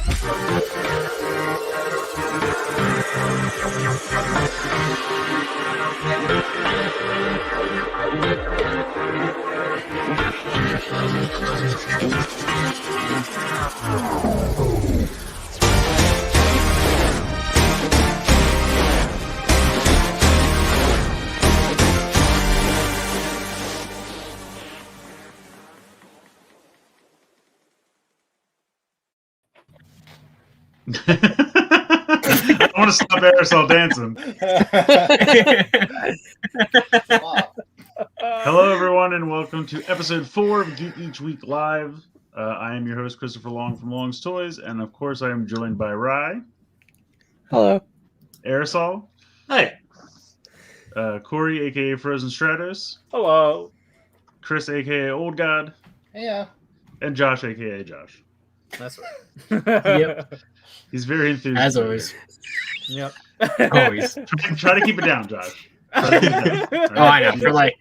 I want to stop Aerosol dancing. Hello, everyone, and welcome to episode 4 of Geek Each Week Live. I am your host, Christopher Long from Long's Toys, and of course, I am joined by Rye. Hello. Aerosol. Hey. Corey, aka Frozen Stratos. Hello. Chris, aka Old God. Yeah. And Josh, aka Josh. That's right. Yep. He's very enthusiastic. As always. Yep. Always. Try to keep it down, Josh. Oh, I know. For like,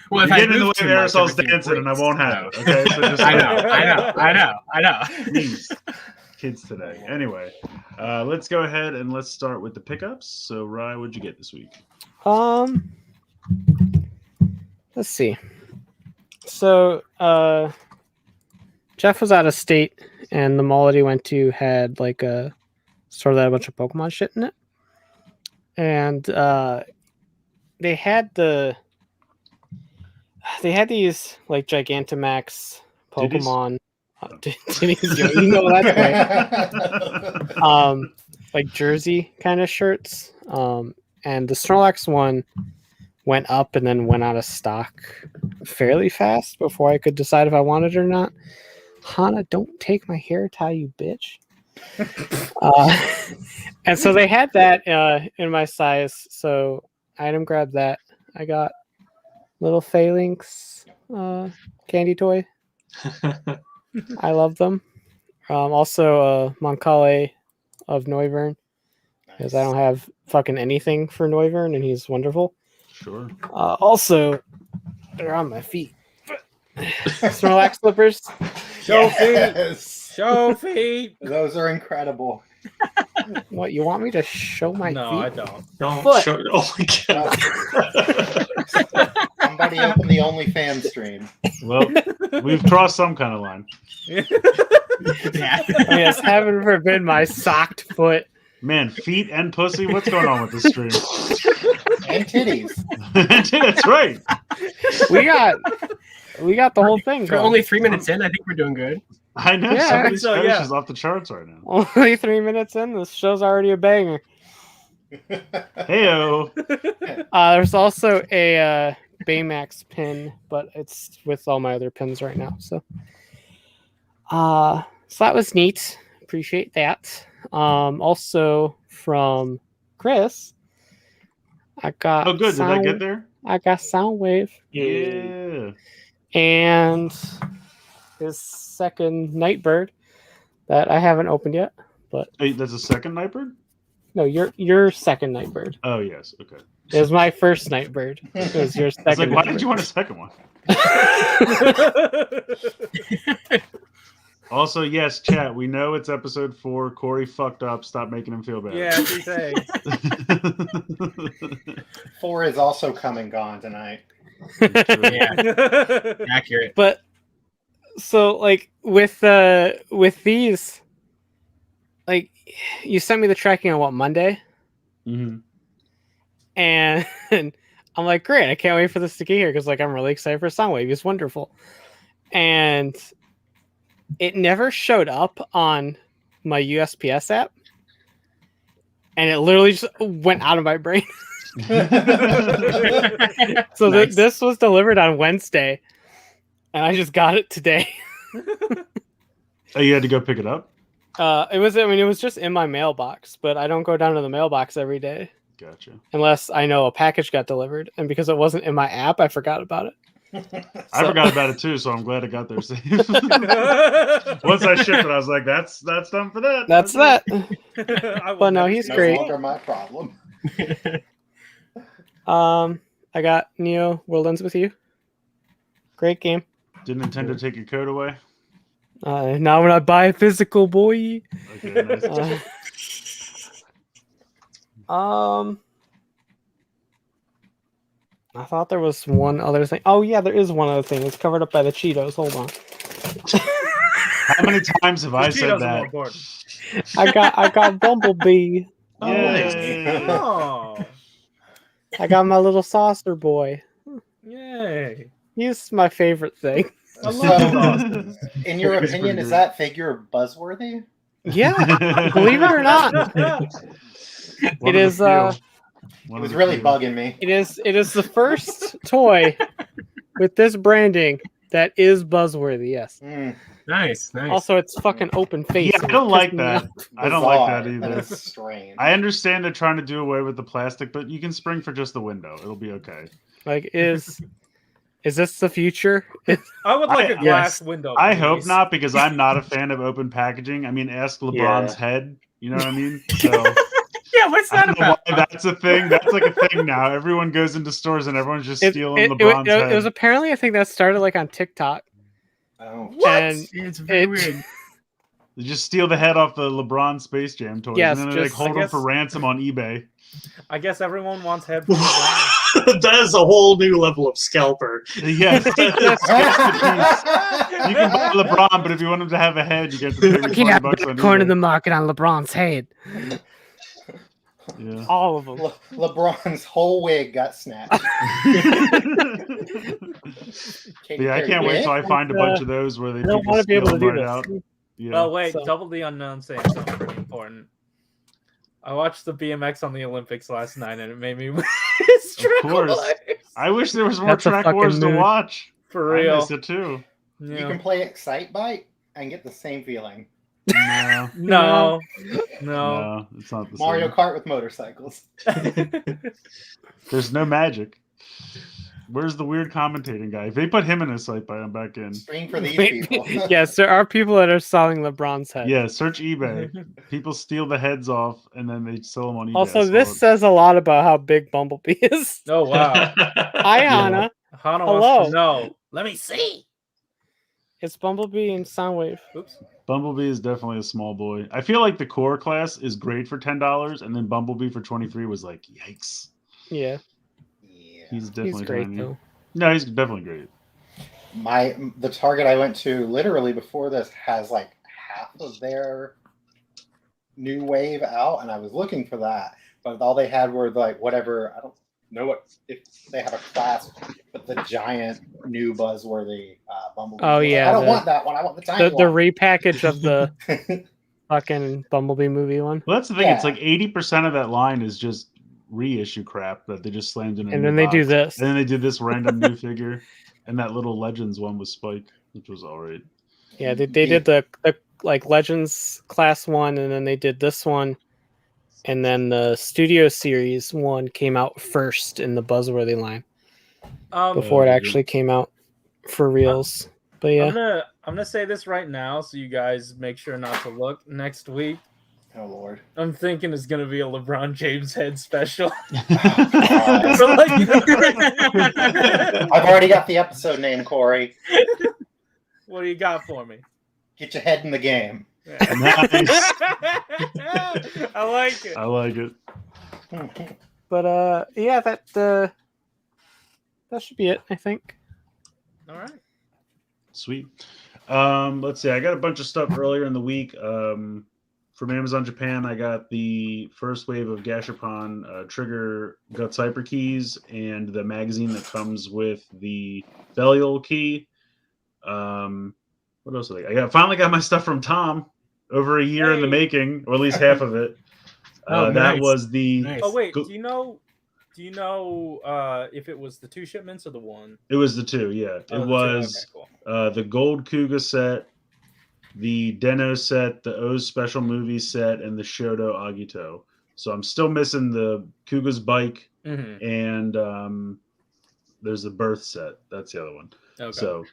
well, if getting in the way of Aerosol's dancing, and I won't have it. Okay, so just I know. Please, kids today. Anyway, let's go ahead and let's start with the pickups. So, Rye, what'd you get this week? Let's see. So, Jeff was out of state, and the mall that he went to had like a store that had a bunch of Pokemon shit in it, and they had these like Gigantamax Pokemon. You know that's right. Like jersey kind of shirts. And the Snorlax one went up and then went out of stock fairly fast before I could decide if I wanted it or not. Hana, don't take my hair tie, you bitch. And so they had that in my size, so item grabbed that. I got little Phalanx candy toy. I love them. Also Moncale of Noivern, because I don't have fucking anything for Noivern, and he's wonderful. Sure. Also, they're on my feet. Snorlax slippers. Show feet. Those are incredible. What, you want me to show my feet? No, I don't. Don't Foot. show. Oh my god. Somebody open the OnlyFans stream. Well, we've crossed some kind of line. Yeah. Yes, heaven forbid my socked foot. Man, feet and pussy. What's going on with this stream? And titties. That's right. We got the whole thing. For only 3 minutes in, I think we're doing good. I know. Yeah, Some of these so, Spanish yeah. is off the charts right now. Only 3 minutes in, this show's already a banger. Heyo. There's also a Baymax pin, but it's with all my other pins right now. So that was neat. Appreciate that. Also from Chris, I got. Oh, good. Did I get there? I got Soundwave. Yeah. And his second Nightbird that I haven't opened yet. But Hey, that's a second Nightbird? no, your second Nightbird. Oh, yes. Okay. It was my first Nightbird. It was your second. I was like, why Nightbird. did you want a second one? Also, yes, chat, we know it's episode 4. Corey fucked up. Stop making him feel bad. Yeah, she's saying. 4 is also come and gone tonight. Yeah, accurate. But so like with these, like you sent me the tracking on what, Monday? Mm-hmm. And I'm like, great, I can't wait for this to get here because like I'm really excited for Soundwave. It's wonderful. And it never showed up on my USPS app. And it literally just went out of my brain. So Nice. this was delivered on Wednesday. And I just got it today. Oh, you had to go pick it up? It was just in my mailbox, but I don't go down to the mailbox every day Gotcha. unless I know a package got delivered. And because it wasn't in my app, I forgot about it. I forgot about it too, so I'm glad it got there safe. Once I shipped it, I was like, that's done for that. That's that. I will But no, never he's see No great. longer my problem. I got Neo World Ends With You. Great game. Did Nintendo take your code away? Now when I buy a physical, boy. Okay, nice. I thought there was one other thing. Oh yeah, there is one other thing. It's covered up by the Cheetos. Hold on. How many times have I said Cheetos are more that? important. I got Bumblebee. Oh, Yay. Oh, I got my little saucer boy. yay! He's my favorite thing. I So- love sauces. In your He's opinion, pretty is great. that figure buzzworthy? Yeah, believe it or not, One it of is. the few. It One was of the really few. bugging me. It is the first toy with this branding that is buzzworthy. Yes. Mm, Nice, nice. Also, it's fucking open face. Yeah, I and don't it like pissed me that. off. I don't like that bizarre, and either. it's strange. I understand they're trying to do away with the plastic, but you can spring for just the window. It'll be okay. Like, is this the future? I would like a I- glass yes. window. I hope please. not, because I'm not a fan of open packaging. I mean, ask LeBron's head. You know what I mean? So Yeah, what's I that don't know about? why that's a thing. That's like a thing now. Everyone goes into stores and everyone's just stealing It LeBron's head. was apparently, I think that started like on TikTok. Oh, And It's very it- weird. They just steal the head off the LeBron Space Jam toys, Yes, and then they like just- hold I them guess- for ransom on eBay. I guess everyone wants head for the That is a whole new level of scalper. Yes, you can buy LeBron, but if you want him to have a head, you get to pay me $40 on corner eBay. the market on LeBron's head. Yeah. All of them. LeBron's whole wig got snatched. Yeah, I can't wait till I find a bunch of those where they I don't people want to be able steal to them do right this. out. Yeah. Well, wait, So- Double the Unknown saying something pretty important. I watched the BMX on the Olympics last night, and it made me course. I wish there was more That's a track fucking wars to mood. watch. For I real. miss it too. You Yeah. can play Excite Bike and get the same feeling. No, No, no. no, it's not the Mario same. Kart with motorcycles. There's no magic. Where's the weird commentating guy? If they put him in a site, I'm back in. Stream for these Wait, people. yes, there are people that are selling LeBron's head. Yeah, search eBay. People steal the heads off and then they sell them on eBay. Also, I saw this it. says a lot about how big Bumblebee is. Oh, wow. Hi, Yeah. Hannah. Hana Hello. wants to know. Let me see. It's Bumblebee and Soundwave. Oops. Bumblebee is definitely a small boy. I feel like the core class is great for $10, and then Bumblebee for 23 was like, yikes. Yeah, Yeah. He's definitely he's great tiny. though. No, he's definitely great. The Target I went to literally before this has like half of their new wave out, and I was looking for that, but all they had were like whatever. I don't know what if they have a class, but the giant new buzzworthy Bumblebee. Oh, I was like, yeah, I don't the- want that one. I want the tiny The one. repackage of the fucking Bumblebee movie one, Well, that's the thing. It's Yeah. like 80% of that line is just reissue crap that they just slammed in a and new then they do box. this. And then they did this random new figure, and that little Legends one was Spike, which was all right. Yeah, they did the like Legends class one, and then they did this one, and then the Studio Series one came out first in the Buzzworthy line before it yeah. actually came out for reals. But yeah, I'm gonna say this right now, so you guys make sure not to look next week. Oh Lord. I'm thinking it's gonna be a LeBron James head special. God. For like- I've already got the episode name, Corey. What do you got for me? Get your head in the game. Nice. I like it. I like it. but yeah, that should be it. I think. All right. Sweet. Let's see. I got a bunch of stuff earlier in the week. From Amazon Japan, I got the first wave of Gashapon Trigger Guts Hyper keys and the magazine that comes with the Belial key. What else did I got? Finally got my stuff from Tom. Over a year in the Hey. making, or at least half of it. Oh, That nice. was the. Nice. Oh wait, Go- do you know if it was the 2 shipments or the 1? It was the 2, yeah. Oh, It the 2. was Okay, cool. the Gold Kuga set, the Den-O set, the O's Special Movie set, and the Shoto Agito. So I'm still missing the Kuga's bike, Mhm. and there's the Birth set. That's the other one. Okay. So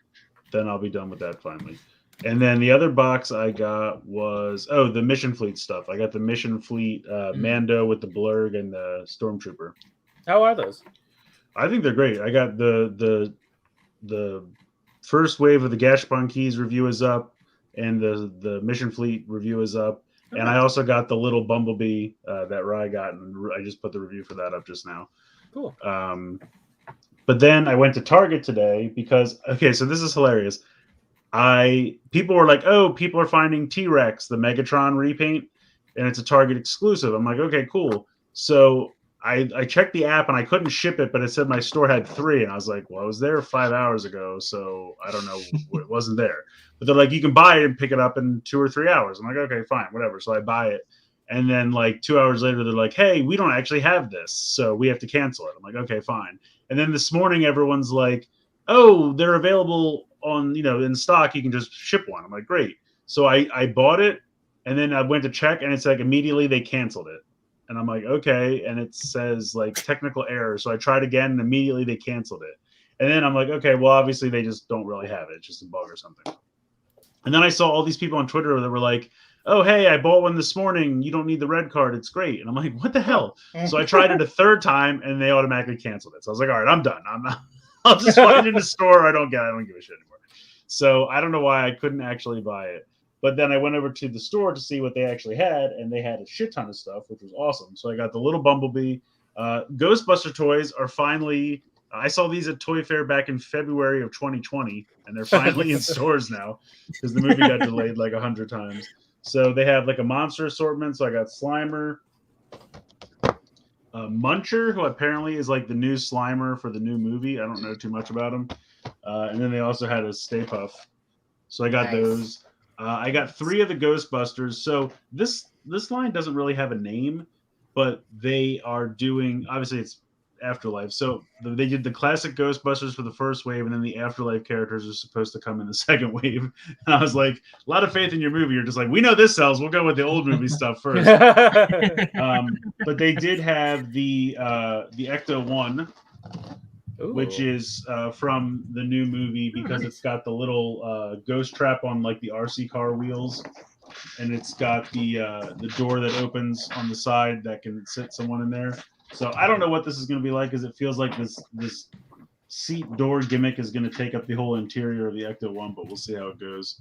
then I'll be done with that finally. And then the other box I got was the Mission Fleet stuff. I got the Mission Fleet Mando with the Blurg and the Stormtrooper. How are those? I think they're great. I got the first wave of the Gashapon keys review is up. and the Mission Fleet review is up. And I also got the little Bumblebee that Rye got, and I just put the review for that up just now. Cool. But then I went to Target today because, okay, so this is hilarious. People were like, oh, people are finding T-Rex, the Megatron repaint, and it's a Target exclusive. I'm like, okay, cool. So I checked the app and I couldn't ship it, but it said my store had 3, and I was like, well, I was there 5 hours ago, so I don't know, it wasn't there. But they're like, you can buy it and pick it up in 2 or 3 hours. I'm like, okay, fine, whatever. So I buy it, and then like 2 hours later, they're like, hey, we don't actually have this, so we have to cancel it. I'm like, okay, fine. And then this morning, everyone's like, oh, they're available on, in stock. You can just ship one. I'm like, great. So I bought it, and then I went to check, and it's like immediately they canceled it. And I'm like, okay. And it says like technical error. So I tried again, and immediately they canceled it. And then I'm like, okay, well, obviously they just don't really have it. It's just a bug or something. And then I saw all these people on Twitter that were like, oh, hey, I bought one this morning. You don't need the red card. It's great. And I'm like, what the hell? So I tried it a third time, and they automatically canceled it. So I was like, all right, I'm done. I'll just find it in the store. I don't give a shit anymore. So I don't know why I couldn't actually buy it. But then I went over to the store to see what they actually had, and they had a shit ton of stuff, which was awesome. So I got the little Bumblebee. Ghostbuster toys are finally I saw these at Toy Fair back in February of 2020, and they're finally in stores now because the movie got delayed like 100 times. So they have like a monster assortment. So I got Slimer, Muncher, who apparently is like the new Slimer for the new movie. I don't know too much about him. And then they also had a Stay Puft. So I got those. I got 3 of the Ghostbusters. So this line doesn't really have a name, but they are doing, obviously it's Afterlife. So they did the classic Ghostbusters for the first wave, and then the Afterlife characters are supposed to come in the second wave. And I was like, a lot of faith in your movie. You're just like, we know this sells. We'll go with the old movie stuff first. But they did have the Ecto 1, which is from the new movie because it's got the little ghost trap on like the RC car wheels, and it's got the door that opens on the side that can sit someone in there. So I don't know what this is going to be like, because it feels like this seat door gimmick is going to take up the whole interior of the Ecto 1, but we'll see how it goes.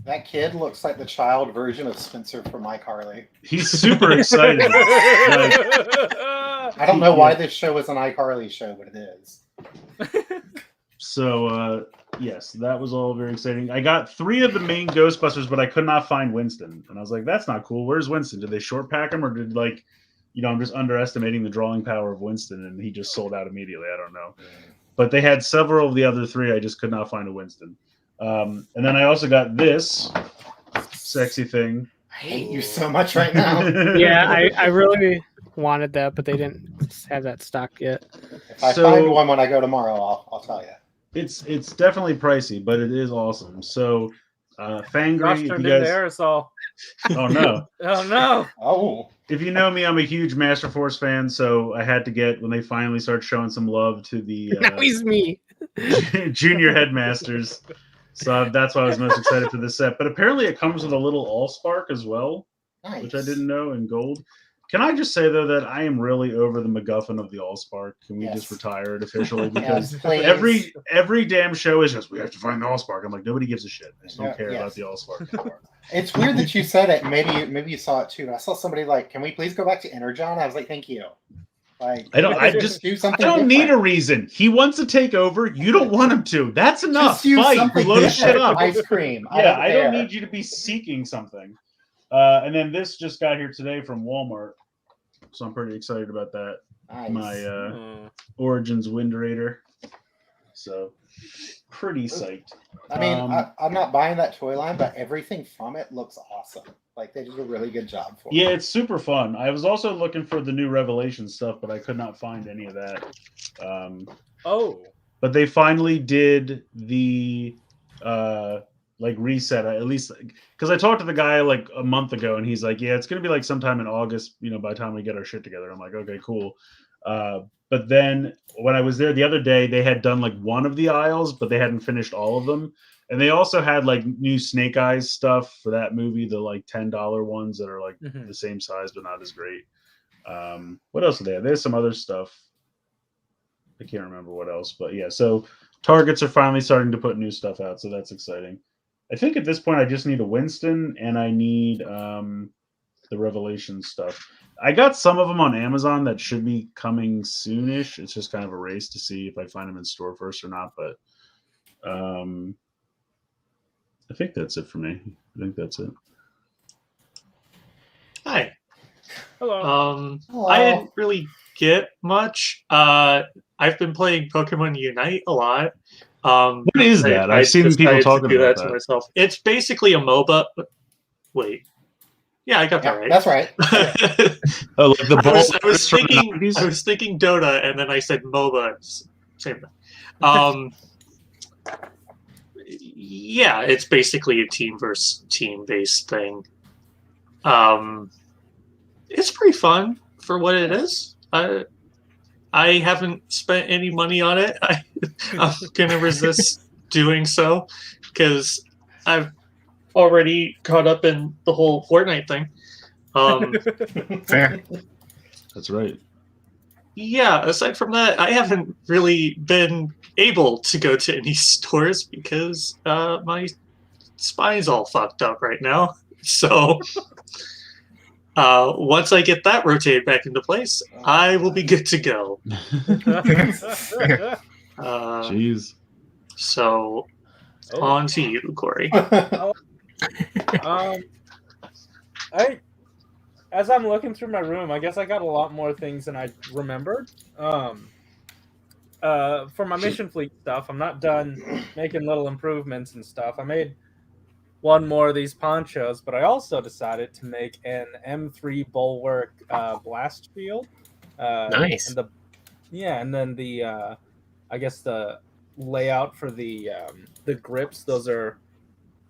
That kid looks like the child version of Spencer from iCarly. He's super excited. I don't know why this show is an iCarly show, but it is. So, yes, that was all very exciting. I got 3 of the main Ghostbusters, but I could not find Winston. And I was like, that's not cool. Where's Winston? Did they short pack him, or did I'm just underestimating the drawing power of Winston, and he just sold out immediately? I don't know. But they had several of the other 3. I just could not find a Winston. And then I also got this sexy thing. I hate you so much right now. Yeah, I really wanted that, but they didn't have that stock yet. If I find one when I go tomorrow, I'll tell you. It's definitely pricey, but it is awesome. So Fangry, Josh if turned you guys... into aerosol. Oh no. Oh no. Oh. If you know me, I'm a huge Master Force fan, so I had to get, when they finally start showing some love to the Now he's me. junior headmasters. So that's why I was most excited for this set. But apparently it comes with a little Allspark as well, which I didn't know, in gold. Can I just say, though, that I am really over the MacGuffin of the Allspark? Can we just retire it officially? Because every damn show is just, we have to find the Allspark. I'm like, nobody gives a shit. I just don't care about the Allspark. It's weird that you said it. Maybe you saw it too. I saw somebody like, can we please go back to Energon? I was like, thank you. Like, I don't need a reason. He wants to take over. You don't want him to. That's enough. Fight. Blow shit up. Ice cream. Yeah, I don't need you to be seeking something. And then this just got here today from Walmart, so I'm pretty excited about that. Nice. My Origins Wind Raider. So pretty psyched. I mean, I'm not buying that toy line, but everything from it looks awesome. Like, they did a really good job for it. Yeah, it's super fun. I was also looking for the new Revelation stuff, but I could not find any of that. But they finally did the reset, at least, because I talked to the guy like a month ago, and he's like, yeah, it's gonna be like sometime in August, by the time we get our shit together. I'm like, okay, cool. But then when I was there the other day, they had done like one of the aisles, but they hadn't finished all of them. And they also had like new Snake Eyes stuff for that movie, the like $10 ones that are like the same size but not as great. What else do they have? There's some other stuff. I can't remember what else, but yeah. So Targets are finally starting to put new stuff out, so that's exciting. I think at this point I just need a Winston and I need the Revelation stuff. I got some of them on Amazon that should be coming soonish. It's just kind of a race to see if I find them in store first or not. But I think that's it for me. I think that's it. Hi. Hello. Hello. I didn't really get much. I've been playing Pokemon Unite a lot. What is that? I I've seen people decided to talking do about that to that. myself. It's basically a MOBA. Wait. Yeah, I got that right. That's right. Oh, like the ball. I was from the thinking 90s? I was thinking Dota, and then I said MOBA. Same thing. Yeah, it's basically a team versus team based thing. It's pretty fun for what it is. I haven't spent any money on it. I'm gonna resist doing so because I've already caught up in the whole Fortnite thing. Fair. That's right. Yeah, aside from that, I haven't really been able to go to any stores because my spine's all fucked up right now. So once I get that rotated back into place, I will be good to go. Jeez. So on to you, Corey. As I'm looking through my room, I guess I got a lot more things than I remembered. For my mission fleet stuff, I'm not done making little improvements and stuff. I made one more of these ponchos, but I also decided to make an M3 Bulwark blast shield. Nice. And then the I guess the layout for the grips, those are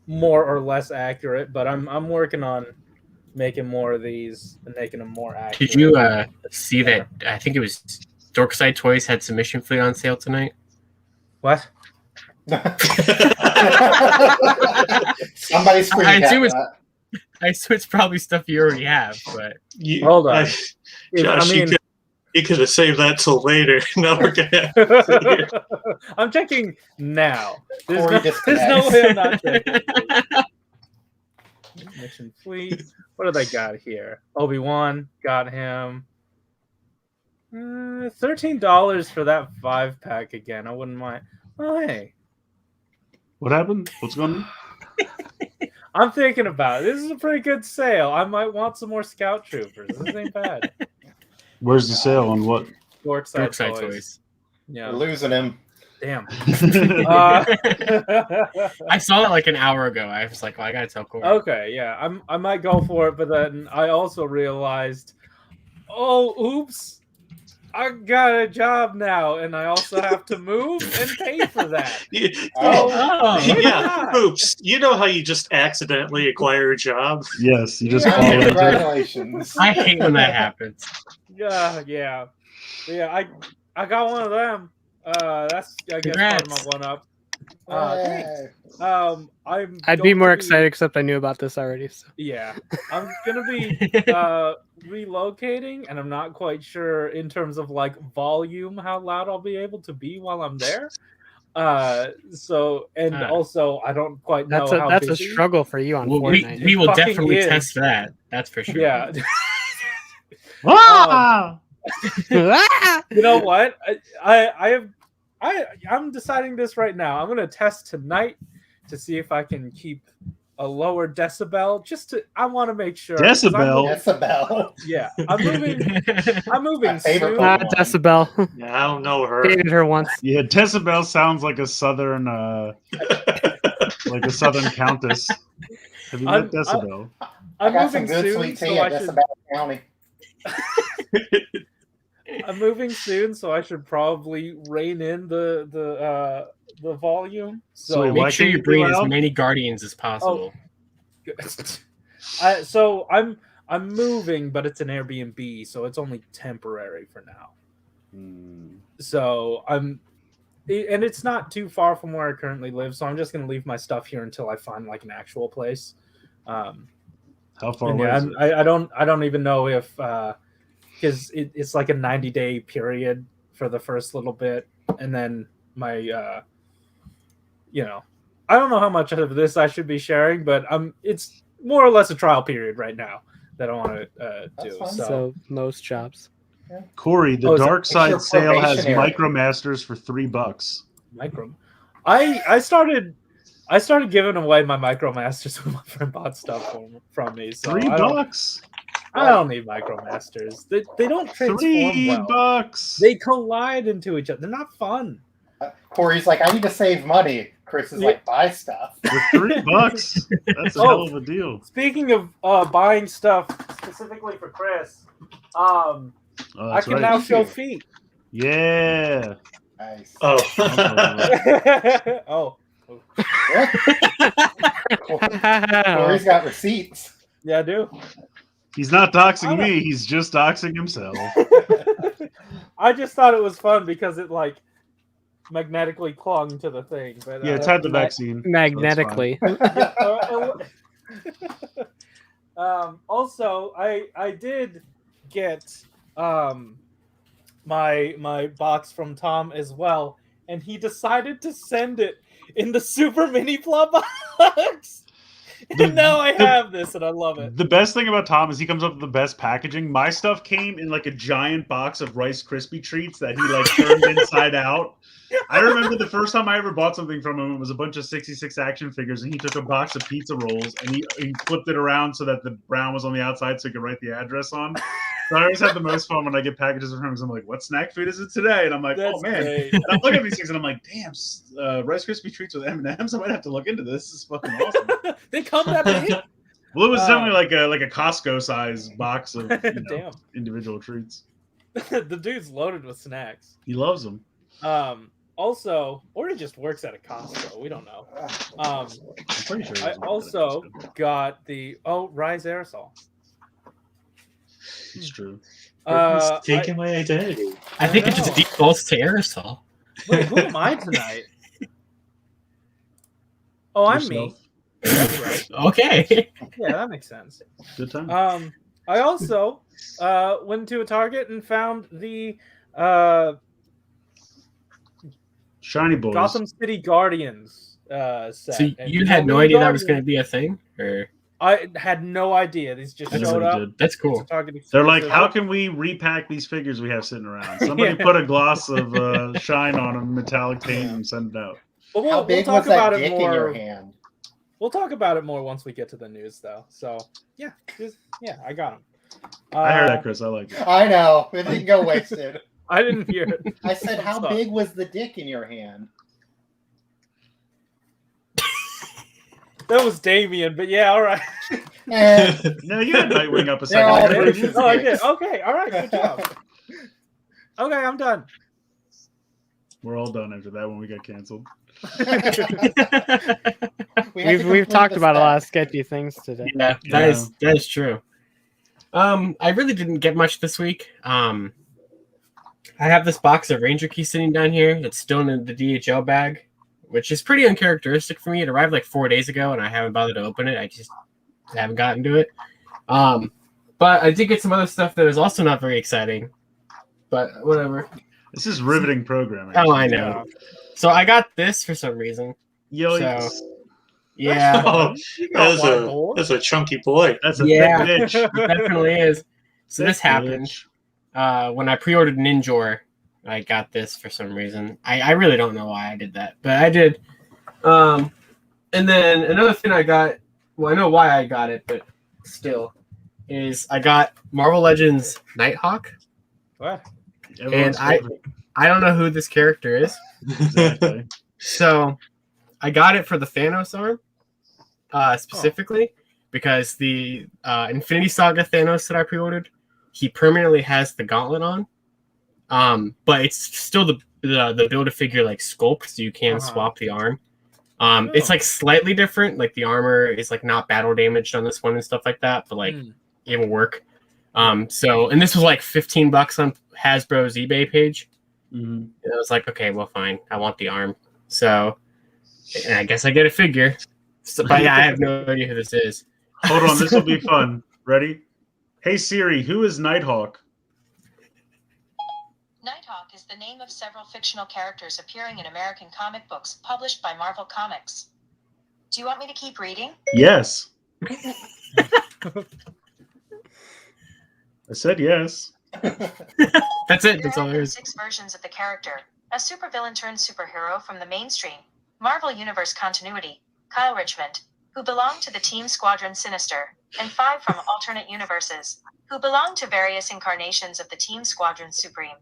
more or less accurate, but I'm working on making more of these and making them more accurate. Did you see that? I think it was Dorkside Toys had some Mission Fleet on sale tonight. What? Somebody's free. I assume it's probably stuff you already have, but Hold on. Josh, you could have saved that till later. Now we're gonna. I'm checking now. Corey There's no disconnects. way I'm not checking. Mission Fleet. What have I got here? Obi-Wan, got him. $13 for that 5-pack again. I wouldn't mind. Oh, hey. What happened? What's going on? I'm thinking about it. This is a pretty good sale. I might want some more Scout Troopers. This ain't bad. Where's the sale on what? Dorkside Dorkside Toys. Toys. Yeah. We're losing him. Damn. I saw it like an hour ago. I was like, well, I gotta tell Corey. Okay, yeah, I might go for it, but then I also realized, oh, oops, I got a job now, and I also have to move and pay for that. Oh. Yeah, oops. You know how you just accidentally acquire a job? Yes, you just Yeah, call it. congratulations. I hate when that happens. Yeah. I got one of them. That's I guess part of my Congrats. one-up. Hey. I'd be more excited, except I knew about this already. So. Yeah, I'm gonna be relocating, and I'm not quite sure in terms of like volume how loud I'll be able to be while I'm there. Also I don't quite know how That's a busy. struggle for you on Well, Fortnite. we will fucking definitely is. test that. That's for sure. Yeah. Ah! You know what? I'm deciding this right now. I'm gonna test tonight to see if I can keep a lower decibel. I want to make sure. 'cause Decibel? Yeah, I'm moving My favorite soon. Ah, Decibel. Yeah, I don't know her. Dated her once. Yeah, Decibel sounds like a southern, countess. Have you met Decibel? I I'm got some moving good soon, sweet so tea I at should. Disabel County. I'm moving soon, so I should probably rein in the volume. So Wait, why Make sure can't you you bring be as loud? many Guardians as possible. So I'm moving, but it's an Airbnb, so it's only temporary for now. So and it's not too far from where I currently live, so I'm just gonna leave my stuff here until I find like an actual place. How far And away yeah, is it? I don't even know if because it's like a 90-day period for the first little bit, and then my I don't know how much of this I should be sharing, but it's more or less a trial period right now that I want to do. fine. So most shops. Corey, the Oh, is it- Dark It's Side your sale has probationary. Micromasters for $3. Micro. I started giving away my Micromasters when my friend bought stuff from me. So $3. I don't need Micromasters. They don't transform well. $3. They collide into each other. They're not fun. Corey's like, I need to save money. Chris is like, buy stuff. For $3, that's a Oh. hell of a deal. Speaking of buying stuff specifically for Chris, Oh, I that's can right. now show feet. Yeah. Nice. Oh, Oh, Corey's got receipts. yeah, I do. He's not doxing me. He's just doxing himself. I just thought it was fun because it like magnetically clung to the thing. But Yeah, it's had the vaccine. Magnetically. Also, I did get my box from Tom as well, and he decided to send it in the super mini plot box. And now I have this, and I love it. The best thing about Tom is he comes up with the best packaging. My stuff came in like a giant box of Rice Krispie treats that he like turned inside out. I remember the first time I ever bought something from him, it was a bunch of 66 action figures, and he took a box of pizza rolls and he flipped it around so that the brown was on the outside so he could write the address on. So I always have the most fun when I get packages from him because I'm like, what snack food is it today? And I'm like, That's oh man. great. And I'm looking at these things and I'm like, damn, Rice Krispie treats with M&Ms? I might have to look into this. This is fucking awesome. They come that big? Well, it was definitely like a Costco size box of Damn. individual treats. The dude's loaded with snacks. He loves them. Also, or he just works at a Costco. We don't know. I'm pretty sure. he I doesn't work at also Costco. got the Rise aerosol. It's true. He's taking my identity. I think it know. just defaults to aerosol. Wait, who am I tonight? Oh, I'm me. Yourself. That's right. Okay. Yeah, that makes sense. Good time. I also went to a Target and found the Shiny boys. Gotham City Guardians set. So And you had no idea that was going to be a thing, or I had no idea. These just I showed never up. did. that's It's cool. a Target They're like, exclusive. how can we repack these figures we have sitting around? Somebody Yeah. put a gloss of shine on them, metallic paint, and send it out. But How we'll big talk was that about dick it in your more. hand? We'll talk about it more once we get to the news, though. So yeah, I got them. I heard that, Chris. I like it. I know. It didn't go wasted. I didn't hear it. I said, how Sorry. big was the dick in your hand? That was Damien, but yeah, all right. And No, you had Nightwing up a They're all second. big. ago. Oh, I did. Okay, all right, good job. Okay, I'm done. We're all done after that when we got canceled. We've talked about a lot of sketchy things today. Yeah, that is true. I really didn't get much this week. I have this box of Ranger Key sitting down here that's still in the DHL bag, which is pretty uncharacteristic for me. It arrived like 4 days ago, and I haven't bothered to open it. I just haven't gotten to it. But I did get some other stuff that was also not very exciting. But whatever. This is riveting programming. Oh, I know. So I got this for some reason. Yo, So, yeah, Oh, You got one that's gold. a chunky boy. that's a Yeah. thick bitch. it definitely is. So this Thick happened. bitch. When I pre-ordered Ninjor, I got this for some reason. I really don't know why I did that, but I did. And then another thing I got, well, I know why I got it, but still, is I got Marvel Legends Nighthawk. What? Everyone's I- favorite. I don't know who this character is, Exactly. so I got it for the Thanos arm, specifically because the Infinity Saga Thanos that I pre-ordered, he permanently has the gauntlet on. But it's still the Build-A-Figure like sculpt, so you can swap the arm. It's like slightly different. Like the armor is like not battle damaged on this one and stuff like that, but like it will work. So and this was like $15 on Hasbro's eBay page. Mhm. And I was like, okay, well, fine. I want the arm. So and I guess I get a figure. So, but yeah, I have no idea who this is. Hold on, this will be fun. Ready? Hey Siri, who is Nighthawk? Nighthawk is the name of several fictional characters appearing in American comic books published by Marvel Comics. Do you want me to keep reading? Yes. I said yes. That's it. There That's all have there been is. 6 versions of the character, a supervillain turned superhero from the mainstream Marvel Universe continuity, Kyle Richmond, who belonged to the Team Squadron Sinister, and 5 from alternate universes, who belong to various incarnations of the Team Squadron Supreme.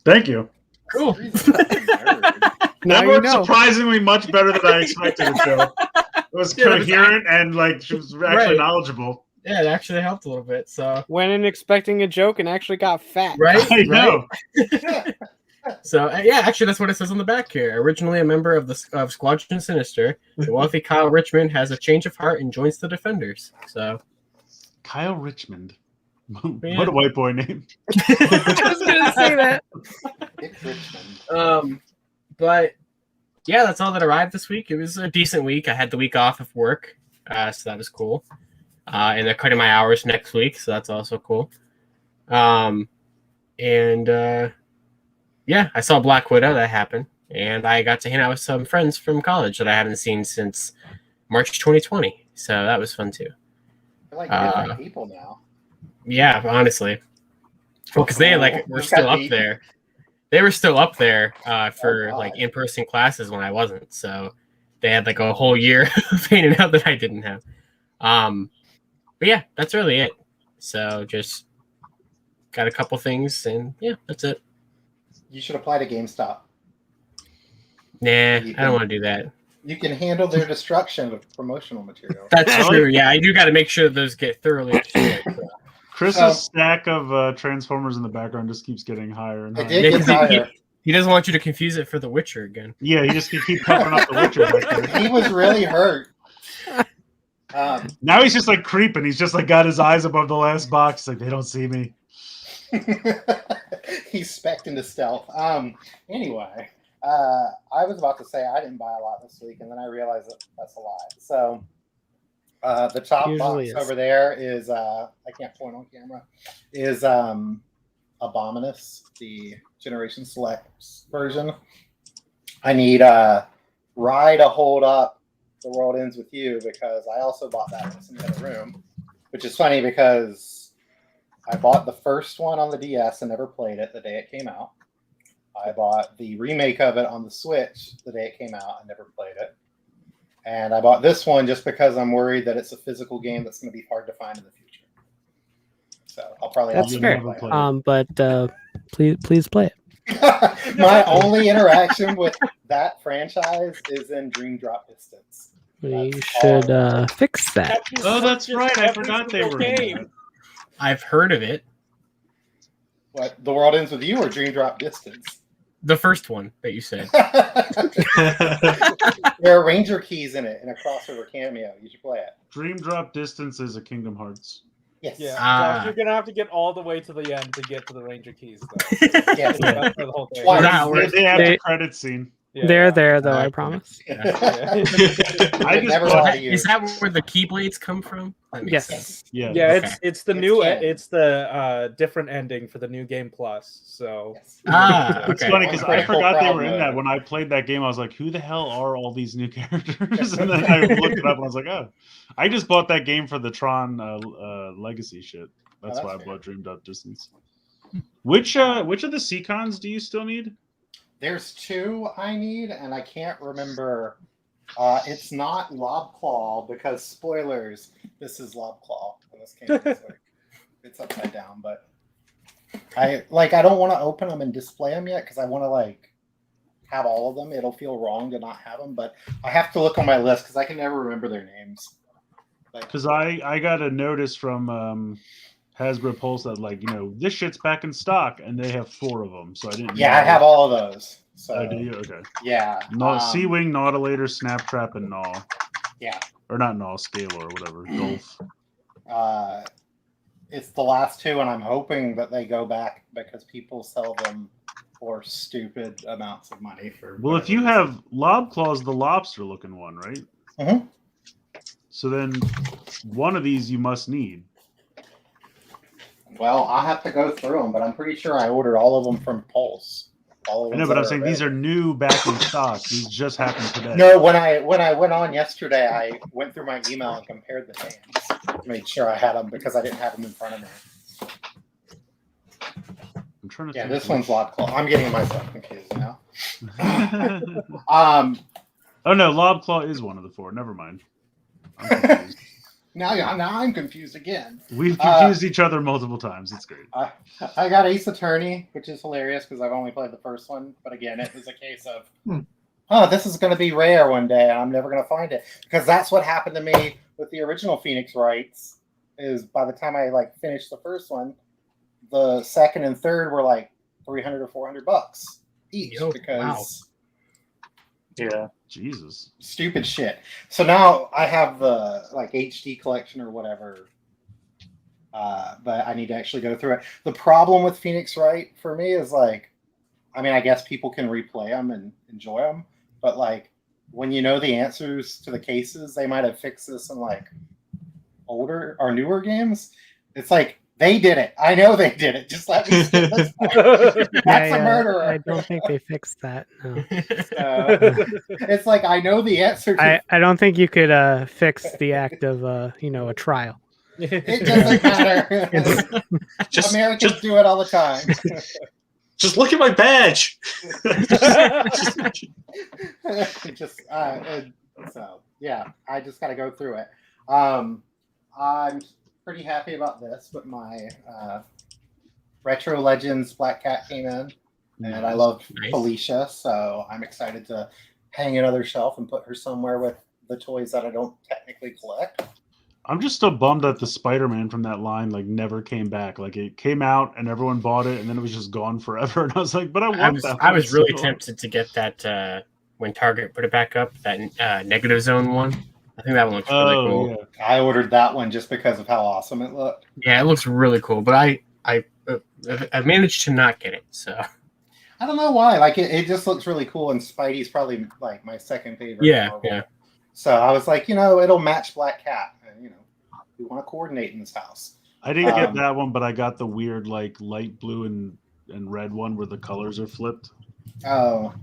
Thank you. Cool. He's a fucking nerd. Now That you worked know. surprisingly much better than I expected it to. It was Yeah, that was coherent and like she was actually Right. knowledgeable. Yeah, it actually helped a little bit. So Went in expecting a joke and actually got fat. right, I know. So yeah, actually, that's what it says on the back here. Originally a member of Squadron Sinister, the wealthy Kyle Richmond has a change of heart and joins the Defenders. So Kyle Richmond. Yeah. What a white boy name. I was gonna say that. Dick Richmond. But yeah, that's all that arrived this week. It was a decent week. I had the week off of work, so that was cool. And they're cutting my hours next week, so that's also cool. Yeah, I saw Black Widow. That happened, and I got to hang out with some friends from college that I haven't seen since March 2020. So that was fun too. They're like different people now. Yeah, honestly. Well, because they were still up there. They were still up there for like in-person classes when I wasn't. So they had like a whole year of hanging out that I didn't have. But yeah, that's really it. So just got a couple things, and yeah, that's it. You should apply to GameStop. Nah, I don't want to do that. You can handle their destruction of promotional material. That's true. Yeah, I do got to make sure those get thoroughly destroyed. Chris's stack of Transformers in the background just keeps getting higher and higher. It did get higher. He doesn't want you to confuse it for The Witcher again. Yeah, he just keep covering up the Witcher back there. He was really hurt. Now he's just like creeping. He's just like got his eyes above the last box. Like they don't see me. He's specced into stealth. Anyway, I was about to say I didn't buy a lot this week, and then I realized that that's a lie. So the top Usually box is. over there is I can't point on camera. Is Abominus, the Generation Select version. I need Rye to hold up The World Ends With You because I also bought that in the other room, which is funny because I bought the first one on the DS and never played it the day it came out. I bought the remake of it on the Switch the day it came out and never played it. And I bought this one just because I'm worried that it's a physical game that's going to be hard to find in the future. So I'll probably That's have to fair. play it. But please play it. My only interaction with that franchise is in Dream Drop Distance. You That's should all. fix that. Oh, that's right. I forgot they were in that. I've heard of it. What, The World Ends With You or Dream Drop Distance? The first one that you said. There are Ranger keys in it in a crossover cameo. You should play it. Dream Drop Distance is a Kingdom Hearts. Yes. Yeah, Ah. Josh, you're gonna have to get all the way to the end to get to the Ranger keys, though. Yes. That's for the whole thing. Twice. That works. They have They- the credit scene. Yeah, They're yeah. there though, I Okay. promise. Yeah. I just never bought- lie to you. Is that where the Keyblades come from? That makes Yes. sense. Yeah. Yeah, Okay. it's the It's new canon. it's the different ending for the new game plus. So Yes. Ah, It's okay. funny because I Critical forgot they crowd were in mode. that. When I played that game, I was like, who the hell are all these new characters? And then I looked it up and I was like, oh. I just bought that game for the Tron Legacy shit. That's Oh, why I that's fair. bought Dream Drop Distance. Which of the Seacons do you still need? There's 2 I need, and I can't remember. It's not Lobclaw because spoilers. This is Lobclaw. And this came this way. It's upside down, but I don't want to open them and display them yet because I want to have all of them. It'll feel wrong to not have them, but I have to look on my list because I can never remember their names. Because I got a notice from Hasbro Pulse that this shit's back in stock, and they have 4 of them. So I didn't. Yeah, know. I have all of those. So Oh, do you? Okay. yeah, Sea Wing, Nautilator, Snaptrap, and Gnaw. yeah. Or not Gnaw, Scalar, or whatever. Dolph. It's the last 2, and I'm hoping that they go back because people sell them for stupid amounts of money. Well, if you have Lobclaw's the lobster looking one, right? Mhm. So then one of these you must need. Well, I'll have to go through them, but I'm pretty sure I ordered all of them from Pulse. all the I ones know, but that I'm saying these are available. new back in stock. These just happened today. No, when I went on yesterday, I went through my email and compared the names, made sure I had them because I didn't have them in front of me. I'm trying to Yeah, think this which- one's Lobclaw. I'm getting myself confused now. Oh no, Lobclaw is one of the 4. Never mind. I'm confused. Now I'm confused again. We've confused each other multiple times. It's great. I got Ace Attorney, which is hilarious because I've only played the first one. But again, it was a case of, this is going to be rare one day, and I'm never going to find it. Because that's what happened to me with the original Phoenix Wrights. Is by the time I finished the first one, the second and third were like $300 or $400 each because Yeah. Jesus. stupid shit. So now I have the HD collection or whatever. But I need to actually go through it. The problem with Phoenix Wright for me is I guess people can replay them and enjoy them, but when you know the answers to the cases, they might have fixed this in older or newer games. It's they did it. I know they did it. Just let me skip this part. That's a murderer. I don't think they fixed that. No. It's I know the answer to I don't think you could fix the act of a trial. it doesn't matter. Americans do it all the time. Just look at my badge. So yeah, I just got to go through it. I'm pretty happy about this, but my Retro Legends Black Cat came in, and I love Felicia, so I'm excited to hang another shelf and put her somewhere with the toys that I don't technically collect. I'm just still bummed that the Spider-Man from that line never came back. It came out and everyone bought it, and then it was just gone forever. And I was like, but I want I was really tempted to get that when Target put it back up, that Negative Zone one. I think that one looks really cool. Yeah. I ordered that one just because of how awesome it looked. Yeah, it looks really cool, but I managed to not get it. So I don't know why. It just looks really cool, and Spidey's probably my second favorite. Yeah, Marvel. yeah. So I was like, it'll match Black Cat, and we want to coordinate in this house. I didn't get that one, but I got the weird light blue and red one where the colors are flipped. Oh,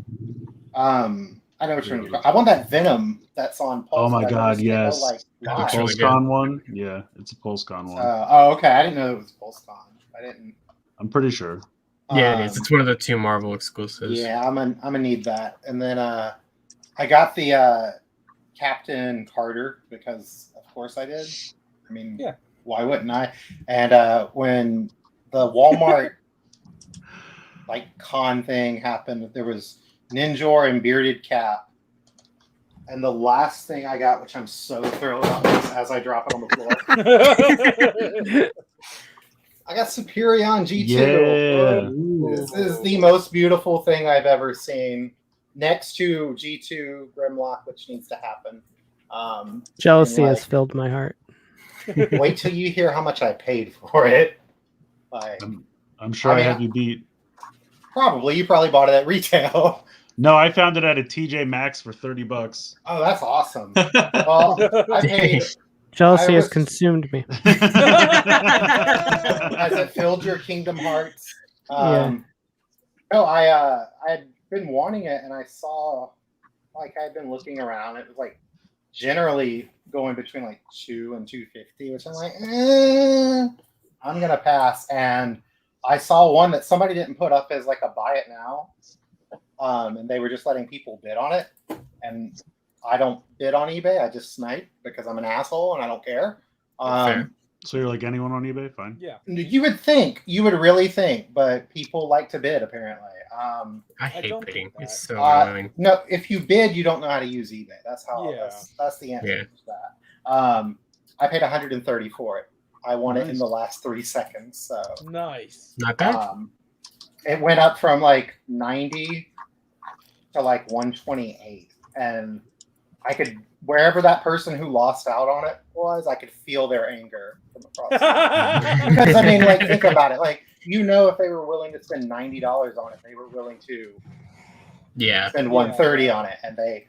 I know what you're talking about. I want that Venom that's on Pulse. Oh my god, yes. That looks The really PulseCon one? Yeah, it's a PulseCon one. Okay. I didn't know it was PulseCon. I didn't. I'm pretty sure. yeah, it is. It's one of the 2 Marvel exclusives. Yeah, I'm gonna need that. And then I got the Captain Carter because of course I did. I mean, yeah. Why wouldn't I? And when the Walmart con thing happened, there was Ninjor and Bearded Cap. And the last thing I got, which I'm so thrilled about, is as I drop it on the floor. I got Superion G2. Yeah. This is the most beautiful thing I've ever seen. Next to G2 Grimlock, which needs to happen. Jealousy has filled my heart. Wait till you hear how much I paid for it. I'm sure I have you beat. Probably. You probably bought it at retail. No, I found it at a TJ Maxx for $30. Oh, that's awesome. Well, I paid. Jealousy has consumed me. Has it filled your Kingdom Hearts? Yeah. No, I had been wanting it, and I saw, I'd been looking around. It was generally going between $2 and $250, which I'm I'm gonna pass. And I saw one that somebody didn't put up as a buy it now, and they were just letting people bid on it. And I don't bid on eBay. I just snipe because I'm an asshole and I don't care. So you're like anyone on eBay? Fine. Yeah. You would really think, but people like to bid apparently. I hate don't bidding. think that. It's so annoying. No, if you bid, you don't know how to use eBay. That's how. Yeah. That's the answer Yeah. to that. I paid $130 for it. I won it in Nice. the last 3 seconds. So Nice. Not bad. it went up from 90 to 128, and I could, wherever that person who lost out on it was, I could feel their anger from across. Because think about it. If they were willing to spend $90 on it, they were willing to Yeah. spend $130 on it, and they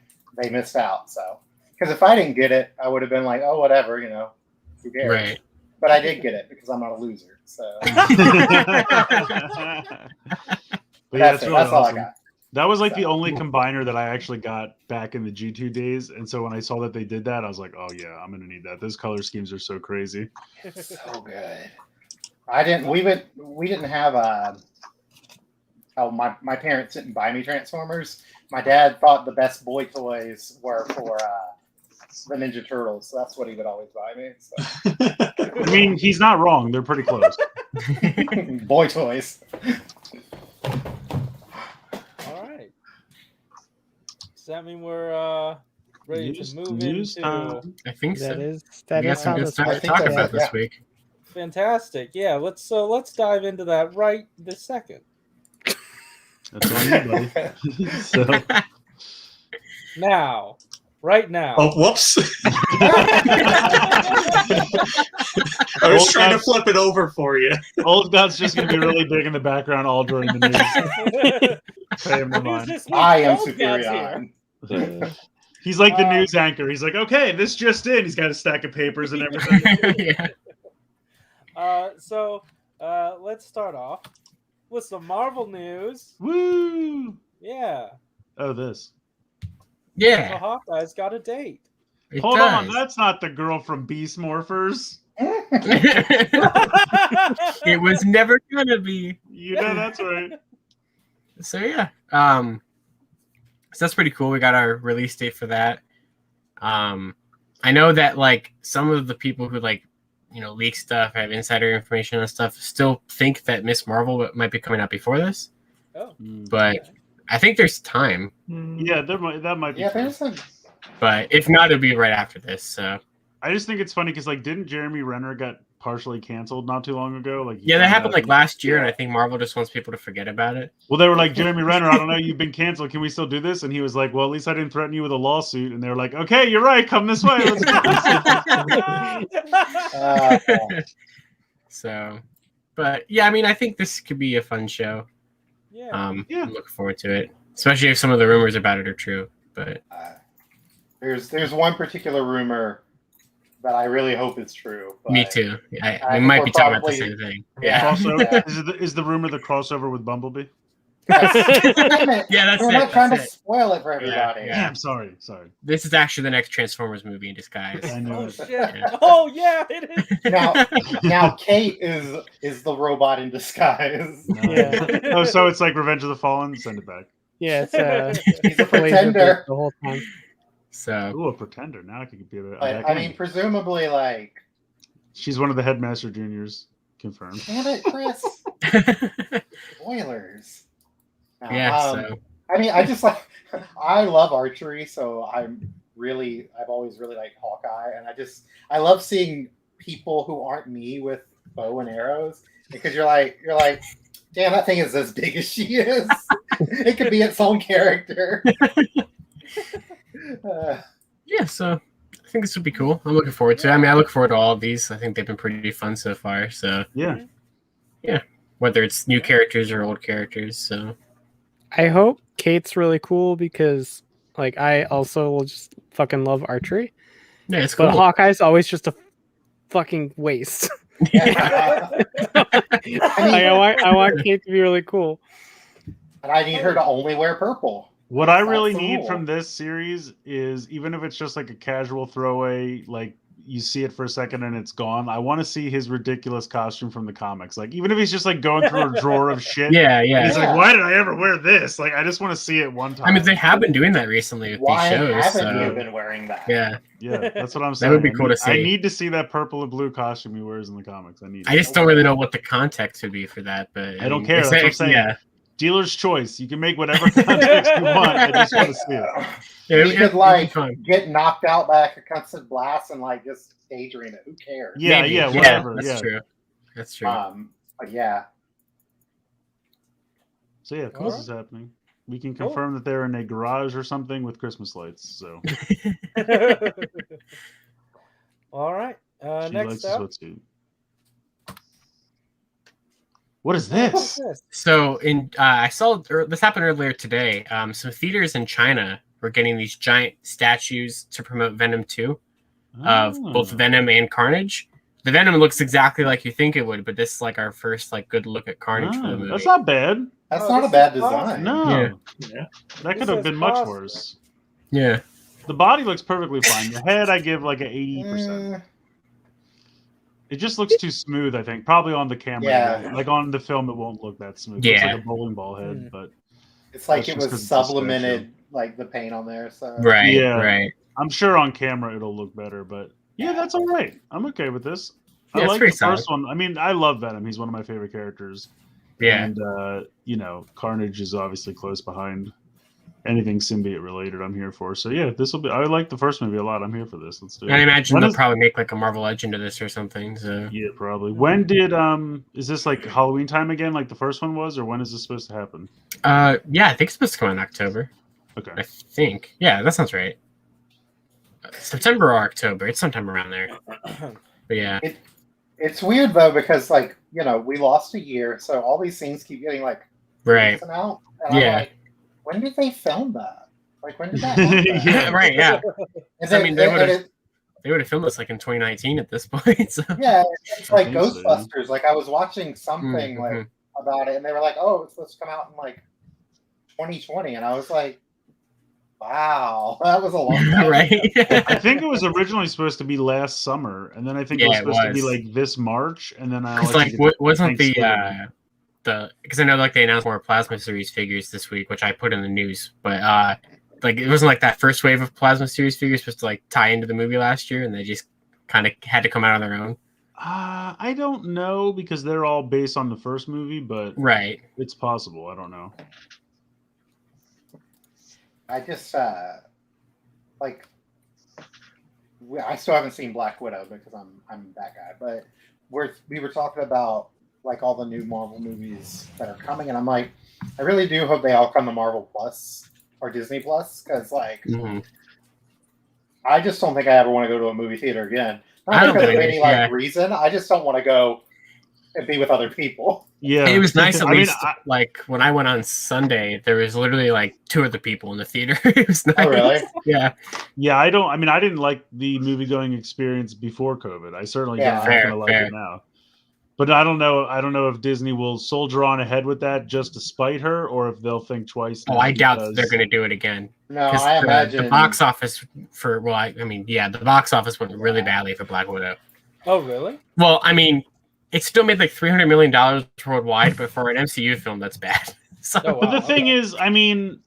missed out. So, because if I didn't get it, I would have been like, oh, whatever, who cares? Right. But I did get it because I'm not a loser. So But yeah, That's it's it. really That's all I awesome. got. That was like the So- only combiner that I actually got back in the G2 days. And so when I saw that they did that, I was like, oh yeah, I'm gonna need that. Those color schemes are so crazy. So good. We didn't have my parents didn't buy me Transformers. My dad thought the best boy toys were for the Ninja Turtles, so that's what he would always buy me. So. I mean, he's not wrong. They're pretty close. Boy toys. All right. Does that mean we're ready to move into? time. I think so. That We got is some how good this stuff I to think talk that's about it, this yeah. week. Fantastic. Yeah, let's dive into that right this second. That's on you, buddy. So Now. Right now. Oh, whoops. I was trying to flip it over for you. Old God's just gonna be really big in the background all during the news. Pay him no Who's mind. this week? I am Old God's here. Superior. He's like the news anchor. He's like, okay, this just in. He's got a stack of papers and everything. Yeah. So let's start off with some Marvel news. Woo! Yeah. Oh, this. So Yeah. Hawkeye's got a date. It Hold does. on, that's not the girl from Beast Morphers. It was never gonna be. You know that's right. So yeah. So that's pretty cool. We got our release date for that. I know that like some of the people who like leak stuff, have insider information and stuff, still think that Miss Marvel might be coming out before this. Oh. But I think there's time. Yeah, that might be. Yeah, true. there's like But if not, it'll be right after this. So I just think it's funny because like, didn't Jeremy Renner got partially canceled not too long ago? Like, yeah, that happened like last year, and Yeah. I think Marvel just wants people to forget about it. Well, they were like, Jeremy Renner, I don't know, you've been canceled. Can we still do this? And he was like, well, at least I didn't threaten you with a lawsuit. And they were like, okay, you're right. Come this way. Let's go. So, but yeah, I mean, I think this could be a fun show. Yeah. Yeah. I'm looking forward to it, especially if some of the rumors about it are true. But there's one particular rumor that I really hope is true. But me too. I We might think be we're talking about the probably- same thing. Yeah. Crossover? Is the rumor the crossover with Bumblebee? Yeah, that's We're it. not trying That's to it. spoil it for everybody. Yeah. I'm sorry. This is actually the next Transformers movie in disguise. I know. Oh it. shit! Yeah. Oh yeah, it is. Now Kate is the robot in disguise. Yeah. Oh, so it's like Revenge of the Fallen? Send it back. Yeah, it's He's a laser pretender. the whole time. So Ooh, a pretender. Now I could be a But I mean, presumably, like, she's one of the headmaster juniors. Confirmed. damn it, Chris. Spoilers. Now, yeah. So I mean, I just like I love archery, so I've always really liked Hawkeye, and I love seeing people who aren't me with bow and arrows because you're like, damn, that thing is as big as she is. It could be its own character. yeah. So I think this would be cool. I'm looking forward to it. I mean, I look forward to all of these. I think they've been pretty fun so far. So Yeah. whether it's new characters or old characters. So I hope Kate's really cool because, like, I also will just fucking love archery. yeah, it's cool. But Hawkeye's always just a fucking waste. Yeah. I want Kate to be really cool. And I need her to only wear purple. What I That's really the need rule. from this series is, even if it's just like a casual throwaway, like you see it for a second and it's gone, I want to see his ridiculous costume from the comics. Like, even if he's just like going through a drawer of shit. yeah, And yeah. he's Yeah. like, why did I ever wear this? Like, I just want to see it one time. I mean, they have been doing that recently with Why these shows. haven't So you been wearing that? yeah, Yeah, that's what I'm That saying. would be cool to I see. need to see that purple and blue costume he wears in the comics. I need I it. just don't really know what the context would be for that. But I don't care. That's what I'm saying. Yeah, Dealer's choice. You can make whatever context you want. I just want to see it. yeah, He could like get knocked out by a concussive blast and like just daydream it. Who cares? Yeah, Maybe. yeah, whatever. That's Yeah. true. That's true. But yeah. So yeah, All this is happening. We can Cool. confirm that they're in a garage or something with Christmas lights. So All right. she likes Next the up. sweatsuit. What is What's this? this? So I saw this happened earlier today. Some theaters in China were getting these giant statues to promote Venom 2 of both Oh. Venom and Carnage. The Venom looks exactly like you think it would, but this is like our first like good look at Carnage for the Oh, movie. that's not bad. That's Oh, not a this bad is awesome. design. No, Yeah. that could This have is been much awesome. worse. Yeah. The body looks perfectly fine. The head, I give like an 80%. Eh, It just looks too smooth, I think. Probably on the camera. Yeah. Like on the film, it won't look that smooth. It looks Yeah. like a bowling ball head, Mm. but it's like That's it just was 'cause it's a sketch sublimated, like the paint on there. So Right. Yeah. Right. I'm sure on camera it'll look better. But yeah, that's all right. I'm okay with this. Yeah, I it's like the pretty first one. I mean, I love Venom. He's one of my favorite characters. Yeah. And Carnage is obviously close behind. Anything symbiote related, I'm here for. So yeah, this will be. I like the first movie a lot. I'm here for this. Let's do it. I imagine When they'll is- probably make like a Marvel Legend of this or something. So Yeah, probably. When did is this like Halloween time again, like the first one was, or when is this supposed to happen? yeah, I think it's supposed to come out in October. Okay. I think. Yeah, that sounds right. September or October. It's sometime around there. But yeah. it's weird though because like we lost a year, so all these things keep getting like Right. releasing out, and Yeah. I'm like, when did they film that? Like when did that happen? Yeah. Right, yeah. And I mean, they and would've- it- They would have filmed this like in 2019 at this point. So. yeah, it's like I think so, yeah. Ghostbusters. Like I was watching something Mhm. like about it, and they were like, "Oh, it's supposed to come out in like 2020," and I was like, "Wow, that was a long time." Right. I think it was originally supposed to be last summer, and then I think it was Yeah, it supposed to be was. like this March, and then Because like, wasn't the Thanksgiving. because I know like they announced more Plasma Series figures this week, which I put in the news, but like it wasn't like that first wave of Plasma Series figures supposed to like tie into the movie last year, and they just kind of had to come out on their own. I don't know because they're all based on the first movie, but Right. it's possible. I don't know. I just like I still haven't seen Black Widow because I'm that guy, but we were talking about like all the new Marvel movies that are coming, and I'm like, I really do hope they all come to Marvel Plus or Disney Plus because like Mhm. I just don't think I ever want to go to a movie theater again. I Not don't because of blame any you, like yeah. reason. I just don't want to go and be with other people. Yeah, It was nice at I mean, least. Like when I went on Sunday, there was literally like 2 other people in the theater. It was nice. Oh, really? Yeah. yeah, I don't. I mean, I didn't like the movie going experience before COVID. I certainly Yeah. don't Fair, gonna like fair. it now. But I don't know. I don't know if Disney will soldier on ahead with that just to spite her, or if they'll think twice. Oh, now I doubt that because- they're going to do it again. No, 'Cause I imagine the box office for the box office went really badly for Black Widow. Oh, really? Well, I mean, it still made like $300 million worldwide, but for an MCU film, that's bad. So, Oh, wow. But the thing okay. is, I mean,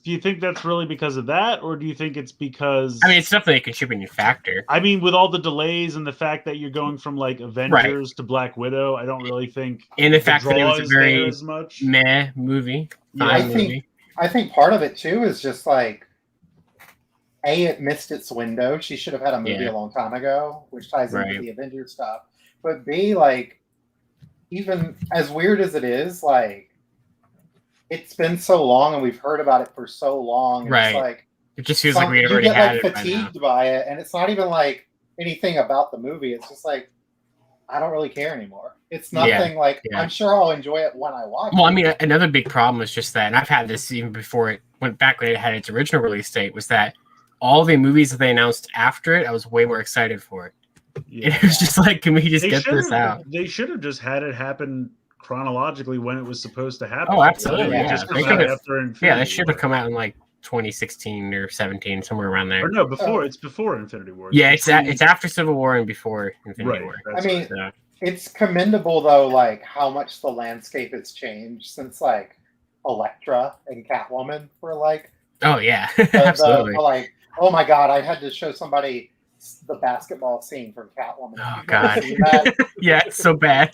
do you think that's really because of that, or do you think it's because? I mean, it's definitely a contributing factor. I mean, with all the delays and the fact that you're going from like Avengers to Black Widow, I don't really think And the fact that it draw was a is there very as much. meh movie. Yeah, Fine I movie. think I think part of it too is just like it missed its window. She should have had a movie Yeah. a long time ago, which ties into Right. the Avengers stuff. But B, like, even as weird as it is, like, it's been so long and we've heard about it for so long. Right. It's like It just feels like we you already get had like it by now. fatigued by it, and it's not even like anything about the movie. It's just like I don't really care anymore. It's nothing like yeah. I'm sure I'll enjoy it when I watch Well, it. I mean, another big problem is just that, and I've had this even before it went back when it had its original release date, was that all the movies that they announced after it, I was way more excited for it. Yeah. It was just like, can we just They get this should've- out? They should have just had it happen chronologically when it was supposed to happen. Oh, absolutely, yeah. Just They come out could've- after Yeah, Infinity that should War. have come out in like 2016 or 17, somewhere around there. Or no, before. Oh. It's before Infinity War. Yeah, it's between- after Civil War and before Infinity right. War. that's I mean, right. So, It's commendable though, like how much the landscape has changed since like Elektra and Catwoman were like oh yeah, the, absolutely. like oh my god, I had to show somebody the basketball scene from Catwoman. Oh, If you've never God. seen that, Yeah, it's so bad.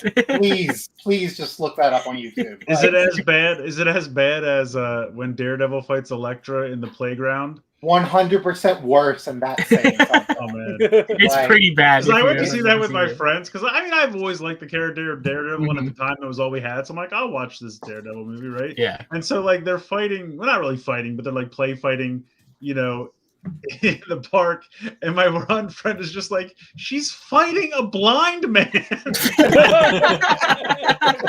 please just look that up on YouTube. Is it as bad? Is it as bad as when Daredevil fights Elektra in the playground? 100% worse than that saying something. Oh man. It's Like- pretty bad. 'Cause I if went you to see haven't that with my seen it. friends because I mean I've always liked the character of Daredevil, and at Mhm. the time that was all we had. So I'm like, I'll watch this Daredevil movie, right? Yeah. And so like they're fighting, well, not really fighting, but they're like play fighting, in the park. And my one friend is just like, she's fighting a blind man.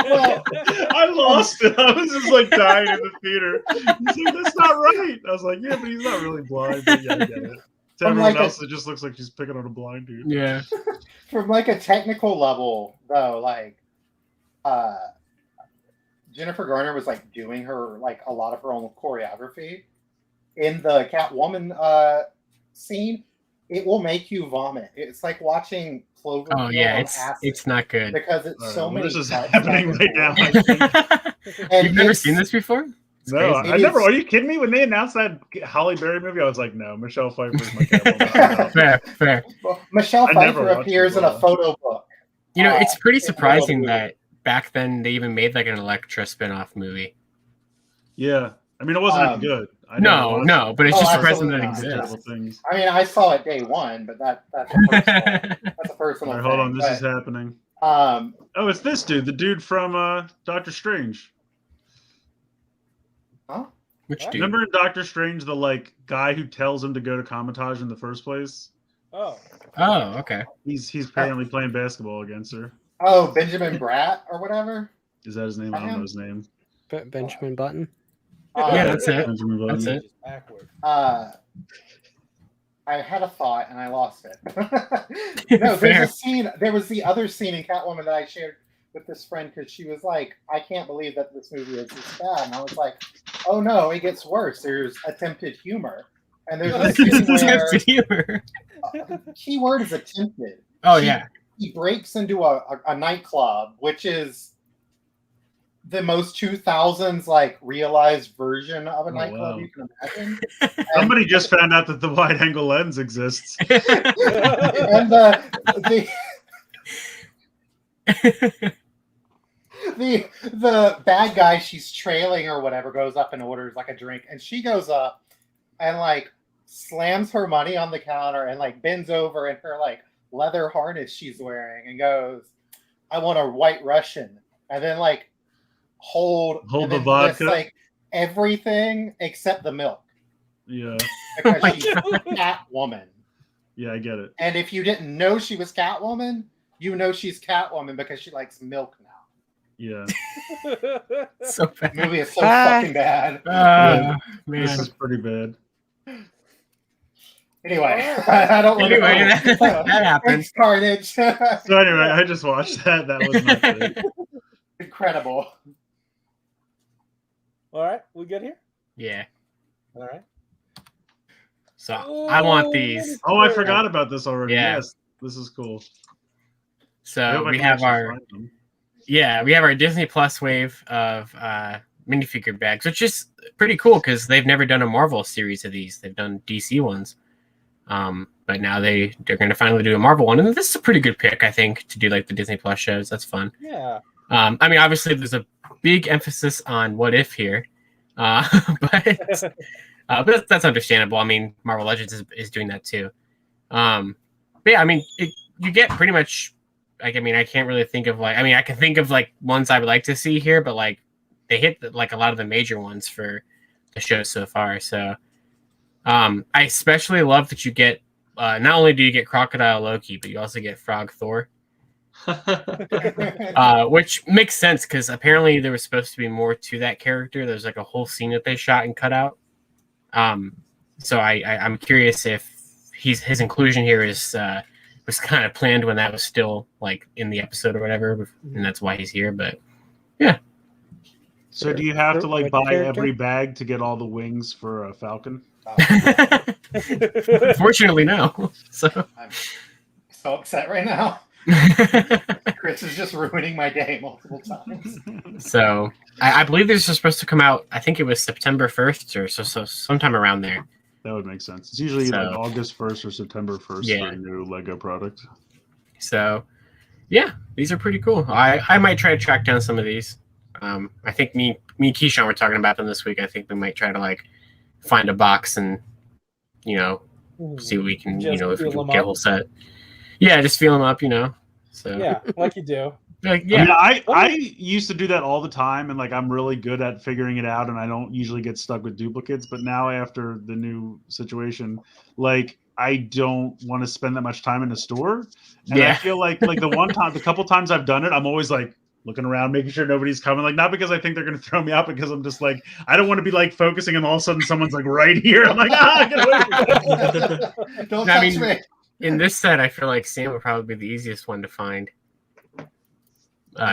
Well, I lost it. I was just like dying in the theater. He's like, that's not right. I was like, yeah, but he's not really blind. But yeah, I get it. To I'm everyone like else, it just looks like she's picking on a blind dude. Yeah. from like a technical level though, like Jennifer Garner was like doing her like a lot of her own choreography in the Catwoman scene, it will make you vomit. It's like watching Cloverfield Oh yeah, on acid it's not good. because it's so many. This is cuts happening back and right forth. now. And You've never it's- seen this before? It's No, crazy. I It never. is- Are you kidding me? When they announced that Halle Berry movie, I was like, no, Michelle Pfeiffer's my Catwoman. Fair. Well, Michelle I never Pfeiffer watched appears it, in a though. photo book. You know, it's pretty in the middle of the surprising movie. that back then they even made like an Elektra spin-off movie. Yeah, I mean, it wasn't any good. I never No, watched no, it. but it's Oh, just surprising absolutely that it not. exists. Terrible things. I mean, I saw it day one, but that's a personal, that's a All personal right, thing. hold on. This but, is happening. um, Oh, it's this dude, the dude from Doctor Strange. Which dude? Remember in Doctor Strange, the like guy who tells him to go to Comitage in the first place? Oh, Oh, okay. He's apparently playing basketball against her. oh, Benjamin Bratt or whatever. Is that his name? I don't know his name. Benjamin Button. Yeah, that's it. Benjamin Button. That's it. just backward. I had a thought and I lost it. No, Fair. there's a scene. There was the other scene in Catwoman that I shared with this friend because she was like, "I can't believe that this movie is this bad," and I was like, "Oh no, it gets worse." There's attempted humor, and there's a scene where Humor. key word is attempted. Oh She- yeah. He breaks into a nightclub, which is the most 2000s like realized version of a Oh, nightclub wow. you can imagine. Somebody just found out that the wide angle lens exists. And the bad guy she's trailing or whatever goes up and orders like a drink, and she goes up and like slams her money on the counter and like bends over in her like leather harness she's wearing and goes, "I want a White Russian," and then like hold Hold and the then vodka? lists, like everything except the milk Yeah, because she's Catwoman. yeah, I get it. And if you didn't know she was Catwoman, you know she's Catwoman because she likes milk now. Yeah, So The bad. movie is so fucking bad. Man. this is pretty bad. Anyway, I don't want Anyway, to. that happens. It's Carnage. So anyway, I just watched that. That was not good. Incredible. All right, we good here? Yeah. All right. So I want these. Oh, I forgot about this already. Yeah. Yes, this is cool. I So hope I we can have actually our find them. we have our Disney Plus wave of minifigure bags, which is pretty cool because they've never done a Marvel series of these. They've done DC ones. But now they're going to finally do a Marvel one, and this is a pretty good pick, I think, to do like the Disney Plus shows. That's fun. Yeah. I mean, obviously, there's a big emphasis on what if here, but that's understandable. I mean, Marvel Legends is doing that too. But yeah, I mean, you get pretty much. Like, I mean, I can't really think of like. I mean, I can think of like ones I would like to see here, but like they hit like a lot of the major ones for the show so far. So, I especially love that you get. Not only do you get Crocodile Loki, but you also get Frog Thor. Which makes sense because apparently there was supposed to be more to that character. There's like a whole scene that they shot and cut out. So I'm curious if his inclusion here is was kind of planned when that was still like in the episode or whatever, and that's why he's here. But yeah. So do you have to like What buy character? every bag to get all the wings for a Falcon? Fortunately, no. So. I'm so upset right now. Chris is just ruining my day multiple times. So I believe this is supposed to come out. I think it was September 1st or so sometime around there. That would make sense. It's usually So- like August 1st or September 1st Yeah. for a new Lego product. So yeah, these are pretty cool. I might try to track down some of these. I think me and Keyshawn were talking about them this week. I think we might try to like find a box and see what we can Just if we feel can them get a up. whole set. Yeah, just feel them up. So Yeah, like you do. like, I yeah. mean, I used to do that all the time, and like I'm really good at figuring it out, and I don't usually get stuck with duplicates. But now after the new situation, like I don't want to spend that much time in the store, and I Yeah. feel like the couple times I've done it, I'm always like looking around, making sure nobody's coming. Like not because I think they're going to throw me out, because I'm just like I don't want to be like focusing, and all of a sudden someone's like right here. I'm like get away from me. Don't I touch mean, me. In this set, I feel like Sam would probably be the easiest one to find.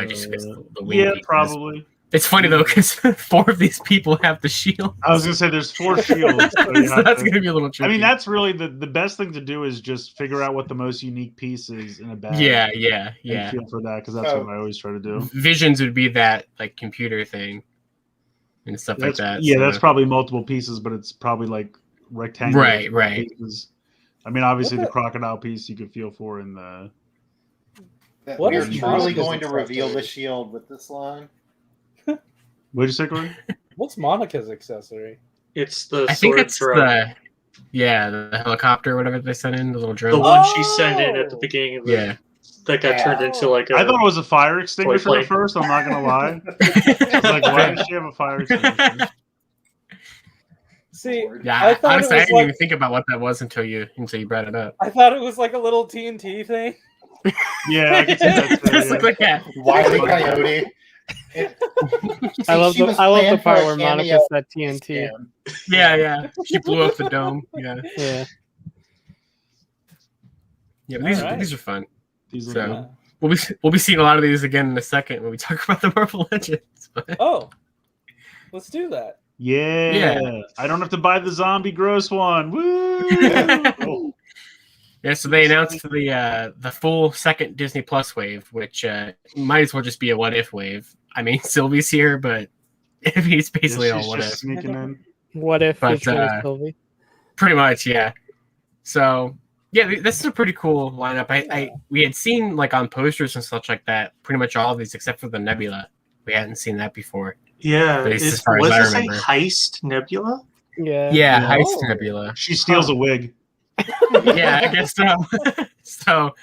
Just because the wing Yeah, pieces. probably. It's funny though because 4 of these people have the shield. I was gonna say there's 4 shields. So So that's gonna be a little tricky. I mean, that's really the best thing to do is just figure out what the most unique piece is in a bag. Yeah. And feel for that because that's what I always try to do. Visions would be that like computer thing and stuff like that. Yeah, so. that's probably multiple pieces, but it's probably like rectangular. Right. Pieces. I mean, obviously the crocodile piece you could feel for in the. What We're is truly Monica's going to accessory? reveal the shield with this line. What'd you say, Corey? What's Monica's accessory? It's the I think sword it's drone. the helicopter or whatever they sent in, the little drone. The one she sent in at the beginning of the that got turned into like a. I thought it was a fire extinguisher plane. at first. I'm not gonna lie. I was like, why does she have a fire extinguisher? See, Yeah, I thought honestly, it I was didn't like, even think about what that was until you brought it up. I thought it was like a little TNT thing. Yeah, I can see that too. Just look like that. Wile E. Coyote. I love She was the planned part for a where Monica cameo. said TNT. Yeah. She blew up the dome. Yeah. Yeah. Yeah, but these, Alright. these are fun. These look So good. we'll be seeing a lot of these again in a second when we talk about the Marvel Legends. But Oh, let's do that. Yeah. I don't have to buy the zombie gross one. Woo! Oh. yeah, so they announced the full second Disney Plus wave, which might as well just be a what if wave. I mean, Sylvie's here, but he's basically Yeah, all she's what just if. sneaking in. What if But, it's Sylvie? Pretty much, yeah. So yeah, this is a pretty cool lineup. We had seen like on posters and such like that, pretty much all of these except for the Nebula. We hadn't seen that before. Yeah, At least as was far as I this a remember. heist nebula? Yeah. Yeah, Yeah. Heist Nebula. She steals a wig. Yeah, I guess so.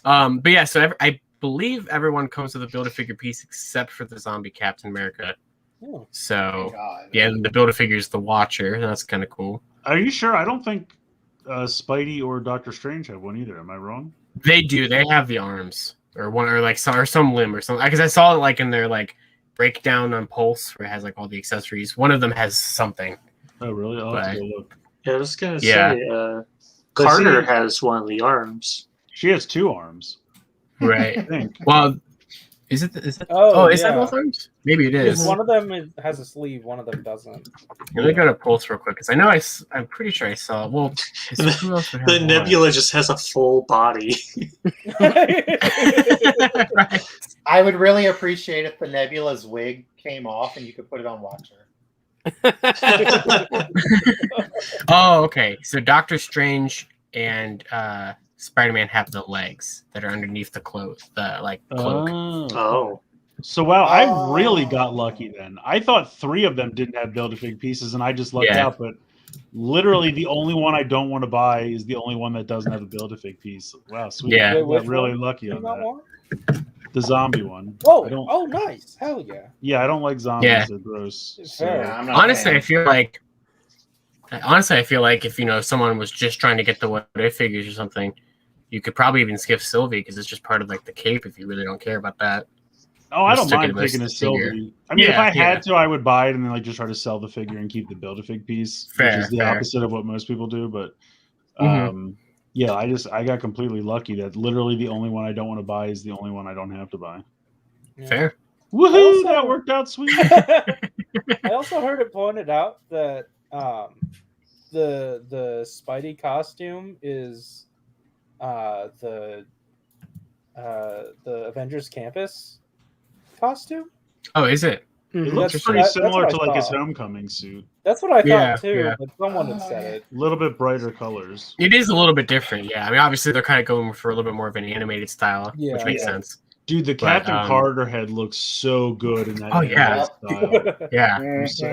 But yeah, so I believe everyone comes with a Build-A-Figure piece except for the zombie Captain America. Oh. So God. yeah, the Build-A-Figure is the Watcher. That's kind of cool. Are you sure? I don't think Spidey or Doctor Strange have one either. Am I wrong? They do. They have the arms or one or like some limb or something. Because I saw it like in their like breakdown on Pulse where it has like all the accessories. One of them has something. Oh, really? I'll have to go look. Yeah, I was gonna Yeah. say Carter has one of the arms. She has 2 arms. Right. I think. Well, is it? Oh, Is that yeah. both arms? Maybe it Because is. one of them has a sleeve, one of them doesn't. Let me go to Pulse real quick because I know I'm pretty sure I saw. Well, who else would have The one? nebula just has a full body. Right. I would really appreciate if the Nebula's wig came off and you could put it on Watcher. Oh, okay. So Doctor Strange and Spider-Man have the legs that are underneath the cloak, cloak. Oh. So wow, I really got lucky then. I thought 3 of them didn't have Build-A-Fig pieces, and I just lucked Yeah. out. But literally, the only one I don't want to buy is the only one that doesn't have a Build-A-Fig piece. Wow, sweet. Yeah. I Wait, got which really one? lucky You on got that. one? The zombie one. Oh, I don't. oh, nice. Hell yeah. Yeah, I don't like zombies. Yeah. They're gross. Fair. Yeah, I'm not a Honestly, fan. I feel like if someone was just trying to get the what if figures or something, you could probably even skip Sylvie because it's just part of like the cape if you really don't care about that. Oh, I Just don't took mind it as taking a the figure. Sylvie. I mean, if Yeah, I had yeah. to, I would buy it and then like just try to sell the figure and keep the Build-A-Fig piece, Fair, which is the fair. opposite of what most people do. But Mhm. yeah, I got completely lucky that literally the only one I don't want to buy is the only one I don't have to buy. Yeah. Fair. Woohoo! Also- That worked out sweet. I also heard it pointed out that the Spidey costume is the Avengers Campus costume. Oh, is it? It Mhm. looks That's- pretty that's similar what to I like his thought. homecoming suit. That's what I thought Yeah, too, yeah. but someone had said it. A little bit brighter colors. It is a little bit different, yeah. I mean, obviously they're kind of going for a little bit more of an animated style, Yeah. which makes Yeah. sense. Dude, the But, Captain Carter head looks so good in that Oh, yeah. animated style. Yeah. So,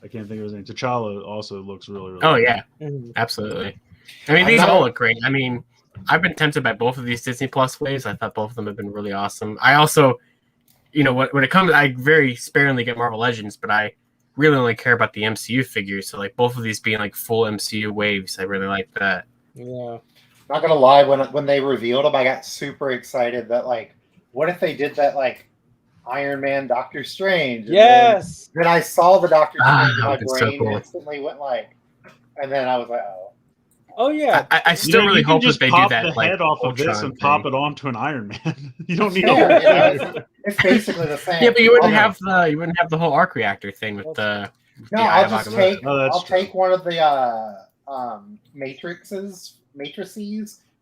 I can't think of his name. T'Challa also looks really, really Oh good. yeah, Mhm. absolutely. I mean, I'm these not- all look great. I mean, I've been tempted by both of these Disney Plus waves. I thought both of them have been really awesome. I also, when it comes, I very sparingly get Marvel Legends, but I really only care about the MCU figures. So like both of these being like full MCU waves, I really like that. Yeah. Not gonna lie, when they revealed them, I got super excited that like, what if they did that like Iron Man, Doctor Strange? And Yes. Then I saw the Doctor Ah, Strange, and my that's so brain cool. instantly went like, and then I was like, oh. Oh yeah. I still really you can hope that just they do pop that. the like, head off of this Ultron and pop thing. it onto an Iron Man. You don't need Fair, a yeah, whole it's basically the same. Yeah, but you wouldn't I'll- have the whole arc reactor thing with the. No, the Eye I'll of just Agamotto. take Oh, that's I'll true. take one of the matrices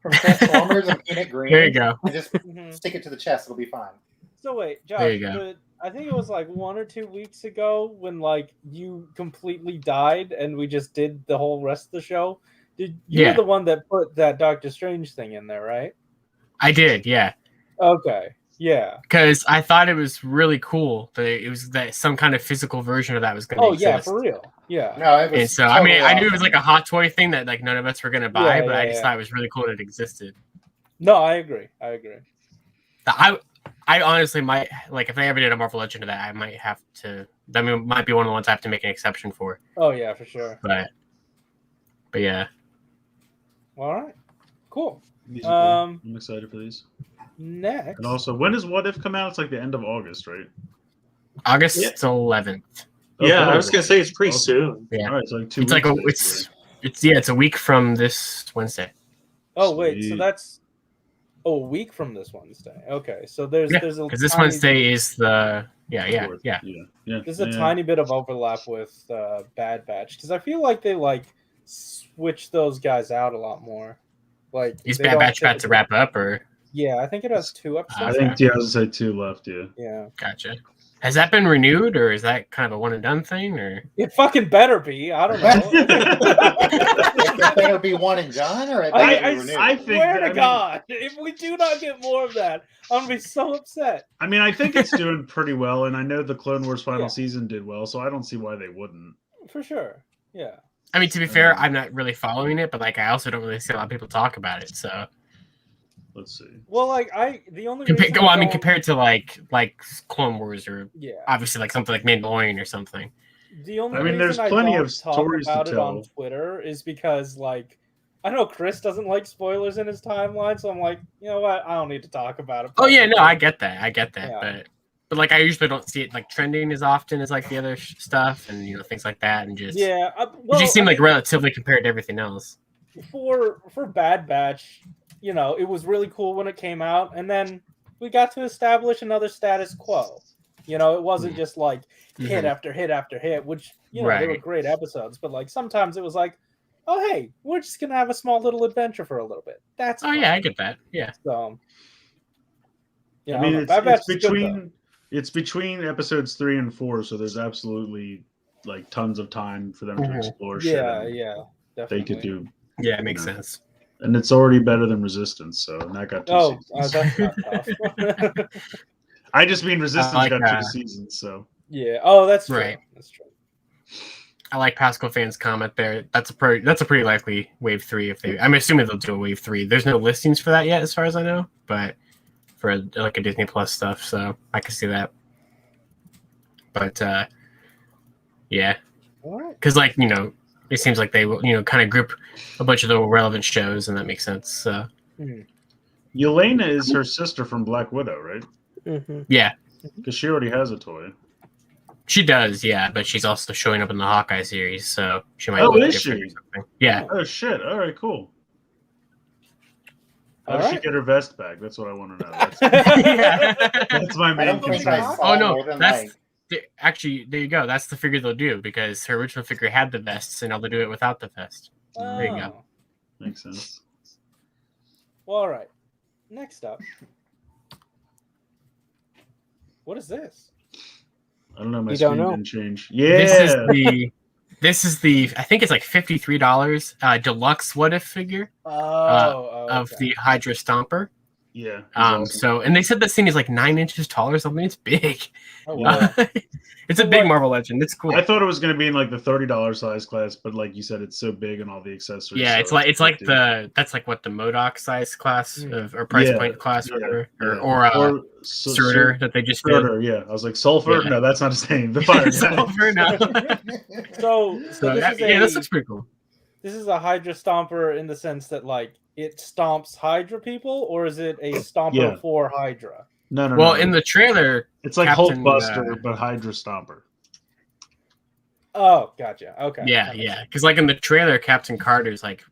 from Transformers and paint it green. There you go. And just Mhm. stick it to the chest. It'll be fine. So wait, Josh, There you go. but I think it was like 1 or 2 weeks ago when like you completely died and we just did the whole rest of the show. You Yeah. were the one that put that Doctor Strange thing in there, right? I did, yeah, Okay. Yeah. because I thought it was really cool that it was that some kind of physical version of that was going to Oh yeah, exist. for real. Yeah. No, it was. And so I mean, totally I knew it was awesome. like a hot toy thing that like none of us were going to buy, Yeah, but I yeah, just yeah. thought it was really cool that it existed. No, I agree. I honestly might like if they ever did a Marvel Legend of that, I might have to. I mean, it might be one of the ones I have to make an exception for. Oh yeah, for sure. But yeah, All right. Cool. These are cool. I'm excited for these. Next. And also, when does What If come out? It's like the end of August, right? August Yeah. 11th. Yeah, Okay. I was gonna say it's pretty Awesome. soon. Yeah. All right, it's like 2 It's weeks. like it's a week from this Wednesday. Oh wait, so Sweet. that's a week from this Wednesday. Okay, so there's Yeah, there's a because this tiny- Wednesday is the yeah. Fourth. Yeah. There's a tiny bit of overlap with Bad Batch because I feel like they like switch those guys out a lot more. Like Is they Bad don't Batch about to typically- wrap up or Yeah, I think it has 2 I episodes. think I was gonna say 2 left. Yeah. Yeah, gotcha? Has that been renewed or is that kind of a one and done thing or? it fucking better be. I don't know. It better be one and done, or it better be renewed. I think Swear that- to I mean- God, if we do not get more of that, I'm gonna be so upset. I mean, I think it's doing pretty well, and I know the Clone Wars final Yeah. season did well, so I don't see why they wouldn't. For sure. Yeah. I mean, to be fair, I'm not really following it, but like I also don't really see a lot of people talk about it. So Let's see. Well, like the only reason compared to like Clone Wars or yeah. obviously like something like Mandalorian or something. The only I mean, reason there's I plenty don't of talk stories to about it on tell. Twitter is because, like, I know Chris doesn't like spoilers in his timeline, so I'm like, you know what? I don't need to talk about it. Oh yeah, no, I get that, Yeah. but like I usually don't see it like trending as often as like the other stuff and things like that, and just Yeah. it just seemed like relatively compared to everything else. for Bad Batch, you know, it was really cool when it came out, and then we got to establish another status quo. You know, it wasn't just like hit Mhm. after hit after hit, which you know they were Right. great episodes, but like sometimes it was like, oh hey, we're just gonna have a small little adventure for a little bit. That's Oh fun. yeah, I get that. Yeah. So yeah, I mean, don't know. it's Bad Batch is good, though. between episodes 3 and 4, so there's absolutely like tons of time for them to Mhm. explore shit. Yeah, and yeah, they definitely. could do, Yeah, it makes Yeah. sense. and it's already better than Resistance. So and that got 2 Oh, seasons. that's not tough. I just mean Resistance like, got 2 seasons. So yeah. Oh, that's true. Right. That's true. I like Pascal fans' comment there. That's a pretty likely wave 3 if they. I'm assuming they'll do a wave 3. There's no listings for that yet, as far as I know, but for like a Disney Plus stuff, so I can see that. But yeah, All right. because like it seems like they will kind of group a bunch of the relevant shows, and that makes sense. So Yelena is her sister from Black Widow, right? Mm-hmm. yeah, Because she already has a toy. she does. Yeah, but she's also showing up in the Hawkeye series, so she might. Oh, look is different she? or something. Yeah. Oh shit! All right, cool. How All does she right. get her vest back? That's what I want to know. That's, Yeah. that's my I main don't think I concern. saw Oh, no, more than that's- like Actually, there you go. That's the figure they'll do because her original figure had the vests, and now they'll do it without the vest. There you go. Oh. Makes sense. Well, all right. Next up. What is this? I don't know. My You don't screen know? didn't change. Yeah. This is the I think it's like $53 deluxe what if figure of the Hydra Stomper. Yeah. he's awesome. So and they said this thing is like 9 inches tall or something. It's big. Oh, wow. It's a big Marvel Legend. It's cool. I thought it was going to be in like the $30 size class, but like you said, it's so big and all the accessories. Yeah, so it's like 50. that's like what the MODOK size class or price Yeah, point class or whatever yeah. or Surtur that they just did. Surtur, yeah. I was like sulfur. Yeah. No, that's not his name. The fire guy. Sulfur, no. So This looks pretty cool. This is a Hydra Stomper in the sense that like it stomps Hydra people, or is it a Stomper Yeah. for Hydra? No, no, Well, no. in the trailer, it's like Captain, Hulkbuster, but Hydra Stomper. Oh, gotcha. Okay. yeah, That makes yeah, because like in the trailer, Captain Carter's like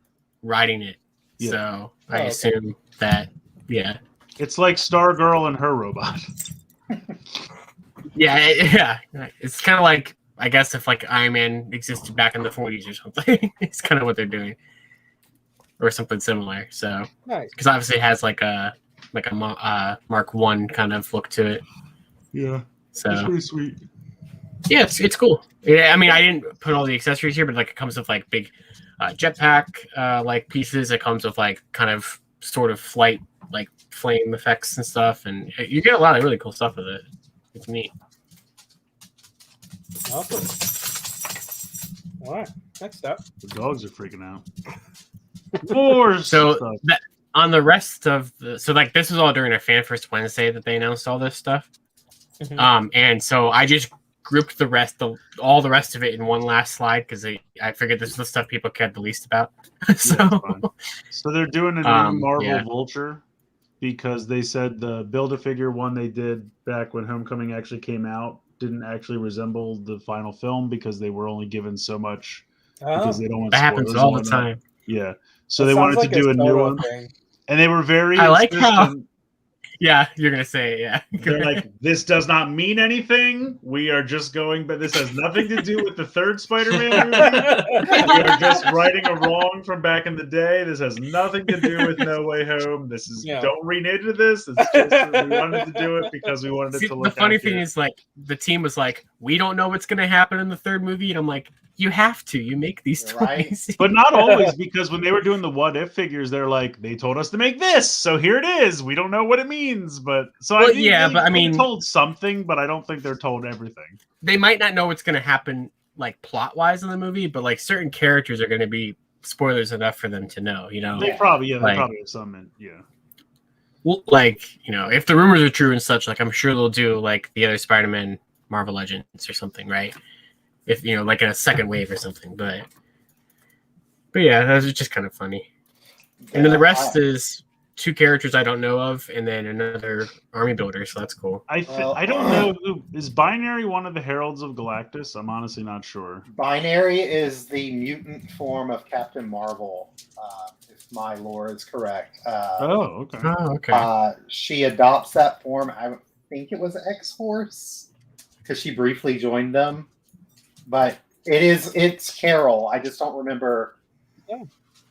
riding it. Yeah. So I assume that, yeah. It's like Stargirl and her robot. Yeah. It's kind of like, I guess, if like Iron Man existed back in the 40s or something. It's kind of what they're doing, or something similar. So, Nice. because obviously it has like a Mark 1 kind of look to it. Yeah. So It's pretty sweet. yeah, it's cool. Yeah, I mean, I didn't put all the accessories here, but like it comes with like big jetpack like pieces. It comes with like kind of sort of flight like flame effects and stuff, and you get a lot of really cool stuff with it. It's neat. Awesome. All right. Next up. The dogs are freaking out. More So stuff. that, on the rest of the, so like this was all during a Fan First Wednesday that they announced all this stuff. Mhm. And so I just grouped all the rest of it in one last slide because I figured this is the stuff people cared the least about. So Yeah, it's fine. So they're doing a new Marvel yeah. Vulture because they said the Build-A-Figure one they did back when Homecoming actually came out didn't actually resemble the final film because they were only given so much because they don't want that happens spoilers all the and whatnot. time. Yeah. So That they sounds wanted to like do a new Solo one. thing. And they were very I like how- insistent. Yeah, you're gonna say it, yeah. They're like, this does not mean anything. We are just going, but this has nothing to do with the third Spider-Man movie. We are just righting a wrong from back in the day. This has nothing to do with No Way Home. This is don't read into this. It's just that we wanted to do it because we wanted it to look the funny accurate. thing is, like, the team was like, we don't know what's gonna happen in the third movie, and I'm like, you have to. You make these toys. But not always, because when they were doing the what if figures, they're like, they told us to make this, so here it is. We don't know what it means, but so Well, I think yeah, but I mean, told something, but I don't think they're told everything. They might not know what's gonna happen, like plot wise in the movie, but like certain characters are gonna be spoilers enough for them to know. You know, They probably like, have some, yeah. Well, like, you know, if the rumors are true and such, like I'm sure they'll do like the other Spider-Man Marvel Legends or something, right? If you know, like in a second wave or something, but yeah, that was just kind of funny. And then the rest is two characters I don't know of, and then another army builder, so that's cool. I don't know who is Binary one of the Heralds of Galactus. I'm honestly not sure. Binary is the mutant form of Captain Marvel, if my lore is correct. Okay. She adopts that form. I think it was X-Force because she briefly joined them. But it's Carol. I just don't remember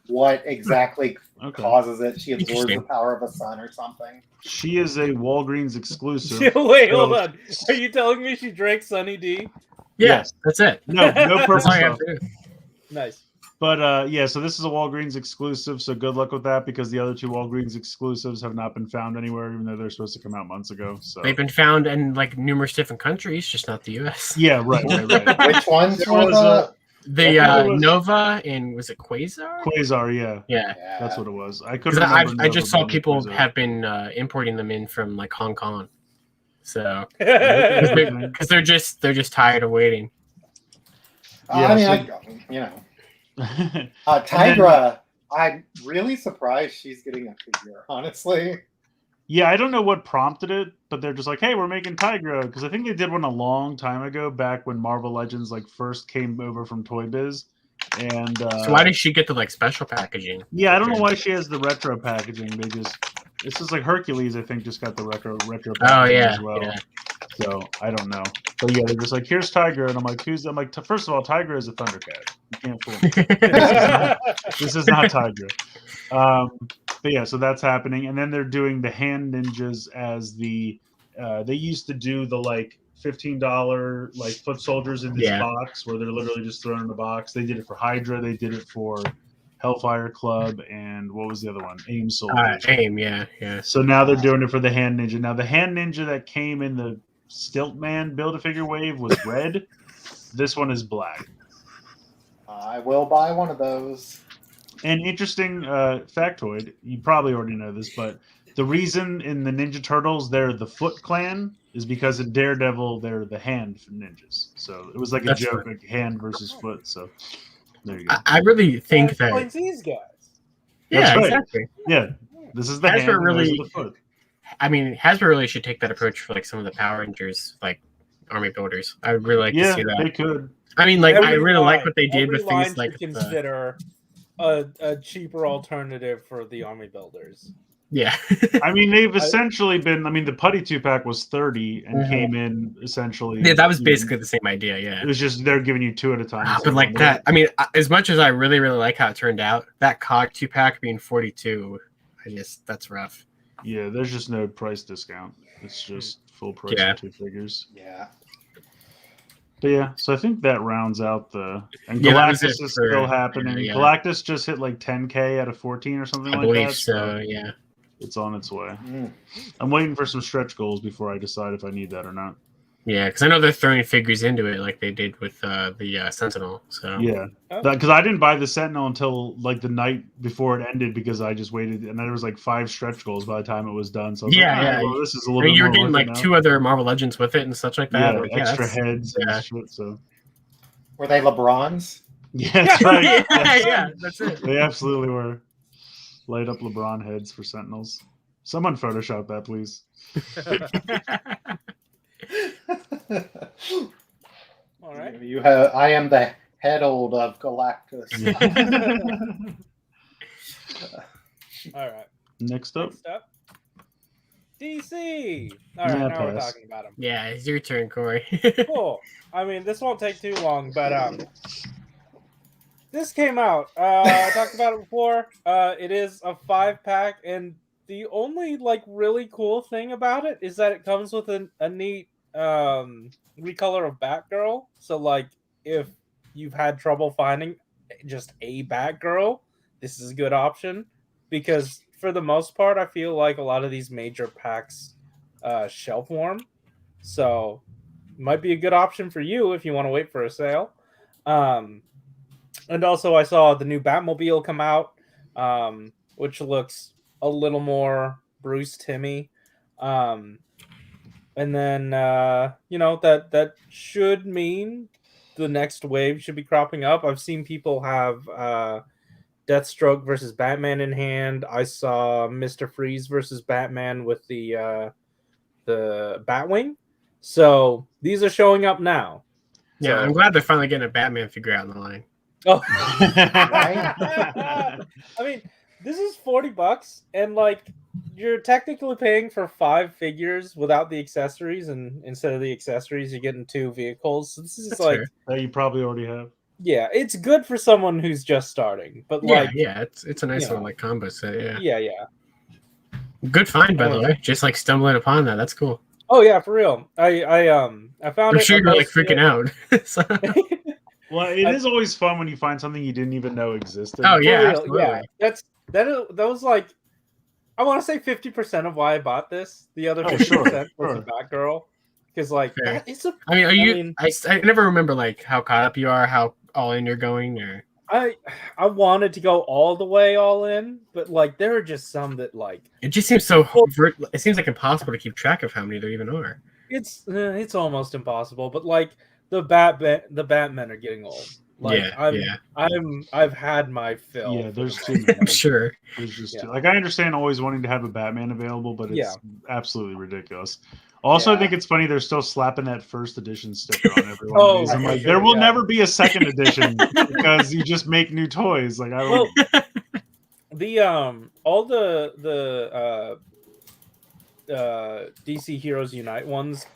what exactly causes it. She absorbs the power of a sun or something. She is a Walgreens exclusive. Wait, hold on. Are you telling me she drank Sunny D? Yes, that's it. No purple stuff. Nice. But yeah, so this is a Walgreens exclusive, so good luck with that because the other two Walgreens exclusives have not been found anywhere, even though they're supposed to come out months ago. So they've been found in like numerous different countries, just not the US. Yeah, right. Which ones were the Nova and was it Quasar? Quasar, yeah, that's what it was. I just saw people have been importing them in from like Hong Kong, so because they're just tired of waiting. Tigra, I'm really surprised she's getting a figure, honestly. Yeah, I don't know what prompted it, but they're just like, hey, we're making Tigra. Because I think they did one a long time ago, back when Marvel Legends like first came over from Toy Biz. And so why did she get the like special packaging? Yeah, I don't know why she has the retro packaging. It's just like Hercules, I think, just got the retro packaging as well. Yeah. So I don't know. But yeah, they're just like, here's Tigra, and I'm like, first of all, Tigra is a Thundercat. You can't fool me. This is not Tigra. But yeah, so that's happening, and then they're doing the hand ninjas as the. They used to do the like $15 like foot soldiers in this box where they're literally just thrown in a box. They did it for Hydra. They did it for Hellfire Club, and what was the other one? AIM Soldiers. AIM, yeah. So now they're doing it for the hand ninja. Now the hand ninja that came in the Stiltman Build-A-Figure wave was red. This one is black. I will buy one of those. An interesting factoid, you probably already know this, but the reason in the Ninja Turtles they're the Foot Clan is because in Daredevil they're the hand ninjas. So it was like a joke, like hand versus foot. So there you go. I really think that these guys. Yeah, right. exactly. Yeah, this is the hand. Really, the foot. I mean, Hasbro really should take that approach for like some of the Power Rangers, like army builders. I would really like to see that. They could. I mean, like I really like what they did with things like consider a cheaper alternative for the army builders. Yeah. I mean, they've essentially been. I mean, the Putty 2-pack was 30 and Mhm. came in essentially. Yeah, that was basically the same idea. Yeah. It was just they're giving you 2 at a time. But like that, I mean, as much as I really, really like how it turned out, that COG 2-pack being 42, that's rough. Yeah, there's just no price discount. It's just full price Yeah. for 2 figures. Yeah. But yeah, so I think that rounds out the. And Yeah, that was Galactus it is for- still happening. yeah. Galactus just hit like 10K out of 14 or something I like believe that. so. Yeah. It's on its way. Mm. I'm waiting for some stretch goals before I decide if I need that or not. Yeah, because I know they're throwing figures into it like they did with the Sentinel. So Yeah, Oh. because I didn't buy the Sentinel until like the night before it ended because I just waited, and there was like 5 stretch goals by the time it was done. So I was Yeah, like, all right, yeah. well, this is a I little mean, bit you were more getting worth like it now. 2 other Marvel Legends with it and such like that. Yeah, Like, extra that's- heads yeah. and shit. So Were they LeBrons? yeah, that's right. yeah, that's it. They absolutely were. Light up LeBron heads for Sentinels. Someone Photoshop that, please. All right. You have. I am the head old of Galactus. All right. Next up, Next up, DC. All right, Yeah, now we're pass. talking about him. Yeah, it's your turn, Corey. Cool. I mean, this won't take too long, but this came out. I talked about it before. It is a 5-pack, and the only like really cool thing about it is that it comes with a neat recolor of Batgirl. So like, if you've had trouble finding just a Batgirl, this is a good option because for the most part, I feel like a lot of these major packs shelf warm. So might be a good option for you if you want to wait for a sale. And also I saw the new Batmobile come out, which looks a little more Bruce Timmy. And then that should mean the next wave should be cropping up. I've seen people have Deathstroke versus Batman in hand. I saw Mr. Freeze versus Batman with the Batwing. So these are showing up now. Yeah, So- I'm glad they're finally getting a Batman figure out in the line. Oh, Right? I mean, this is $40, and like you're technically paying for 5 figures without the accessories, and instead of the accessories, you're getting 2 vehicles. So this is That's like, fair. that you probably already have. yeah, it's good for someone who's just starting, but Yeah, like, yeah, it's a nice you little know. like combo set. Yeah, yeah. good find by the way. Just like stumbling upon that, that's cool. Oh yeah, for real. I found I'm it. sure I you're like posted freaking out. So- it. Well, it is always fun when you find something you didn't even know existed. Oh For yeah, real, absolutely. yeah. That was like, I want to say 50% of why I bought this. The other Oh, 50% sure, was sure. the Batgirl, because like Fair. it's a. I mean, I mean- I never remember like how caught up you are, how all in you're going, or I wanted to go all the way all in, but like there are just some that like it just seems so. It seems like impossible to keep track of how many there even are. it's almost impossible. But like the Batmen are getting old. Like Yeah, I've had my fill. Yeah, for there's the too Batman. many. I'm sure. There's just Yeah. like I understand always wanting to have a Batman available, but it's Yeah. absolutely ridiculous. Also, I Yeah. think it's funny they're still slapping that first edition sticker on every one Oh, of these. I'm for like, sure, there will yeah. never be a second edition because you just make new toys. Like I don't. Well, the all the DC Heroes Unite ones,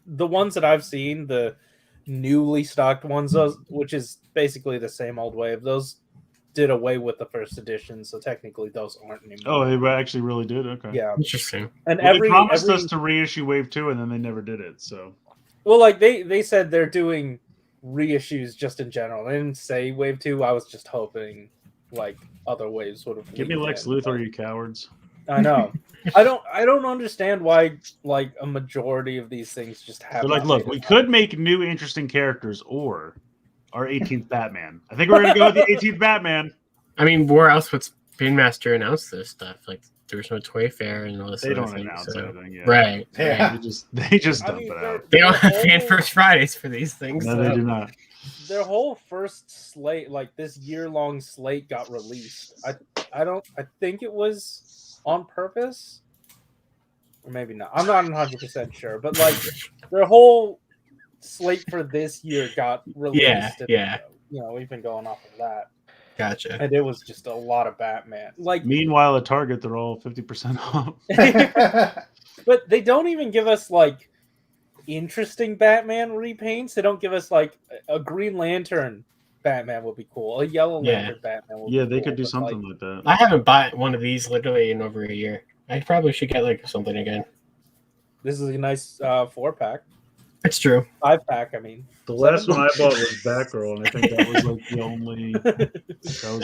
the ones that I've seen, the newly stocked ones, those, which is basically the same old wave, those did away with the first edition, so technically those aren't anymore. Oh, they actually really did. Okay. Yeah, Interesting. and Well, they promised every us to reissue Wave 2, and then they never did it. So well, like they said they're doing reissues just in general. They didn't say Wave 2. I was just hoping like other waves would have. give me Lex Luthor, you cowards. I know. I don't understand why like a majority of these things just have. They're like, not look, made we it. could make new interesting characters or our 18th Batman. I think we're gonna go with the 18th Batman. I mean, where else would Spin Master announce this stuff? Like, there was no Toy Fair and all this. They other don't thing, announce so- anything yet. Right. Yeah. They just I dump mean, it out. They don't have their Fan whole- First Fridays for these things. No, so- they do not. Their whole first slate, like this year-long slate, got released. I think it was on purpose, or maybe not. I'm not 100% sure, but like their whole slate for this year got released. Yeah, and, yeah. You know, we've been going off of that. Gotcha. And it was just a lot of Batman. Like, Meanwhile, at Target, they're all 50% off. but they don't even give us like interesting Batman repaints. They don't give us like a Green Lantern Batman would be cool. A Yellow Lantern Batman would be they cool, could do but, something like, like that. I haven't bought one of these literally in over a year. I probably should get like something again. This is a nice 4-pack. It's true. 5-pack, I mean. The last one I bought was Batgirl, and I think that was like the only.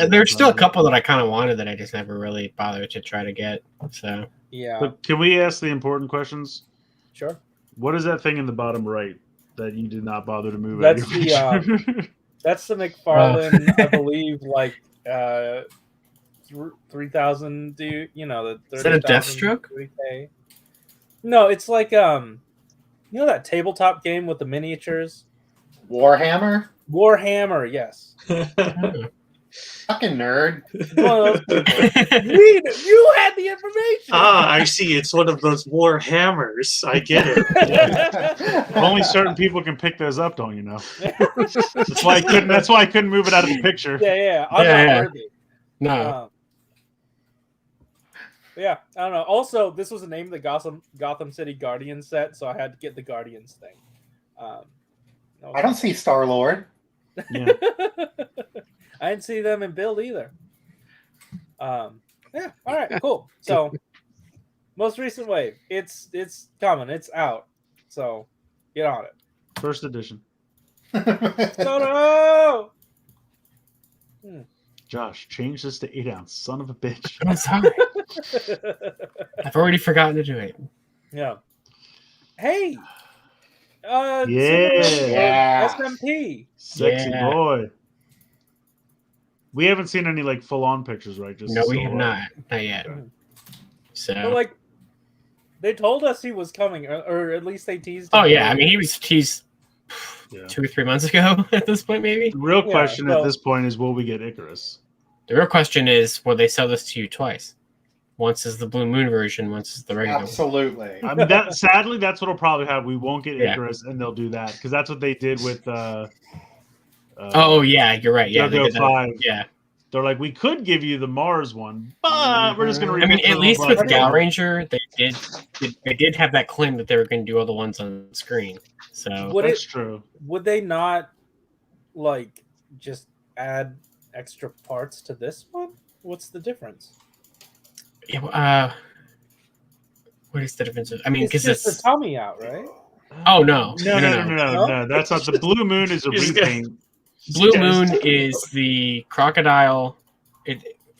And there's still a couple that I kind of wanted that I just never really bothered to try to get. So Yeah. But can we ask the important questions? Sure. What is that thing in the bottom right that you did not bother to move? That's out of your picture? That's the McFarlane, I believe, like 3,000. You know, the Is that a 30,000 Deathstroke? 3K. No, it's like you know that tabletop game with the miniatures? Warhammer? Warhammer, yes. Fucking nerd. One of those people. You had the information. I see. It's one of those war hammers. I get it. Only certain people can pick those up, don't you know? That's why I couldn't move it out of the picture. Yeah. I'm not worthy. No. Yeah, I don't know. Also, this was the name of the Gotham City Guardians set, so I had to get the Guardians thing. I don't see Star-Lord. Yeah. I didn't see them in build either. Yeah, all right, cool. So, most recent wave. It's coming. It's out. So, get on it. First edition. No! Josh, change this to 8-ounce, son of a bitch. I'm sorry. I've already forgotten to do it. Yeah. Hey. Yeah. SMP. Sexy Yeah. boy. We haven't seen any like full-on pictures, right? Just No, we still have not yet. So. But like, they told us he was coming, or at least they teased. Oh him. yeah, I mean he was teased 2 or 3 months ago at this point, maybe. The real question so- at this point is, will we get Icarus? The real question is, will they sell this to you twice? Once is the Blue Moon version, once is the regular one. Absolutely. I mean, sadly, that's what'll probably happen. We won't get Yeah. Icarus, and they'll do that because that's what they did with. Oh yeah, you're right. Yeah, they Go did that. 5. Yeah. They're like, we could give you the Mars one, but we're just going to. I mean, at least with Gal Ranger, they did have that claim that they were going to do all the ones on screen. So That's true. Would they not like just add extra parts to this one? What's the difference? yeah, what is the difference? I mean, It's because just it's the tummy out, right? oh no, No. That's not the Blue Moon. Is a He's got- repaint. Blue Moon is the crocodile.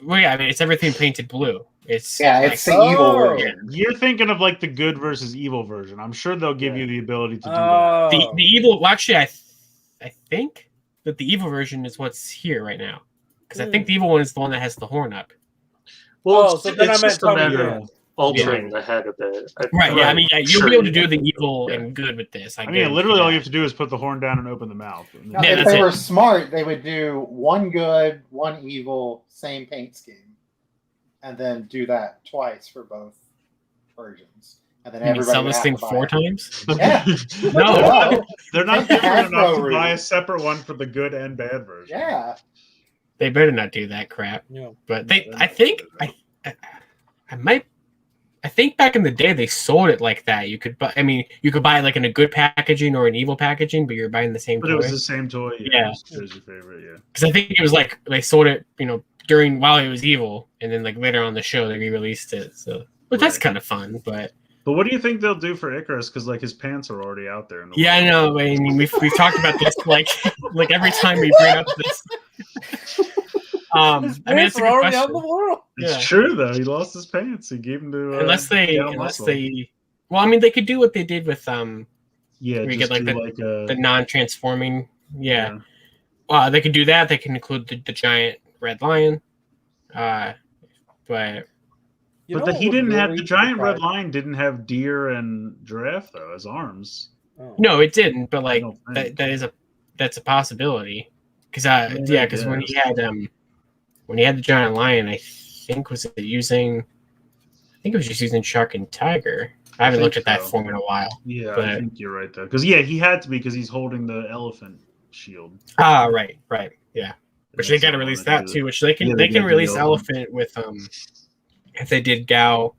Well, yeah, I mean, it's everything painted blue. It's It's the Oh. evil version. You're thinking of like the good versus evil version. I'm sure they'll give you the ability to do that. Oh, the evil. Well, actually, I think that the evil version is what's here right now, because I think the evil one is the one that has the horn up. Well, Oh, it's, so then it's I just a meant matter Tommy of altering the head a bit. Right. Yeah. I mean, yeah, you'll Sure. be able to do the evil Yeah. and good with this. I mean, guarantee literally, all that. you have to do is put the horn down and open the mouth. Now, Yeah, if that's they it. were smart, they would do one good, one evil, same paint scheme, and then do that twice for both versions. And then You mean everybody sell would this have thing to buy 4 it. times? Yeah. No. Well, They're not Take the different enough Hasbro to buy a route. separate one for the good and bad version. yeah. They better not do that crap. yeah. But I think back in the day they sold it like that. You could buy. I mean, you could buy it like in a good packaging or an evil packaging, but you're buying the same But toy. it was the same toy. Yeah. It was your favorite, yeah. Because I think it was like they sold it, during while it was evil, and then like later on the show they re-released it. So, but that's Right. kind of fun. But But what do you think they'll do for Icarus? Because like his pants are already out there. In the yeah, I world. know. I mean, we've talked about this like every time we bring up this. I mean, it's a good already out in the question. world. It's Yeah. true though. He lost his pants. He gave them to Unless Gal they, Muscle. well, I mean, they could do what they did with yeah, we just get, like, do the non-transforming. Yeah. They could do that. They can include the giant red lion. But You But know he what would didn't have really the giant red surprise- lion. Didn't have deer and giraffe though as arms. Oh. no, it didn't. But like don't think. that's a possibility. Because Yeah, because when he yes. had the giant lion, I think it was just using Shark and Tiger. I haven't think looked at that so. form in a while. Yeah, But- I think you're right though. Because he had to be because he's holding the elephant shield. Ah, right, yeah. Which they got to release that too. Which they can release Elephant with if they did Gao.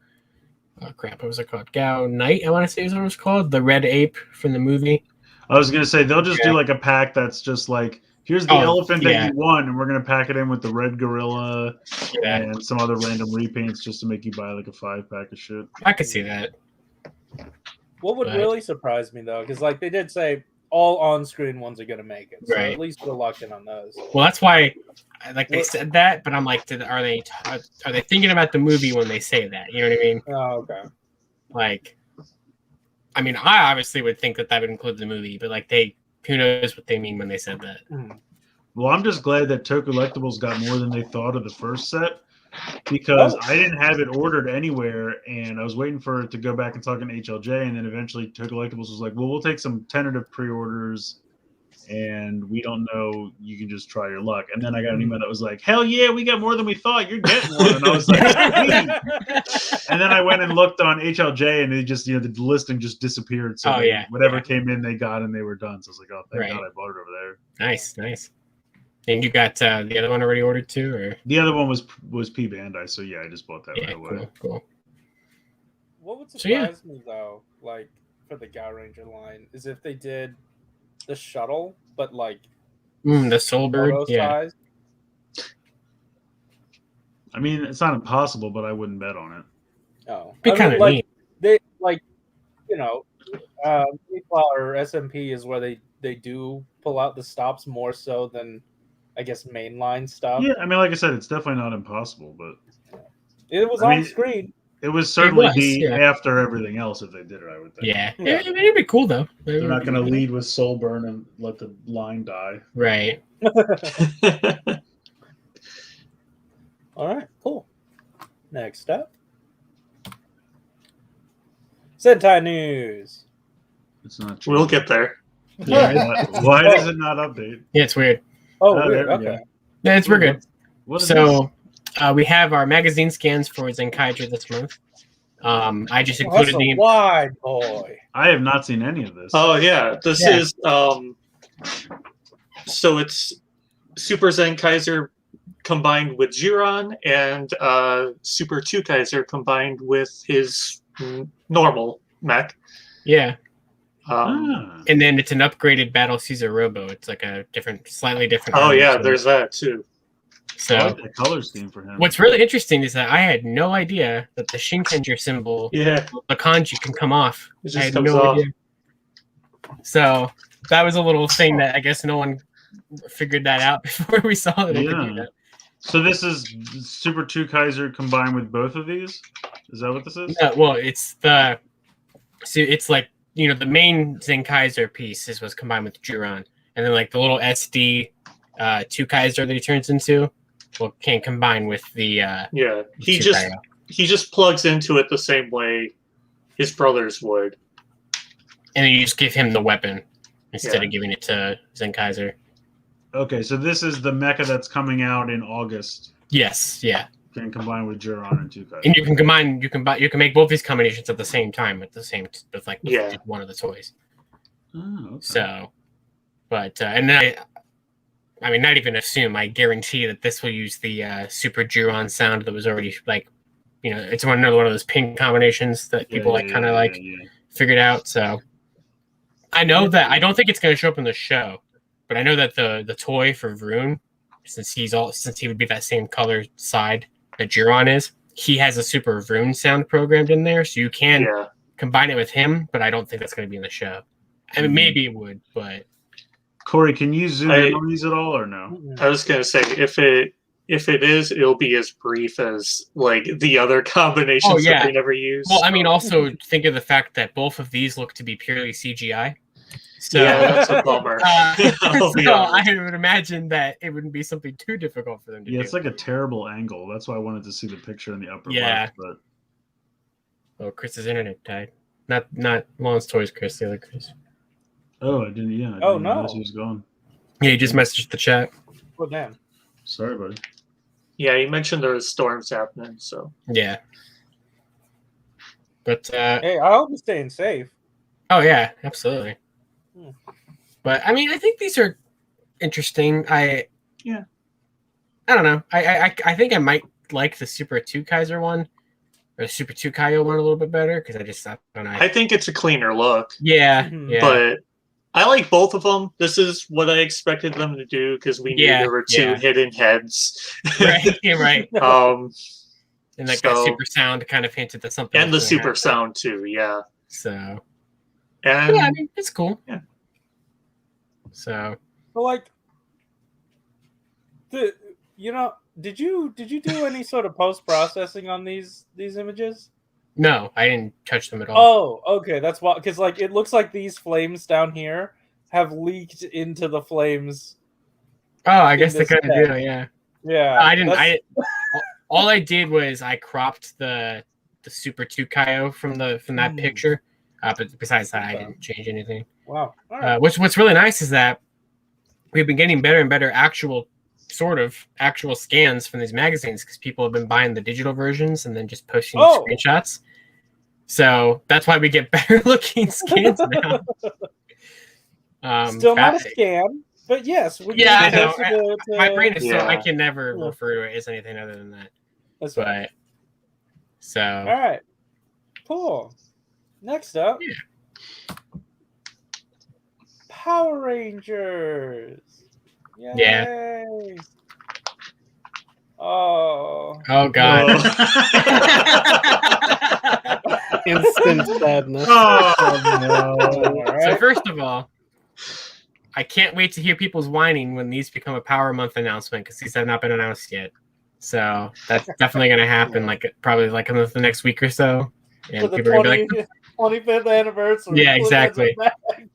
Oh crap! What was it called? Gao Knight. I want to say is what it was called. The red ape from the movie. I was gonna say they'll just do like a pack that's just like here's the elephant that you won, and we're gonna pack it in with the red gorilla and some other random repaints just to make you buy like a 5-pack of shit. I could see that. What would really surprise me though, because like they did say all on-screen ones are gonna make it, so at least we're locked in on those. Well, that's why, like they said that, but I'm like, are they thinking about the movie when they say that? You know what I mean? Oh, okay. Like, I mean, I obviously would think that would include the movie, but like who knows what they mean when they said that? Well, I'm just glad that Toku Collectibles got more than they thought of the first set, because I didn't have it ordered anywhere, and I was waiting for it to go back and talk in HLJ, and then eventually Toku Collectibles was like, well, we'll take some tentative pre-orders, and we don't know, you can just try your luck. And then I got an email that was like, hell yeah, we got more than we thought, you're getting one. And I was like, sweet. And then I went and looked on HLJ, and it just, the listing just disappeared. So whatever came in, they got, and they were done. So I was like, oh, thank God I bought it over there. Nice. And you got the other one already ordered too, or the other one was P Bandai, so I just bought that right away. Cool. What would surprise me though, like for the Gao Ranger line, is if they did the shuttle, but like the Soulbird size. I mean, it's not impossible, but I wouldn't bet on it. Oh, be kind of neat. They like, or SMP is where they do pull out the stops more so than, I guess, mainline stuff. Yeah, I mean, like I said, it's definitely not impossible, but it was on screen. It would certainly be after everything else if they did it, I would think. Yeah. It'd be cool though. They're not going to lead with Soulburn and let the line die. Right. All right, cool. Next up, Sentai news. It's not true. We'll get there. Yeah, why does it not update? Yeah, it's weird. Oh, weird. Okay. Yeah, we're good. What is so we have our magazine scans for Zenkaiger this month. I just included the wide boy. I have not seen any of this. Oh yeah, this is so it's Super Zenkaiger combined with Jiron and Super 2 Kaiser combined with his normal mech. Yeah. And then it's an upgraded Battle Caesar Robo. It's like a slightly different. Oh yeah, there's that too. So I like the color scheme for him. What's really interesting is that I had no idea that the Shinkenger symbol, the kanji, can come off. It just I had comes no off. idea. So that was a little thing that I guess no one figured that out before we saw that it could do that. So this is Super 2 Kaiser combined with both of these? Is that what this is? Yeah, well, it's like, the main Zenkaiser piece was combined with Jiron. And then like the little SD 2 Kaiser that he turns into can combine with the he just plugs into it the same way his brothers would. And then you just give him the weapon instead of giving it to Zenkaiser. Okay, so this is the mecha that's coming out in August. Yes, yeah. Can combine with Jiron and 2 Kaiser. And you can make both these combinations at the same time with one of the toys. Oh, okay. So, but and then I mean, not even assume. I guarantee that this will use the Super Jiron sound that was already it's another one of those ping combinations that people figured out. So I know that I don't think it's going to show up in the show, but I know that the toy for Vroon, since he would be that same color side that Jiron is, he has a Super Vroon sound programmed in there, so you can combine it with him. But I don't think that's going to be in the show. I mean, maybe it would, but. Corey, can you zoom in on these at all, or no? I was gonna say if it is, it'll be as brief as like the other combinations that they never use. Well, I mean, also think of the fact that both of these look to be purely CGI. So that's a bummer. So I would imagine that it wouldn't be something too difficult for them to do. Yeah, it's like a terrible angle. That's why I wanted to see the picture in the upper left. But oh, Chris's internet died. Not Lon's Toys, Chris. The other Chris. Oh, I didn't. Yeah. Oh no, he was gone. Yeah, he just messaged the chat. Well, damn. Sorry, buddy. Yeah, you mentioned there was storms happening, so yeah. But hey, I hope you're staying safe. Oh yeah, absolutely. But I mean, I think these are interesting. I don't know. I think I might like the Super 2 Kaiser one or the Super 2 Kaio one a little bit better because I don't know. I think it's a cleaner look. Yeah, Mhm. yeah. But I like both of them. This is what I expected them to do because we knew there were two hidden heads. Right, right. And like that So- super sound kind of hinted that something. And the was gonna super happen. sound too, yeah. So And yeah, I mean it's cool. Yeah. So But like, did you do any sort of post processing on these images? no, I didn't touch them at all. Oh, okay, that's why. Because like it looks like these flames down here have leaked into the flames. Oh, I guess they this kind of set. do. Yeah. Yeah, I didn't. that's- All I did was I cropped the Super 2 Kaio from that picture. But besides that, I didn't change anything. Wow. All right. What's really nice is that we've been getting better and better actual scans from these magazines because people have been buying the digital versions and then just posting screenshots. So that's why we get better looking scans now. Still not a scan, but yes. We Yeah, get I know. closer to- My brain is so Yeah. I can never Yeah. refer to it as anything other than that. That's right. But so All right. Cool. Next up. Yeah. Power Rangers. Yay. Yeah. Oh. oh god. Instant sadness. Oh no! All right. So first of all, I can't wait to hear people's whining when these become a Power Month announcement because these have not been announced yet. So that's definitely going to happen, probably in the next week or so. And For the people are going to be like, 25th anniversary. Yeah, exactly.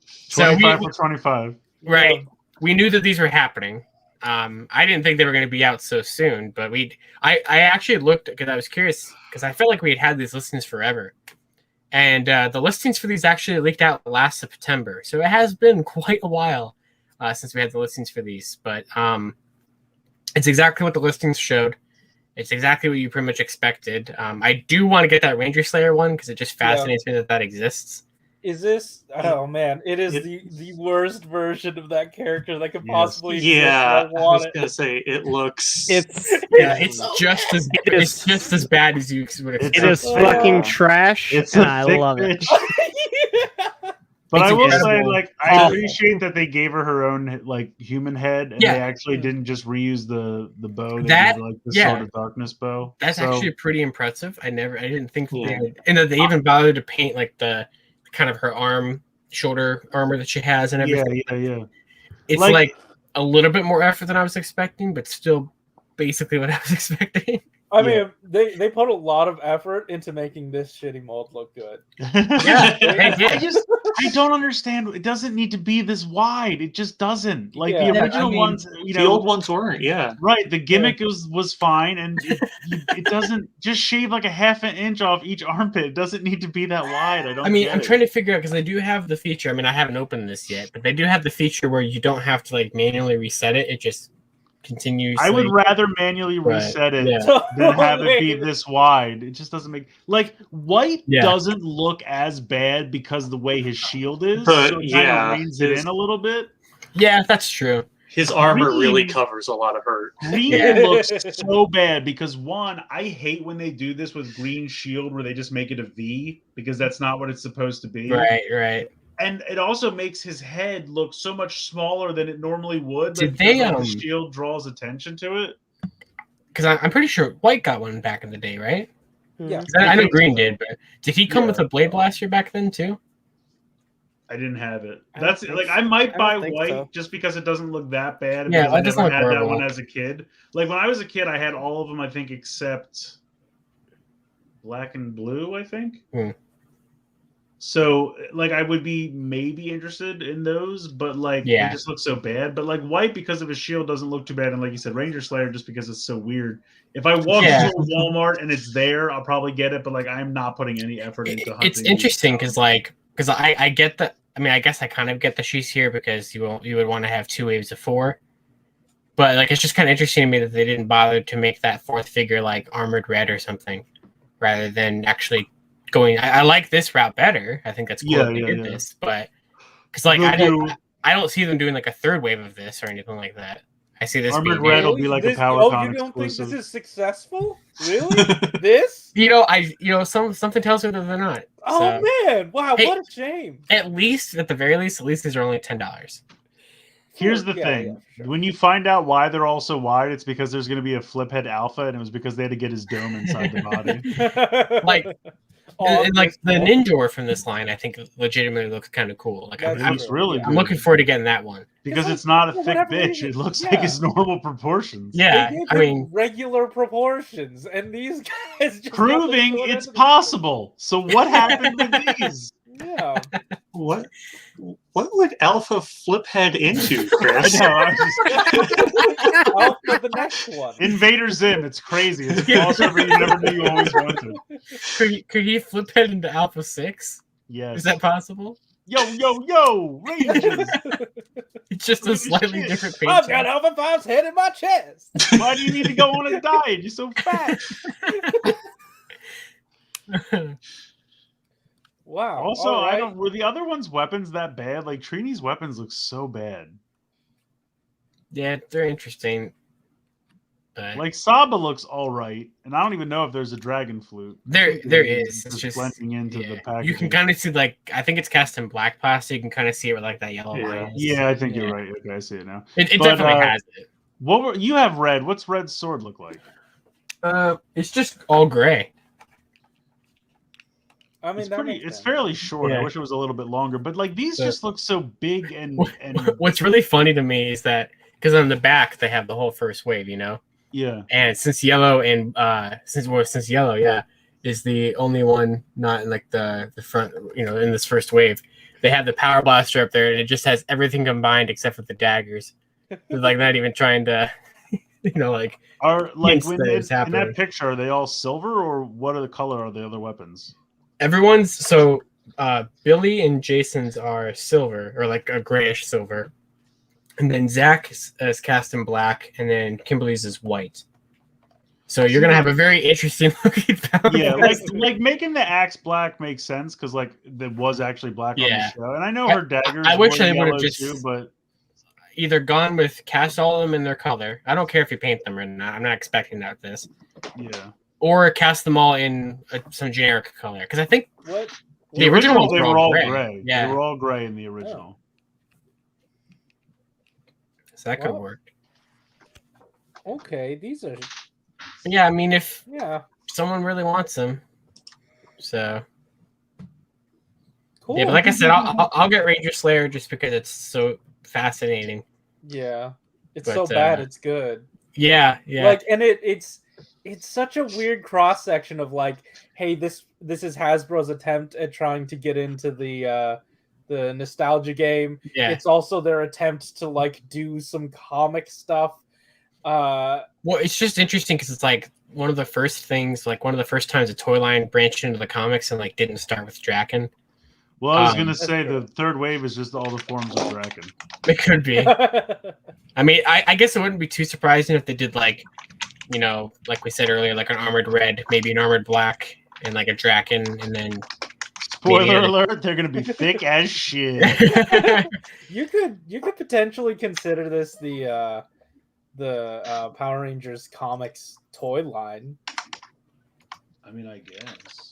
So 25 for 25. right. We knew that these were happening. I didn't think they were going to be out so soon, but I actually looked because I was curious because I felt like we had these listings forever. And the listings for these actually leaked out last September. So it has been quite a while since we had the listings for these. But it's exactly what the listings showed. It's exactly what you pretty much expected. I do want to get that Ranger Slayer one because it just fascinates me that exists. Is this? Oh man, it is the worst version of that character that could possibly exist. Yeah, I I want was it. gonna say it looks. It's just as bad as you would expect. It is fucking trash, It's and a I thick love it. bitch. But It's I will say, incredible. I Oh. appreciate that they gave her her own human head, and Yeah. they actually didn't just reuse the bow. They That- did, the yeah. Sword of Darkness bow. That's So, actually pretty impressive. I didn't think that Yeah. they would, and that they even bothered to paint the kind of her shoulder armor that she has and everything. yeah. It's like a little bit more effort than I was expecting, but still basically what I was expecting. I mean, they put a lot of effort into making this shitty mold look good. Yeah, they did. I don't understand. It doesn't need to be this wide. It just doesn't. Like Yeah. the I original mean, ones, the old ones weren't. Yeah. right? The gimmick was fine, and it doesn't just shave like a half an inch off each armpit. It doesn't need to be that wide. I don't. I mean, get I'm it. trying to figure out because they do have the feature. I mean, I haven't opened this yet, but they do have the feature where you don't have to manually reset it. It just continues. I would rather manually Right, reset it yeah. than have it be this wide. It just doesn't make white Yeah. doesn't look as bad because the way his shield is. But, so it yeah, kind of reins it in a little bit. Yeah, that's true. His armor really Green- covers a lot of hurt. Green Yeah. looks so bad because I hate when they do this with green shield where they just make it a V because that's not what it's supposed to be. Right. And it also makes his head look so much smaller than it normally would. Did because, they, the shield draws attention to it. Because I'm pretty sure White got one back in the day, right? Yeah. 'Cause I know Green did, but did he come with a Blade Blaster back then too? I didn't have it. I don't That's think like so. I might I don't buy think white so. just because it doesn't look that bad. Yeah, because I it doesn't never look had that horrible. one as a kid. Like when I was a kid, I had all of them. I think except black and blue. I think. So I would be maybe interested in those, but they just look so bad. But white because of his shield doesn't look too bad, and like you said, Ranger Slayer just because it's so weird. If I walk into a Walmart and it's there, I'll probably get it. But I'm not putting any effort into hunting. It's interesting because I get that. I mean, I guess I kind of get that she's here because you would want to have 2 waves of 4. But it's just kind of interesting to me that they didn't bother to make that fourth figure armored red or something, rather than actually going. I like this route better. I think that's cool that they did this, but because I don't see them doing a third wave of this or anything like that. I see this Armored being Red made. will be like a This- PowerCon you don't exclusive. think this is successful? Really? This? Something tells me that they're not. Oh So, man! Wow, Hey, what a shame. at the very least, these are only $10. Here's the Yeah, thing: yeah, sure. when you find out why they're all so wide, it's because there's going to be a flip head alpha, and it was because they had to get his dome inside the body. Like, Oh, and like that's the cool. Ninja from this line, I think legitimately looks kind of cool. Like That's It I'm, looks true. really Yeah. good. I'm looking forward to getting that one. because like, it's not a for thick whatever bitch. reason- It looks yeah. like his normal proportions. Yeah, They gave I him mean, regular proportions, and these guys just got the Proving short it's end of the possible. So what happened with these? stick. Yeah. What would Alpha flip head into, I Chris? know. I just Out for the next one. Invader Zim. It's crazy. It's a crossover you never knew you always wanted. could he flip head into Alpha 6? Yes. Is that possible? Yo, Rangers. It's just a Holy slightly shit. different paint I've job. got Alpha 5's head in my chest. Why do you need to go on a diet? You're so fat. Wow. Also, all right. I don't. Were the other ones' weapons that bad? Like Trini's weapons look so bad. Yeah, they're interesting. But Like Saba looks all right, and I don't even know if there's a dragon flute. I there think is. It's It's just just blending into yeah. the packaging. You can kind of see I think it's cast in black plastic. You can kind of see it with like that yellow Yeah. line. Yeah, I think Yeah. you're right. Okay, I see it now. It But, definitely has it. What were you have red? What's Red's sword look like? It's just all gray. I mean, It's that pretty. makes It's sense. fairly short. I Yeah. wish it was a little bit longer. But like these So- just look so big and What's really funny to me is that because on the back they have the whole first wave, yeah. and since yellow is the only one not in like the front, in this first wave, they have the power blaster up there, and it just has everything combined except for the daggers. They're like not even trying to, like Are like hints when that in it's happening. that picture, are they all silver or what are the color of the other weapons? Everyone's so Billy and Jason's are silver or like a grayish silver, and then Zach is cast in black, and then Kimberly's is white. So you're gonna have a very interesting looking power. Yeah, blaster. like making the axe black makes sense because like that was actually black on the Yeah. show, and I know her daggers. I wish were they would have yellow just too, but either gone with cast all of them in their color. I don't care if you paint them or not. I'm not expecting that this. yeah. Or cast them all in some generic color. Because I think What? The original ones they were were all all gray. gray. Yeah. They were all gray in the original. so that could Well, work. Okay, these are Yeah, I mean, if yeah, someone really wants them, so cool. yeah. But like I said, I'll get Ranger Slayer just because it's so fascinating. Yeah, it's But, so bad, it's good. Yeah, yeah. Like, and it's such a weird cross section of like, hey, this is Hasbro's attempt at trying to get into the nostalgia game. Yeah. It's also their attempt to like do some comic stuff. Well, it's just interesting because it's like one of the first times a toy line branched into the comics and like didn't start with Draken. Well, I was gonna That's say true. the third wave is just all the forms of Draken. It could be. I mean, I guess it wouldn't be too surprising if they did like, like we said earlier, like an armored red, maybe an armored black, and like a Draken, and then Spoiler Maybe- alert: they're gonna be thick as shit. you could potentially consider this the Power Rangers comics toy line. I mean, I guess.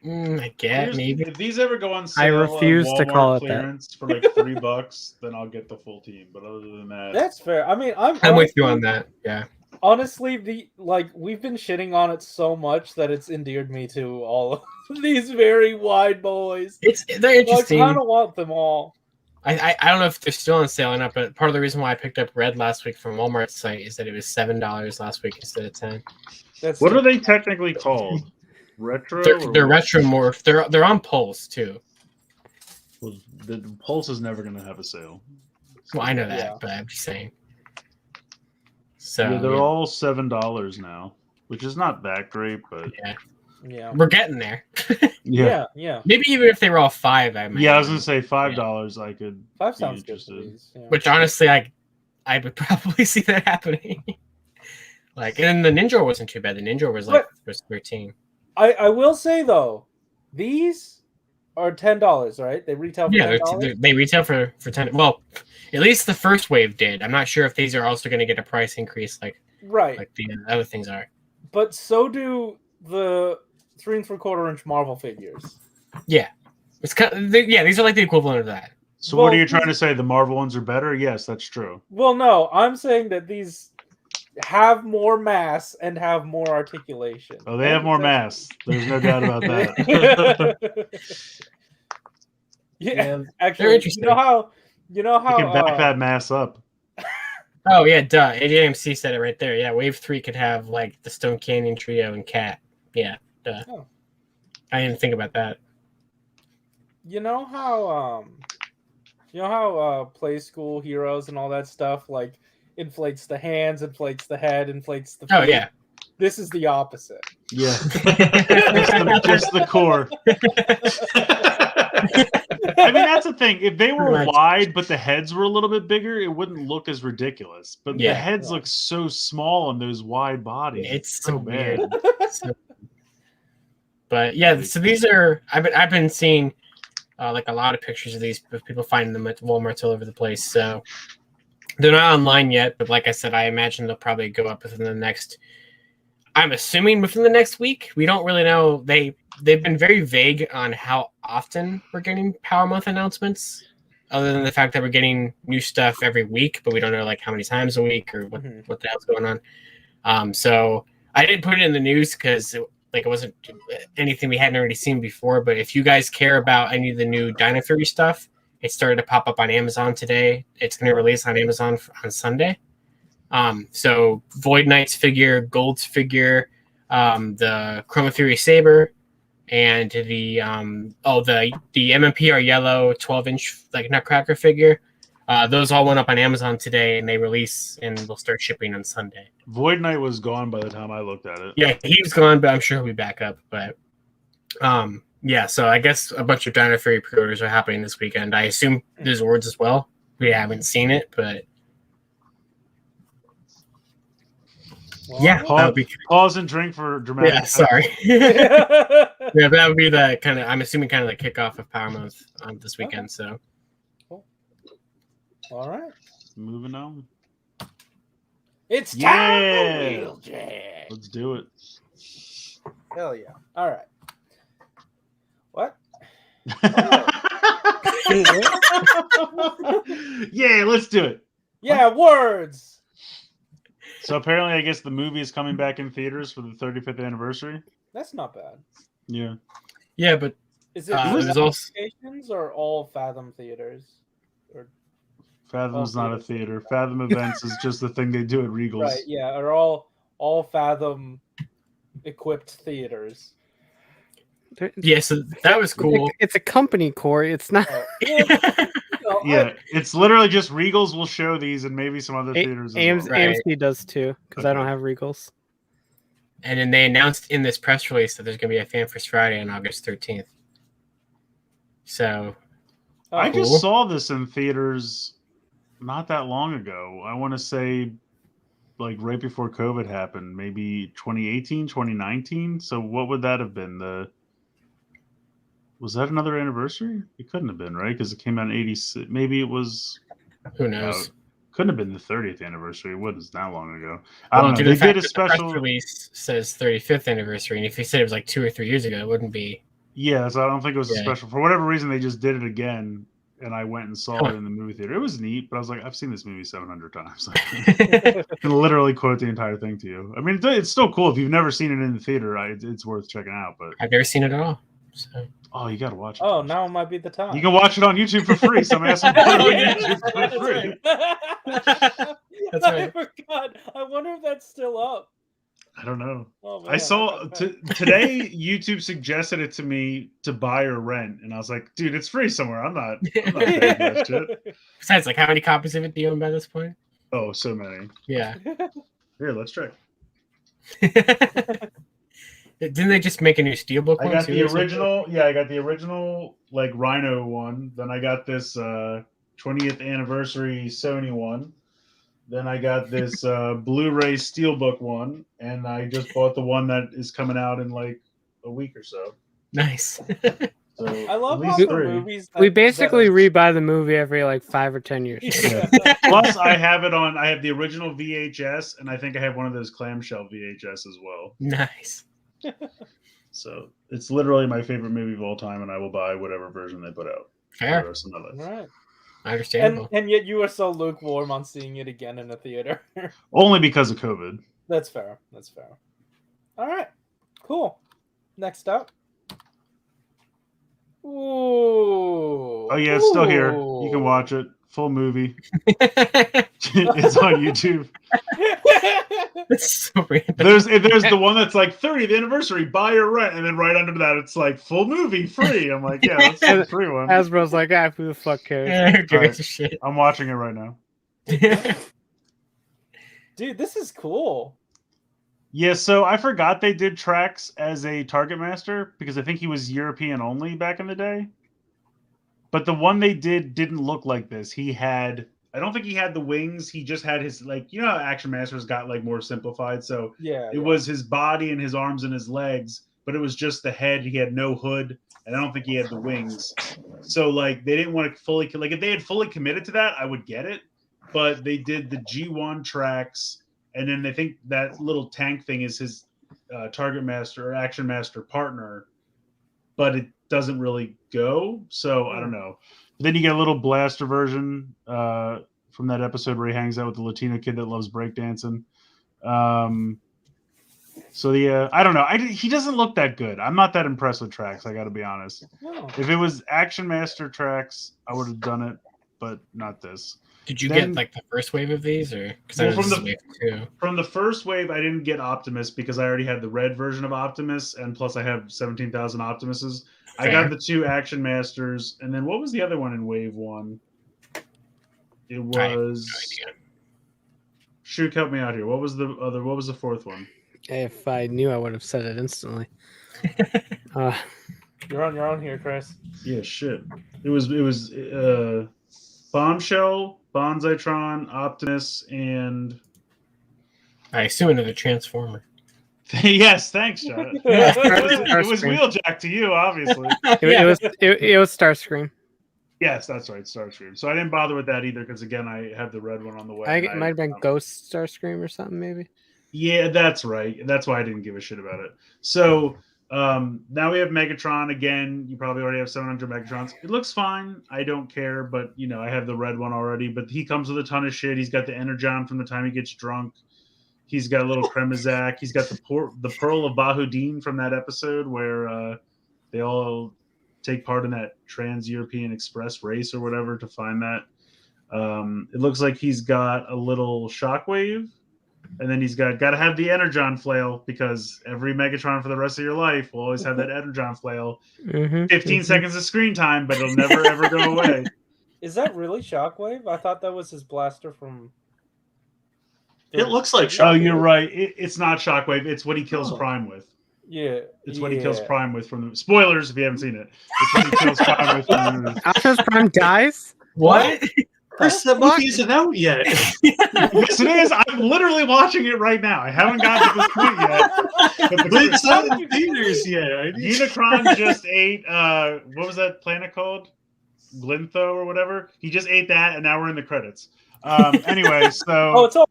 I get maybe. If these ever go on I sale, refuse on to Walmart call it that. clearance for like $3, then I'll get the full team. But other than that, That's fair. I mean, I'm with you honestly- on that. Yeah. Honestly, we've been shitting on it so much that it's endeared me to all of these very wide boys. They're interesting. I kind of want them all. I don't know if they're still on sale or not, but part of the reason why I picked up Red last week from Walmart's site is that it was $7 last week instead of $10. That's what are they technically called? Retro? They're retro morph. They're on Pulse too. The Pulse is never going to have a sale. Well, I know that, Yeah. but I'm just saying. So Yeah, they're all $7 now, which is not that great, but Yeah. we're getting there. Yeah. Maybe even if they were all $5, I might. Yeah, I was gonna say $5. I could. 5 be sounds good for interested. these. Yeah. Which honestly, I would probably see that happening. And then the Ninja wasn't too bad. The Ninja was 13. I will say though, these are $10, right? They retail for Yeah, $10. they retail for 10. Well, at least the first wave did. I'm not sure if these are also going to get a price increase Right. like the other things are. But so do the 3 3/4 inch Marvel figures. Yeah, it's these are like the equivalent of that. So what are you trying to say? The Marvel ones are better? Yes, that's true. Well, no, I'm saying that these have more mass and have more articulation. Oh, they have more mass. There's no doubt about that. Yeah, they're actually, interesting. you know how You can back that mass up. Oh yeah, duh. AMC said it right there. Yeah, Wave 3 could have like the Stone Canyon Trio and Cat. Yeah, duh. Oh. I didn't think about that. You know how Play School Heroes and all that stuff like inflates the hands, inflates the head, inflates the feet? Oh yeah. This is the opposite. Yeah. just the core. I mean, that's the thing. If they were wide, but the heads were a little bit bigger, it wouldn't look as ridiculous. But the heads look so small on those wide bodies. It's so bad. But yeah, so these are I've been seeing like a lot of pictures of these, people finding them at Walmarts all over the place. So they're not online yet, but like I said, I imagine they'll probably go up within the next. I'm assuming within the next week. We don't really know. They've been very vague on how often we're getting Power Month announcements, other than the fact that we're getting new stuff every week, but we don't know like how many times a week or what the hell's going on. So I didn't put it in the news because it wasn't anything we hadn't already seen before. But if you guys care about any of the new Dino Fury stuff, it started to pop up on Amazon today. It's going to release on Amazon on Sunday. So Void Knight's figure, Gold's figure, the Chroma Fury Saber, and the MMPR yellow 12-inch like Nutcracker figure. Those all went up on Amazon today, and they release and will start shipping on Sunday. Void Knight was gone by the time I looked at it. Yeah, he was gone, but I'm sure he'll be back up. But yeah, so I guess a bunch of Dino Fury pre-orders are happening this weekend. I assume there's Words as well. We haven't seen it, but Well, yeah, pause and drink for dramatic. Yeah, sorry. Yeah, that would be the kind of, I'm assuming, kind of the kickoff of Power Month this weekend. So, cool. All right, moving on. It's time for Wheeljack. Let's do it. Hell yeah! All right. What? Yeah, let's do it. Yeah, words. So apparently, I guess the movie is coming back in theaters for the 35th anniversary. That's not bad. Yeah. Yeah, but is it locations or all Fathom theaters? Or Fathom's not a theater. Fathom Events is just the thing they do at Regals. Right. Yeah. Or all Fathom equipped theaters. Yeah, so that was cool. It's a company, Corey. It's not. Yeah, it's literally just Regals will show these and maybe some other theaters. AMC does too, because I don't have Regals. And then they announced in this press release that there's going to be a Fan First Friday on August 13th. So, I just saw this in theaters not that long ago. I want to say like right before COVID happened, maybe 2018, 2019. So what would that have been? Was that another anniversary? It couldn't have been, right? Because it came out in 86. Maybe it was. Who knows? Couldn't have been the 30th anniversary. It wasn't that long ago. I don't know. They did a special. The press release says 35th anniversary, and if you said it was like 2 or 3 years ago, it wouldn't be. Yeah, so I don't think it was a special. For whatever reason, they just did it again, and I went and saw it in the movie theater. It was neat, but I was like, I've seen this movie 700 times. I can literally quote the entire thing to you. I mean, it's still cool. If you've never seen it in the theater, it's worth checking out. But I've never seen it at all. So. Oh, you got to watch it. Oh, now might be the time. You can watch it on YouTube for free. So I'm asking for it on YouTube for free. That's right. I forgot. I wonder if that's still up. I don't know. Oh, man. I saw today YouTube suggested it to me to buy or rent, and I was like, dude, it's free somewhere. I'm not paying for that shit. Besides, like, how many copies of it do you own by this point? Oh, so many. Yeah. Here, let's check. Didn't they just make a new Steelbook one? I got the original. Yeah, I got the original like Rhino one. Then I got this 20th anniversary Sony one. Then I got this Blu-ray Steelbook one, and I just bought the one that is coming out in like a week or so. Nice. So I love at how least the 3. movies. We that basically are- rebuy the movie every like 5 or 10 years. Yeah. Plus, I have it on. I have the original VHS, and I think I have one of those clamshell VHS as well. Nice. So it's literally my favorite movie of all time, and I will buy whatever version they put out for the Fair. rest of my life. Right. Understandable. And yet you were so lukewarm on seeing it again in a theater. Only because of COVID. That's fair. That's fair. All right. Cool. Next up. Ooh. Oh yeah, it's still here. You can watch it. Full movie. It's on YouTube. That's so random. There's the one that's like 30th anniversary, buy or rent, and then right under that it's like full movie free. I'm like, yeah, that's the free one. Hasbro's like, who the fuck cares? Who gives Alright. a shit? I'm watching it right now. Dude, this is cool. Yeah, so I forgot they did Trax as a Target Master because I think he was European only back in the day. But the one they didn't look like this. I don't think he had the wings. He just had his, like, you know how Action Masters got like more simplified. So Yeah. it was his body and his arms and his legs, but it was just the head. He had no hood, and I don't think he had the wings. So like they didn't want to fully, like if they had fully committed to that, I would get it. But they did the G1 Trax, and then they think that little tank thing is his Target Master or Action Master partner, but it doesn't really go. So I don't know. But then you get a little blaster version from that episode where he hangs out with the Latino kid that loves breakdancing. So I don't know. He doesn't look that good. I'm not that impressed with Trax. I got to be honest. No. If it was Action Master Trax, I would have done it, but not this. Did you Then- get like the first wave of these, or because Well, I know from this is the- wave 2? From the first wave, I didn't get Optimus because I already had the red version of Optimus, and plus I have 17,000 Optimuses. I Fair. got the 2 Action Masters, and then what was the other one in Wave 1? It I have no was... idea. Shoot, help me out here. What was the other? What was the fourth one? If I knew, I would have said it instantly. You're on your own here, Chris. Yeah, shit. It was Bombshell, Bonzitron, Optimus, and I assume another Transformer. yes, thanks, John. It was Wheeljack to you, obviously. It was Starscream. Yes, that's right, Starscream. So I didn't bother with that either because again, I have the red one on the way. I think it might have been Ghost Starscream or something, maybe. Yeah, that's right. That's why I didn't give a shit about it. So now we have Megatron again. You probably already have 700 Megatrons. It looks fine. I don't care, but you know I have the red one already. But he comes with a ton of shit. He's got the Energon from the time he gets drunk. He's got a little Kremazak. He's got the Pearl of Bahudin from that episode where they all take part in that Trans-European Express race or whatever to find that. It looks like he's got a little Shockwave, and then he's got to have the Energon flail because every Megatron for the rest of your life will always have that Energon flail. 15 seconds of screen time, but it'll never ever go away. Is that really Shockwave? I thought that was his blaster from. It looks like Oh, Shockwave. you're right. It's not Shockwave. It's what he kills Oh. Prime with. Yeah. It's what he kills Prime with from the spoilers if you haven't seen it. It's what he kills Prime with from the movie. Optimus Prime dies? What? Chris, that movie isn't out yet. Yes, it is. I'm literally watching it right now. I haven't gotten to this point yet. But it's not in theaters yet. Unicron just ate what was that planet called? Glintho or whatever. He just ate that, and now we're in the credits. Anyway, so Oh, it's all.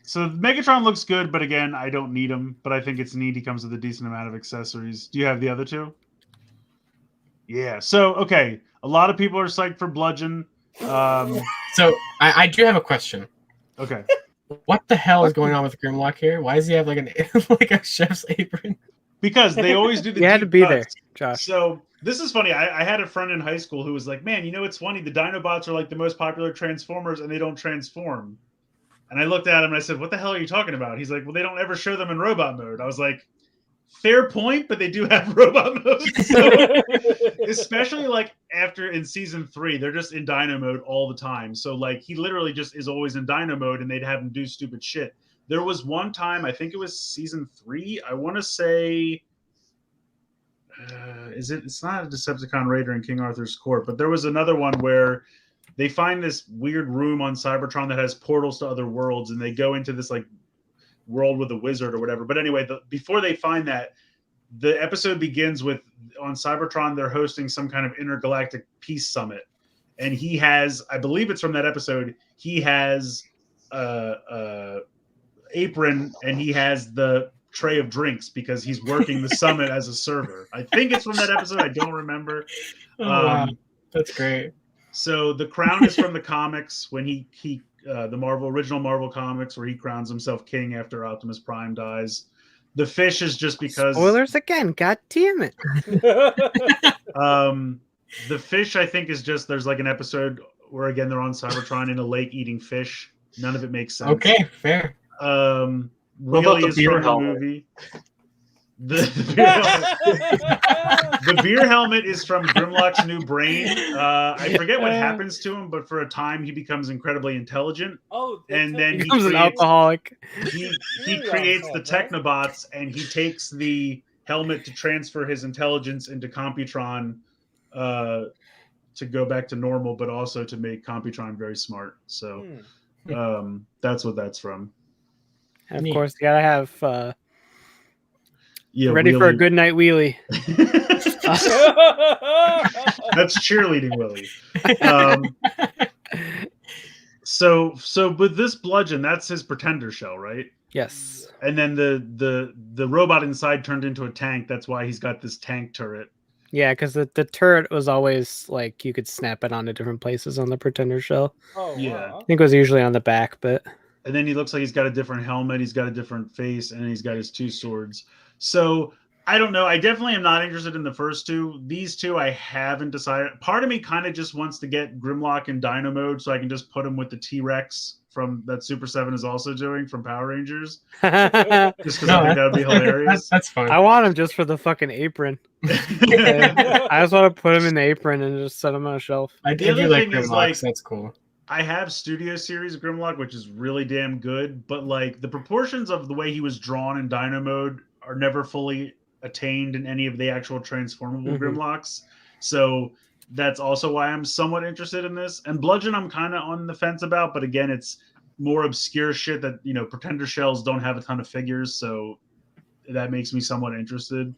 so Megatron looks good, but again, I don't need him. But I think it's neat. He comes with a decent amount of accessories. Do you have the other two? Yeah. So okay, a lot of people are psyched for Bludgeon. So I do have a question. Okay. What the hell is going on with Grimlock here? Why does he have like an like a chef's apron? Because they always do the You had to deep be cuts. there, Josh. So this is funny. I had a friend in high school who was like, "Man, you know it's funny. The Dinobots are like the most popular Transformers, and they don't transform." And I looked at him and I said, "What the hell are you talking about?" He's like, "Well, they don't ever show them in robot mode." I was like, "Fair point, but they do have robot mode." So, especially like after in season 3, they're just in Dino mode all the time. So like he literally just is always in Dino mode, and they'd have him do stupid shit. There was one time, I think it was season 3. I want to say. It's not a Decepticon Raider in King Arthur's Court, but there was another one where they find this weird room on Cybertron that has portals to other worlds, and they go into this like world with a wizard or whatever. But anyway, before they find that, the episode begins with on Cybertron. They're hosting some kind of intergalactic peace summit, and he has, I believe it's from that episode. He has a apron and he has the tray of drinks because he's working the summit as a server. I think it's from that episode. I don't remember. Wow. That's great. So the crown is from the comics when he the original Marvel comics where he crowns himself king after Optimus Prime dies. The fish is just because Spoilers again. God damn it. The fish I think is just there's like an episode where again they're on Cybertron in a lake eating fish. None of it makes sense. Okay, fair. What about Wheelie the is beer from the helmet? movie. The beer helmet is from Grimlock's new brain. I forget what happens to him, but for a time he becomes incredibly intelligent. Oh, And then He he becomes an creates, alcoholic. he Really creates the alcoholic, right? Technobots, and he takes the helmet to transfer his intelligence into Computron to go back to normal, but also to make Computron very smart. So that's what that's from. And of Neat. course, you gotta have Yeah, ready for a Wheelie. good night wheelie. That's cheerleading, Willie. So with this bludgeon, that's his pretender shell, right? Yes. And then the robot inside turned into a tank. That's why he's got this tank turret. Yeah, because the turret was always like you could snap it onto different places on the pretender shell. Oh, Yeah. wow. I think it was usually on the back, but And then he looks like he's got a different helmet. He's got a different face, and he's got his two swords. So I don't know. I definitely am not interested in the first two. These two I haven't decided. Part of me kind of just wants to get Grimlock in Dino mode so I can just put him with the T-Rex from that Super 7 is also doing from Power Rangers. I Just because I think that would be hilarious. That's fun. want him just for the fucking apron. I just want to put him in the apron and just set him on a shelf. I The do other like thing is, Grimlocks. like- That's cool. I have Studio Series Grimlock, which is really damn good, but like the proportions of the way he was drawn in Dino mode are never fully attained in any of the actual transformable Grimlocks. So that's also why I'm somewhat interested in this. And Bludgeon, I'm kind of on the fence about, but again, it's more obscure shit that, you know, Pretender Shells don't have a ton of figures, so that makes me somewhat interested.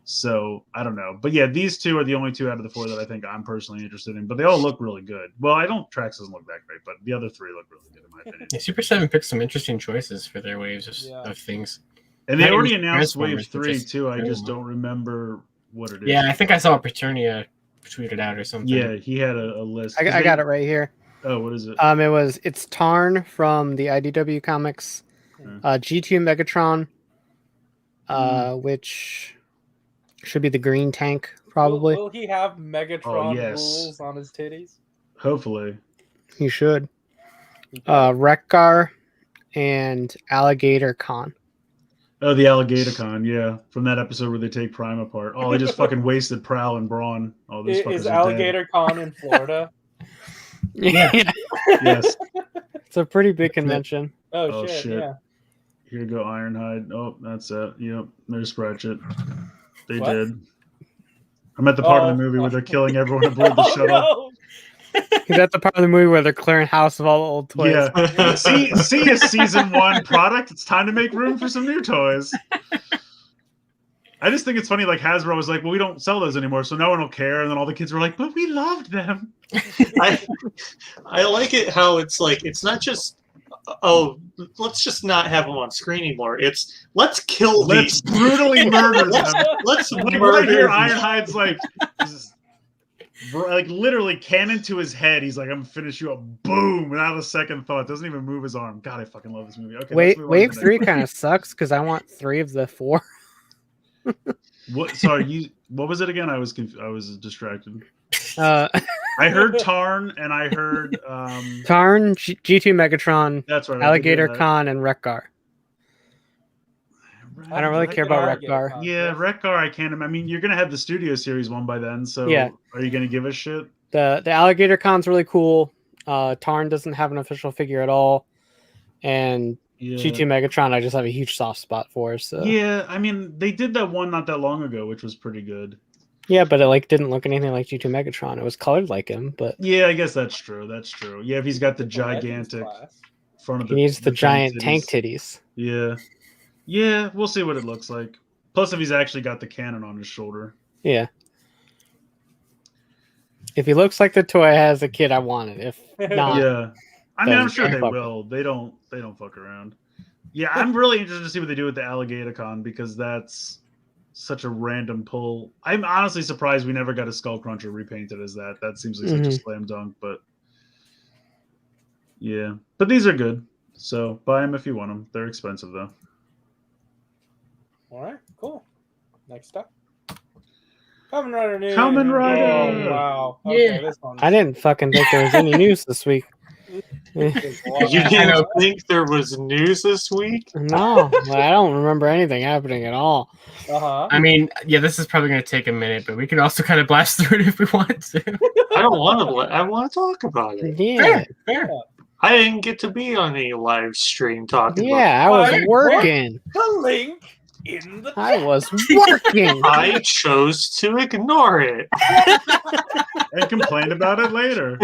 So I don't know, but yeah, these two are the only two out of the four that I think I'm personally interested in. But they all look really good. Well, Trax doesn't look that great, but the other three look really good in my opinion. Yeah, Super 7 picked some interesting choices for their waves Yeah. of things. And they Not already even announced Wave Transformers, 3 just too. I just Grimlock. don't remember what it is. Yeah, I think I saw Paternia tweeted out or something. Yeah, he had a list. I got it right here. Oh, what is it? It's Tarn from the IDW comics, G2 Megatron, which should be the green tank probably. Will he have Megatron yes. rules on his titties? Hopefully. He should. Rekgar and Alligator Khan. Oh, the Alligator Con, yeah. From that episode where they take Prime apart. Oh, they just fucking wasted Prowl and Brawn. Oh, those fuckers Is are Alligator Con in Florida? Yeah, dead. Yes. it's a pretty big convention. Oh, Oh, shit, shit. yeah. Here you go, Ironhide. Oh, that's it. Yep. There's Pratchett. They What? did. I'm at the part of the movie where they're killing everyone aboard the shuttle. No! Is that the part of the movie where they're clearing house of all the old toys? Yeah. See a season 1 product. It's time to make room for some new toys. I just think it's funny, like Hasbro was like, well, we don't sell those anymore, so no one will care. And then all the kids were like, but we loved them. I like it how it's like, it's not just, oh, let's just not have them on screen anymore. It's, let's kill Let's these. brutally murder them. Let's Like, when I murder hear these. Ironhide's like literally cannon to his head, he's like, I'm gonna finish you up. Boom! Without a second thought. Doesn't even move his arm. God, I fucking love this movie. Okay, let's move on to Wave the next 3 one. kind of sucks because I want 3 of the 4. What? Sorry, what was it again? I was distracted. Uh, I heard Tarn and I heard Tarn, G2 Megatron, that's right. Alligator Khan, and Rekgar. I don't really care about Alligator Rekgar. Con, Yeah, Rekgar, I can't. I mean, you're gonna have the Studio Series one by then, so Yeah. are you gonna give a shit? The Alligator Con's really cool. Tarn doesn't have an official figure at all, and Yeah. G2 Megatron I just have a huge soft spot for. So Yeah, I mean, they did that one not that long ago, which was pretty good. yeah, but it didn't look anything like G2 Megatron. It was colored like him, but Yeah, I guess that's true. That's true. Yeah, if he's got the It's a Legends gigantic class. front of he needs the giant titties. tank titties. Yeah. Yeah, we'll see what it looks like. Plus, if he's actually got the cannon on his shoulder. Yeah. If he looks like the toy I had as a kid, I want it. If not, Yeah. I mean, I'm then sure they fuck it. will. They don't fuck around. Yeah, I'm really interested to see what they do with the Alligatorcon because that's such a random pull. I'm honestly surprised we never got a Skull Cruncher repainted as that. That seems like such a slam dunk, but yeah. But these are good. So buy them if you want them. They're expensive though. All right, cool. Next up. Kamen Rider news. Kamen Rider! Oh, wow. Okay, Yeah. this one's... I didn't fucking think there was any news this week. You didn't think there was news this week? No, I don't remember anything happening at all. Uh-huh. I mean, yeah, this is probably going to take a minute, but we can also kind of blast through it if we want to. I don't want to. I want to talk about it. Yeah, Fair. I didn't get to be on a live stream talking about yeah, I was What? working. The link in the I chat. was working. I chose to ignore it. And complain about it later.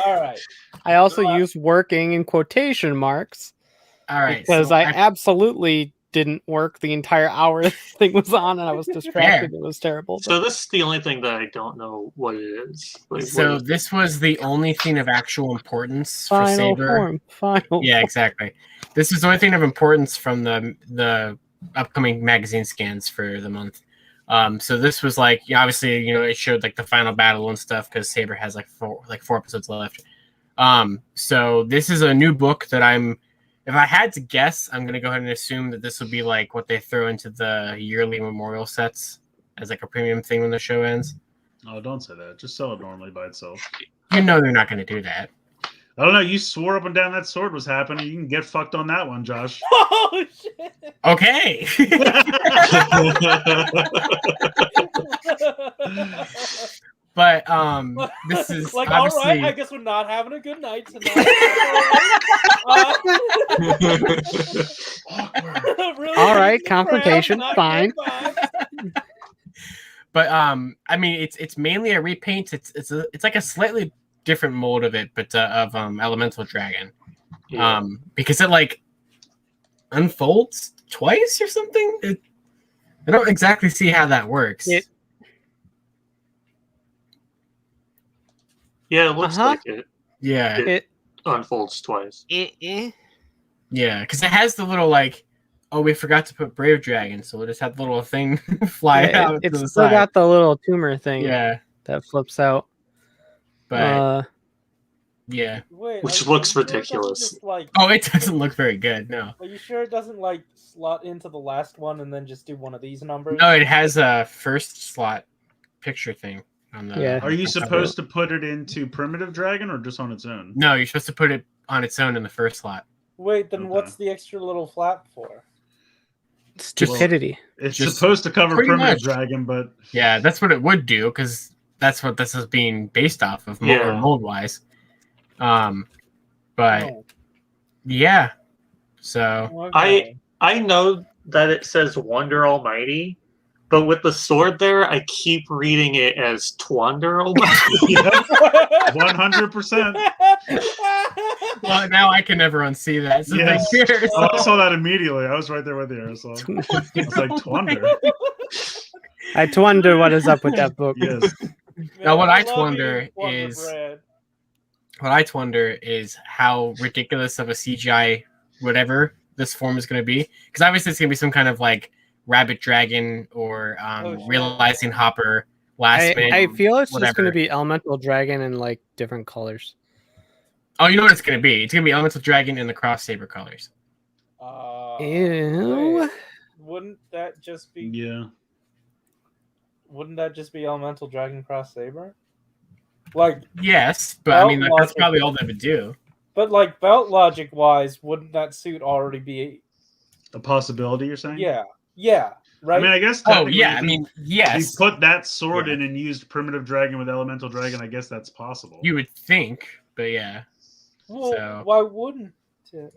All right. I also used working in quotation marks All right. because so I absolutely didn't work the entire hour this thing was on, and I was distracted. It was terrible. So this is the only thing that I don't know what it is. Like, So what- this was the only thing of actual importance for Final Saber. form. Final. Yeah, exactly. This is the only thing of importance from the upcoming magazine scans for the month. So this was like, obviously, it showed like the final battle and stuff because Saber has like four episodes left. So this is a new book that if I had to guess, I'm gonna go ahead and assume that this will be like what they throw into the yearly memorial sets as like a premium thing when the show ends. Oh, don't say that. Just sell it normally by itself. You know they're not gonna do that. I don't know. You swore up and down that sword was happening. You can get fucked on that one, Josh. Oh, shit. Okay. But this is like, obviously all right, I guess we're not having a good night tonight. Really All right, easy confrontation, crap, not fine. good vibes. But I mean, it's mainly a repaint. It's like a slightly different mold of it, but of Elemental Dragon. Yeah. Because it like unfolds twice or something. I don't exactly see how that works. Yeah, it looks like it Yeah, It. unfolds twice. Eh. yeah, because it has the little like, oh, we forgot to put Brave Dragon, so we'll just have the little thing fly Yeah, out to it's the still side. got the little tumor thing Yeah, that flips out. but yeah. Wait, Which are you looks sure it doesn't ridiculous. just, like, Oh, it doesn't look very good. No, are you sure it doesn't like slot into the last one and then just do one of these numbers? no, it has a first slot picture thing on the. Yeah. Are you supposed to put it into Primitive Dragon or just on its own? No, you're supposed to put it on its own in the first slot. Wait, then Okay. what's the extra little flap for? Stupidity. It's Just supposed to cover pretty Primitive much. Dragon, but Yeah, that's what it would do because that's what this is being based off of, Yeah. mold wise. But Oh, yeah, so okay. I know that it says Wonder Almighty, but with the sword there, I keep reading it as Twander Almighty. 100%. well, now I can never unsee that. So Yes. thank you. Oh, I saw that immediately. I was right there with you. So it's like Twander. I wonder what is up with that book. Yes. Now, what I love wonder you, Wonder is- Bread. What I wonder is how ridiculous of a CGI whatever this form is going to be, because obviously it's going to be some kind of like Rabbit Dragon or shit. Realizing Hopper last minute. I feel it's just whatever. going to be Elemental Dragon in like different colors. Oh, you know what it's going to be? It's going to be Elemental Dragon in the Cross Saber colors. Ew. Wait, wouldn't that just be? Yeah. Wouldn't that just be Elemental Dragon Cross Saber? Like, Yes, but I mean Belt like, that's logic. probably all they would do. but like belt logic wise, wouldn't that suit already be? A possibility, you're saying? Yeah, right. I mean, I guess. Oh technically yeah, if I you- mean if yes, you put that sword Yeah. in and used Primitive Dragon with Elemental Dragon, I guess that's possible. you would think, but yeah, well, so- why wouldn't it?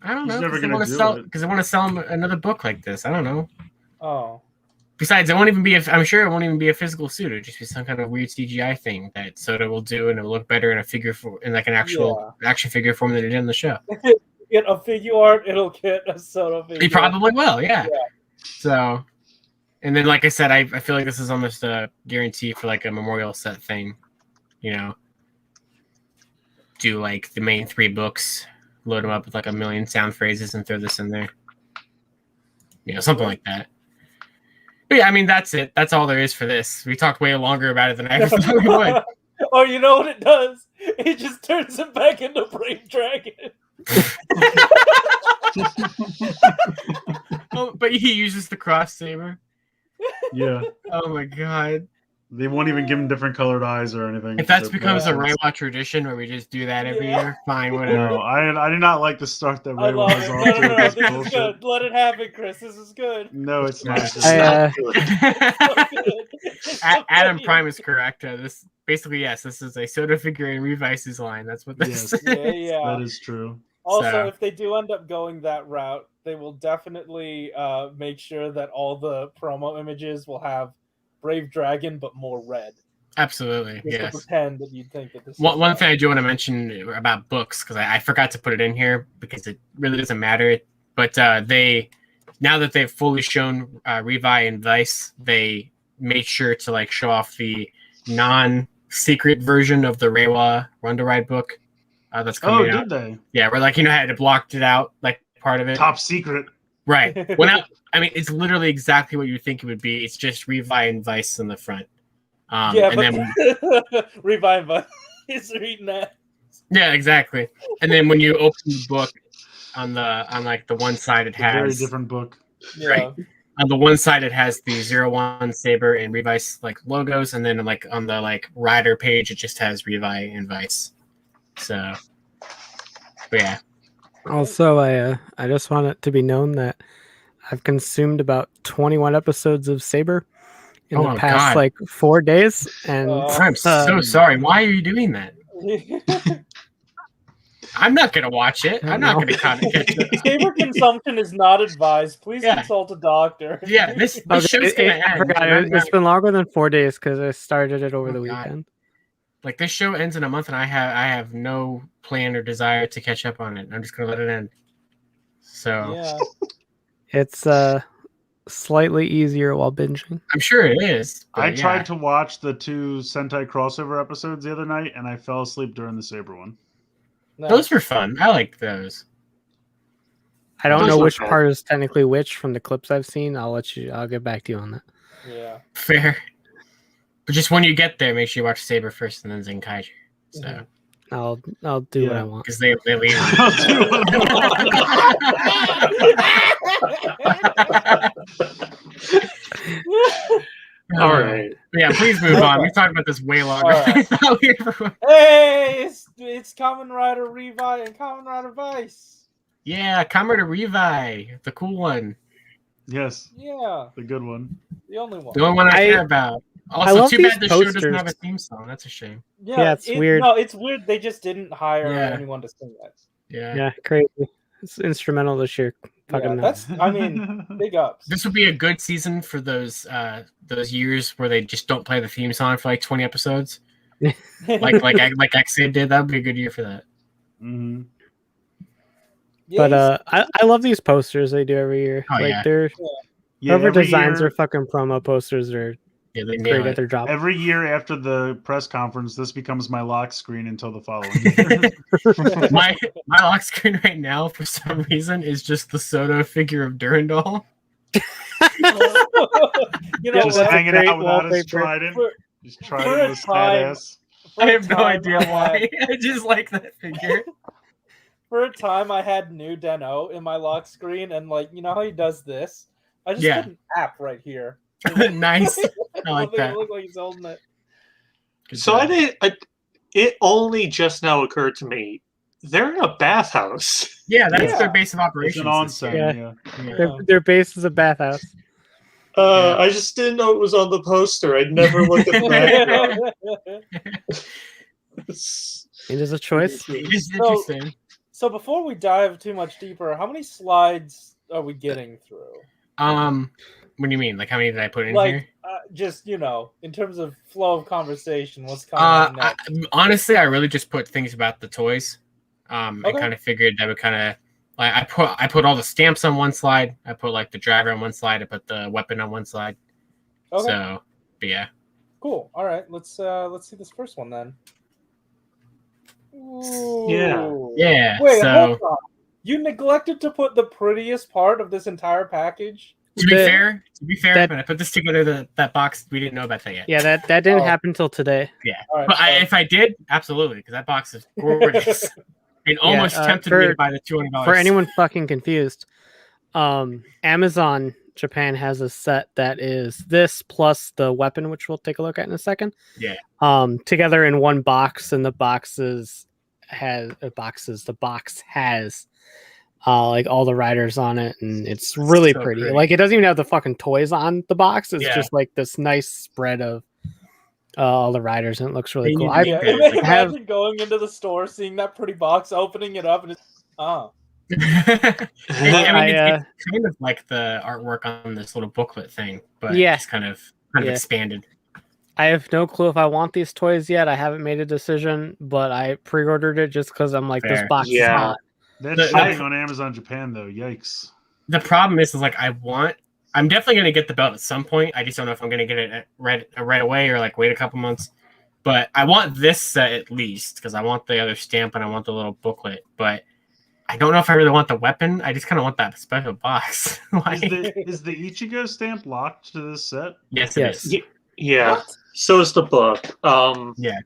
I don't He's know never because they gonna want to do sell it. because they want to sell him another book like this. I don't know. Oh, Besides, it won't even be. I'm sure it won't even be a physical suit. It'll just be some kind of weird CGI thing that Soda will do, and it'll look better in a figure in like an actual action figure form than it did in the show. get a figure art, it'll get a Soto figure. He probably will, yeah. So, and then like I said, I feel like this is almost a guarantee for like a memorial set thing. You know, do like the main 3 books, load them up with like a million sound phrases, and throw this in there. You know, something like that. But yeah, I mean, that's it. That's all there is for this. We talked way longer about it than I ever thought we would. Oh, you know what it does? It just turns him back into Brave Dragon. Oh, but he uses the cross saber. Yeah. Oh my god. They won't even give him different colored eyes or anything. If that They're becomes a black. Reiwa tradition where we just do that every year, fine, whatever. No, I did not like the start that I Ray love was it. off No, to. no, no. That's This is bullshit. good. Let it happen, Chris. This is good. No, it's not. This is I, not good. It's so Adam funny. Prime is correct. This basically, yes, this is a Soda figure in Revice's line. That's what this Yes. is. Yeah. That is true. Also, So- if they do end up going that route, they will definitely make sure that all the promo images will have Brave Dragon, but more red. Absolutely, Just to yes. pretend that you'd think that this. One thing I do want to mention about books, because I forgot to put it in here because it really doesn't matter. But they, now that they've fully shown Revi and Vice, they made sure to like show off the non-secret version of the Reiwa Run to Ride book that's Oh, coming out. did they? Yeah, where like had it blocked it out like part of it. Top secret. Right. Well, I mean, it's literally exactly what you think it would be. It's just Revi and Vice in the front. Yeah, and but then Revive is reading that. yeah, exactly. And then when you open the book on like the one side, it It's a very has different book. Yeah. Right. On the one side it has the 01 Saber and Revice like logos, and then like on the like rider page it just has Revi and Vice. So, but yeah. Also, I just want it to be known that I've consumed about 21 episodes of Saber in Oh the my past God. like 4 days, and I'm so sorry. Why are you doing that? I'm not gonna watch it. I'm not No. gonna catch it. Saber consumption is not advised. Please Yeah. consult a doctor. Yeah, this Okay, show's gonna I end. forgot, and I'm it's not- been longer than 4 days because I started it over Oh the my God. weekend. Like this show ends in a month, and I have no plan or desire to catch up on it. I'm just gonna let it end. So Yeah. It's slightly easier while binging. I'm sure it is. But I yeah. tried to watch the 2 Sentai crossover episodes the other night, and I fell asleep during the Saber one. No. Those were fun. I like those. I don't Those know look which bad. part is technically which from the clips I've seen. I'll get back to you on that. Yeah. Fair. But just when you get there, make sure you watch Saber first and then Zenkaiger. So Mhm. I'll do what Yeah. I want. because they leave. I'll do what I All right. But yeah, please move on. We've talked about this way longer. All right. Hey, it's Kamen Rider Revi and Kamen Rider Vice. Yeah, Kamen Rider Revi, the cool one, Yes, Yeah, the good one. the only one. the only one I I- care about. I Also, love too bad these the show doesn't posters. have a theme song. That's a shame. Yeah, it's weird. No, it's weird. They just didn't hire Yeah. anyone to sing that. Yeah. Yeah, crazy. It's instrumental this year. Fucking Yeah, nuts. that's. I mean, big ups. This would be a good season for those years where they just don't play the theme song for like 20 episodes, like Xaid did. That would be a good year for that. Hmm. But I love these posters they do every year. Oh, like yeah. they're Yeah, whoever every designs year, their fucking promo posters are Yeah, they nail great at it. their job. every year after the press conference, this becomes my lock screen until the following year. My lock screen right now, for some reason, is just the Soto figure of Durandal. you know, Just that's a hanging great out without his wallpaper. trident. For- Just for trident a with time- badass. for I a have no time idea I had- why. I just like that figure. For a time, I had New Den-O in my lock screen, and like, you know how he does this? I just Yeah. put an app right here. Nice. I like Make it that. look like he's holding it. Good So job. it only just now occurred to me. They're in a bathhouse. Yeah, that's Yeah. their base of It's operations. an this onsen. year. Yeah. Yeah. Their base is a bathhouse. Yeah. I just didn't know it was on the poster. I'd never looked at the background. It is a choice. It's So- interesting. So before we dive too much deeper, how many slides are we getting through? What do you mean? Like, how many did I put in Like, here? just, you know, in terms of flow of conversation, what's coming up next? Honestly, I really just put things about the toys. And Okay. kind of figured that would kind of Like I put all the stamps on one slide. I put like the driver on one slide. I put the weapon on one slide. Okay. So, but yeah. Cool. All right. Let's see this first one then. Yeah. Ooh. Yeah. Wait, so hold on. You neglected to put the prettiest part of this entire package. to be fair, that- when I put this together, that box, we didn't know about that yet. Yeah, that didn't happen till today. Yeah. All right, But so- if I did, absolutely, because that box is gorgeous. It almost tempted me to buy the $200. For anyone fucking confused, Amazon Japan has a set that is this plus the weapon, which we'll take a look at in a second. Yeah. Together in one box, and the box has like all the riders on it, and it's really So pretty. pretty. Like, it doesn't even have the fucking toys on the box. It's Yeah. just like this nice spread of all the riders, and it looks really They cool. need to Yeah, make that, like, imagine going into the store, seeing that pretty box, opening it up, and it's I mean, I, it's kind of like the artwork on this little booklet thing, but Yeah. it's kind of Yeah. expanded. I have no clue if I want these toys yet. I haven't made a decision, but I pre-ordered it just because I'm like, this Fair. box is Yeah. hot. That's shipping on Amazon Japan though. Yikes. The problem is like I'm definitely gonna get the belt at some point. I just don't know if I'm gonna get it right away or like wait a couple months. But I want this set at least because I want the other stamp and I want the little booklet. But I don't know if I really want the weapon. I just kind of want that special box. Like, Is the Ichigo stamp locked to this set? yes, Yes. it is. Yeah. What? So is the book. Yeah.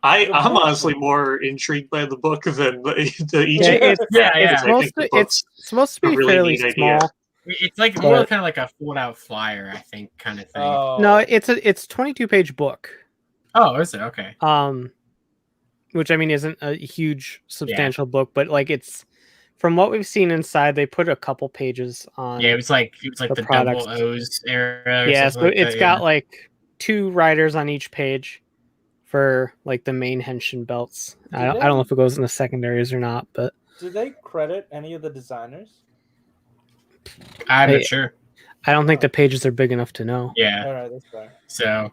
I'm honestly more intrigued by the book than the Yeah, Ichigo. it's, Yeah, it's yeah. supposed to, it's supposed to a be really fairly neat idea. small. It's like more But- kind of like a fold out flyer, I think, kind of thing. Oh. No, it's 22-page book. Oh, is it? Okay. Which I mean isn't a huge substantial book, but like it's from what we've seen inside, they put a couple pages on. Yeah, it was like the the products. double O's era. Or Yeah, something so like it's that, got like 2 riders on each page for like the main henshin belts. I don't know if it goes in the secondaries or not, but Do they credit any of the designers? I'm Hey, not sure. I don't think the pages are big enough to know. Yeah. All right, that's fair. So,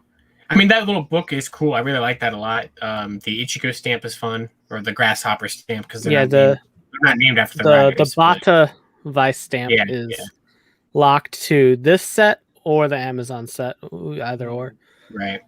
I mean, that little book is cool. I really like that a lot. The Ichigo stamp is fun, or the grasshopper stamp, because Yeah, they're not named after the the riders, but- Bata Vice stamp Yeah, is yeah. locked to this set or the Amazon set, either or. right.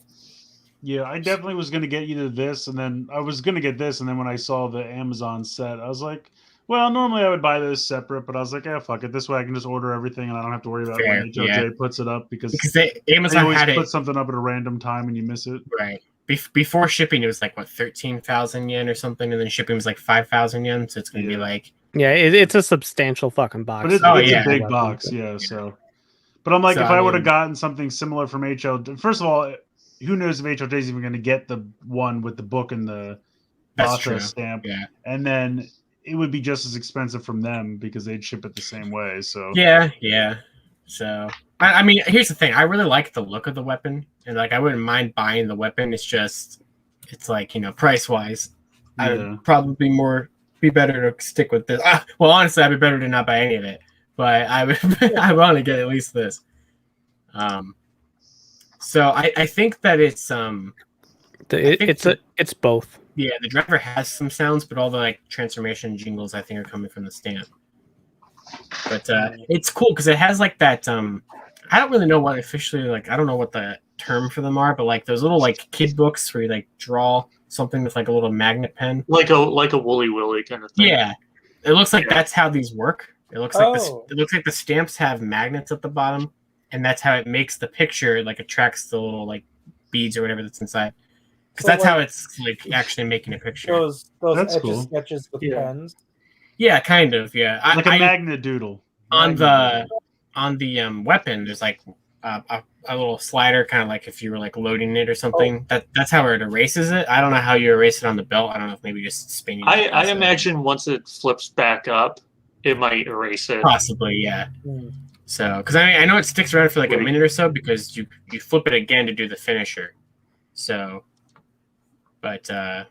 Yeah, I definitely was going to get either this, and then I was going to get this, and then when I saw the Amazon set, I was like, well, normally I would buy those separate, but I was like, yeah, fuck it. This way I can just order everything, and I don't have to worry about Fair, when HLJ yeah. puts it up, because Because they Amazon always had put it something up at a random time and you miss it. right before shipping. It was like what 13,000 yen or something, and then shipping was like 5,000 yen. So it's gonna be Yeah. like Yeah, it's a substantial fucking box. But it's, Oh, it's yeah. a big Weapon, box, but- yeah. So, but I'm like, So, if I I would have mean- gotten something similar from HL, first of all, who knows if HLJ is even going to get the one with the book and the That's Bata true. stamp, Yeah. and then it would be just as expensive from them because they'd ship it the same way. So Yeah. So I mean, here's the thing. I really like the look of the weapon, and like I wouldn't mind buying the weapon. It's like, price wise, I Yeah. would probably be better to stick with this. Well, honestly, I'd be better to not buy any of it, but I would I want to get at least this. So I think that it's It's both. yeah, the driver has some sounds, but all the like transformation jingles I think are coming from the stamp. But it's cool because it has like that. I don't really know what officially like. I don't know what the term for them are, but like those little like kid books where you like draw something with like a little magnet pen. like a Wooly Willy kind of thing. Yeah, it looks like Yeah. that's how these work. It looks like Oh. it looks like the stamps have magnets at the bottom, and that's how it makes the picture like attracts the little like beads or whatever that's inside. Because So, that's how like, it's like actually making a picture. Those That's etch cool. sketches with Yeah. pens. Yeah, kind of. Yeah, like a magnet doodle on Magnet the weapon. There's like a little slider, kind of like if you were like loading it or something. That's how it erases it. I don't know how you erase it on the belt. I don't know if maybe just spinning. it I does it. imagine once it flips back up, it might erase it. Possibly, yeah. Hmm. So, because I know it sticks around for like a Right. minute or so because you flip it again to do the finisher. So, but yeah,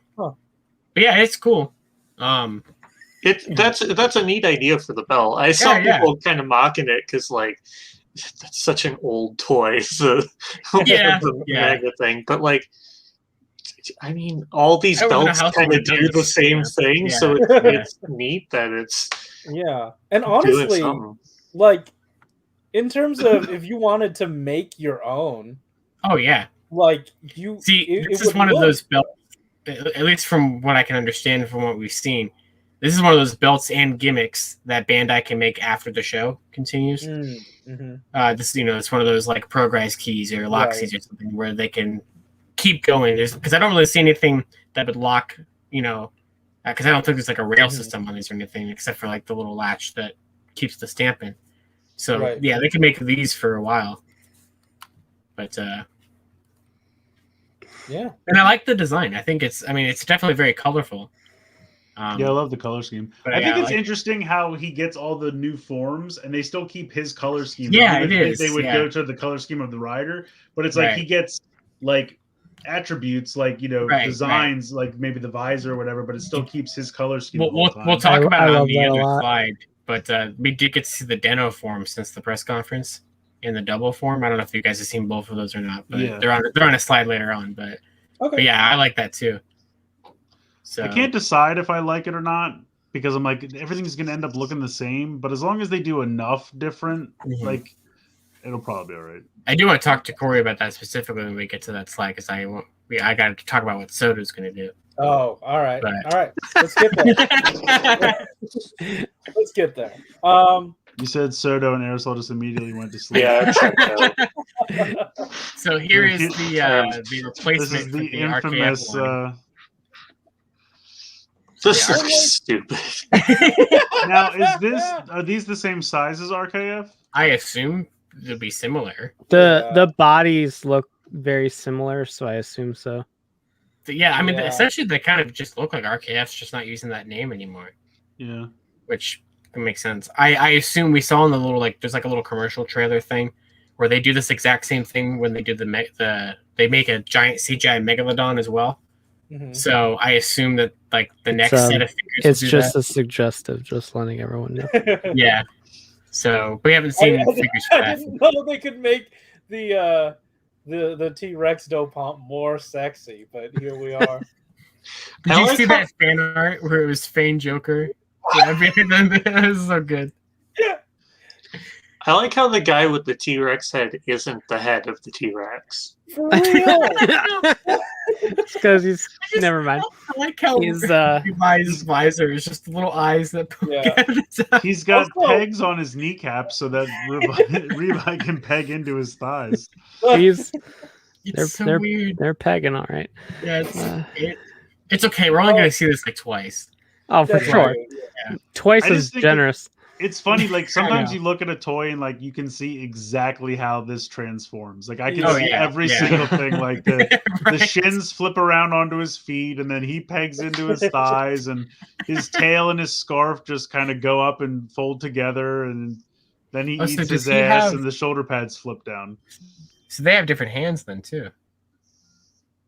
it's cool. That's a neat idea for the bell. I saw Yeah. people kind of mocking it because like that's such an old toy, so Yeah, the yeah. magnet thing. But like, I mean, all these I don't know belts how kind of someone do does the it. same Yeah. thing, Yeah. so it's neat that it's Yeah, and doing honestly, something. like in terms of if you wanted to make your own, Oh yeah. like you See, this is would one of look- those belts. At least from what I can understand from what we've seen, this is one of those belts and gimmicks that Bandai can make after the show continues. This, it's one of those like progress keys or lock Right. keys or something where they can keep going. Because I don't really see anything that would lock, because I don't think there's like a rail system on these or anything except for like the little latch that keeps the stamp in. So Right. yeah, they can make these for a while. But Yeah. and I like the design. I think it's definitely very colorful. Yeah, I love the color scheme. but I think yeah, it's like- interesting how he gets all the new forms and they still keep his color scheme. Yeah, Like, it is, They would yeah. go to the color scheme of the rider, but it's like Right. he gets like attributes, like Right, designs, like maybe the visor or whatever, but it still keeps his color scheme. the whole We'll time. talk about I it on love the that a other lot. slide, but we did get to see the Deno form since the press conference in the double form. I don't know if you guys have seen both of those or not, but Yeah. they're on a slide later on. But yeah, I like that too. So I can't decide if I like it or not because I'm like everything's gonna end up looking the same. But as long as they do enough different, like it'll probably be all right. I do want to talk to Corey about that specifically when we get to that slide because I got to talk about what Soda's going to do. Oh, all right. But- All right. Let's get there. Let's get there. You said Soto and Aerosol just immediately went to sleep. Yeah, check out. So here is This the replacement This is for the the infamous. RKF line. This Yeah. is stupid. Now, are these the same size as RKF? I assume they'll be similar. The bodies look very similar, so I assume so. Yeah, I mean, Yeah. essentially they kind of just look like RKF's, just not using that name anymore, Yeah. which makes sense. I assume we saw in the little there's like a little commercial trailer thing where they do this exact same thing when they do they make a giant CGI megalodon as well. So I assume that like the next set of figures. It's will do just that. a suggestive, just letting everyone know. Yeah. So we haven't seen figures for I that. didn't know they could make the T-Rex Dopant more sexy, but here we are. Did I you like see how- that fan art where it was Fane Joker? That was so good. I like how the guy with the T-Rex head isn't the head of the T-Rex. For real. It's because he's never mind. I like how He's Revice's visor is just the little eyes that poke Yeah. out of the top. He's got Also- pegs on his kneecaps so that Revi can peg into his thighs. he's It's so they're weird. they're pegging all right. Yeah, Uh, it's okay. We're only going to see this like twice. Oh, for That's sure. right. Twice I as just think generous. It's funny, like sometimes know. you look at a toy and like you can see exactly how this transforms. Like I can Oh, see yeah, every yeah. single thing. Like the Right. shins flip around onto his feet, and then he pegs into his thighs, and his tail and his scarf just kind of go up and fold together, and then he Oh, so eats does his he ass, have- and the shoulder pads flip down. So they have different hands then too.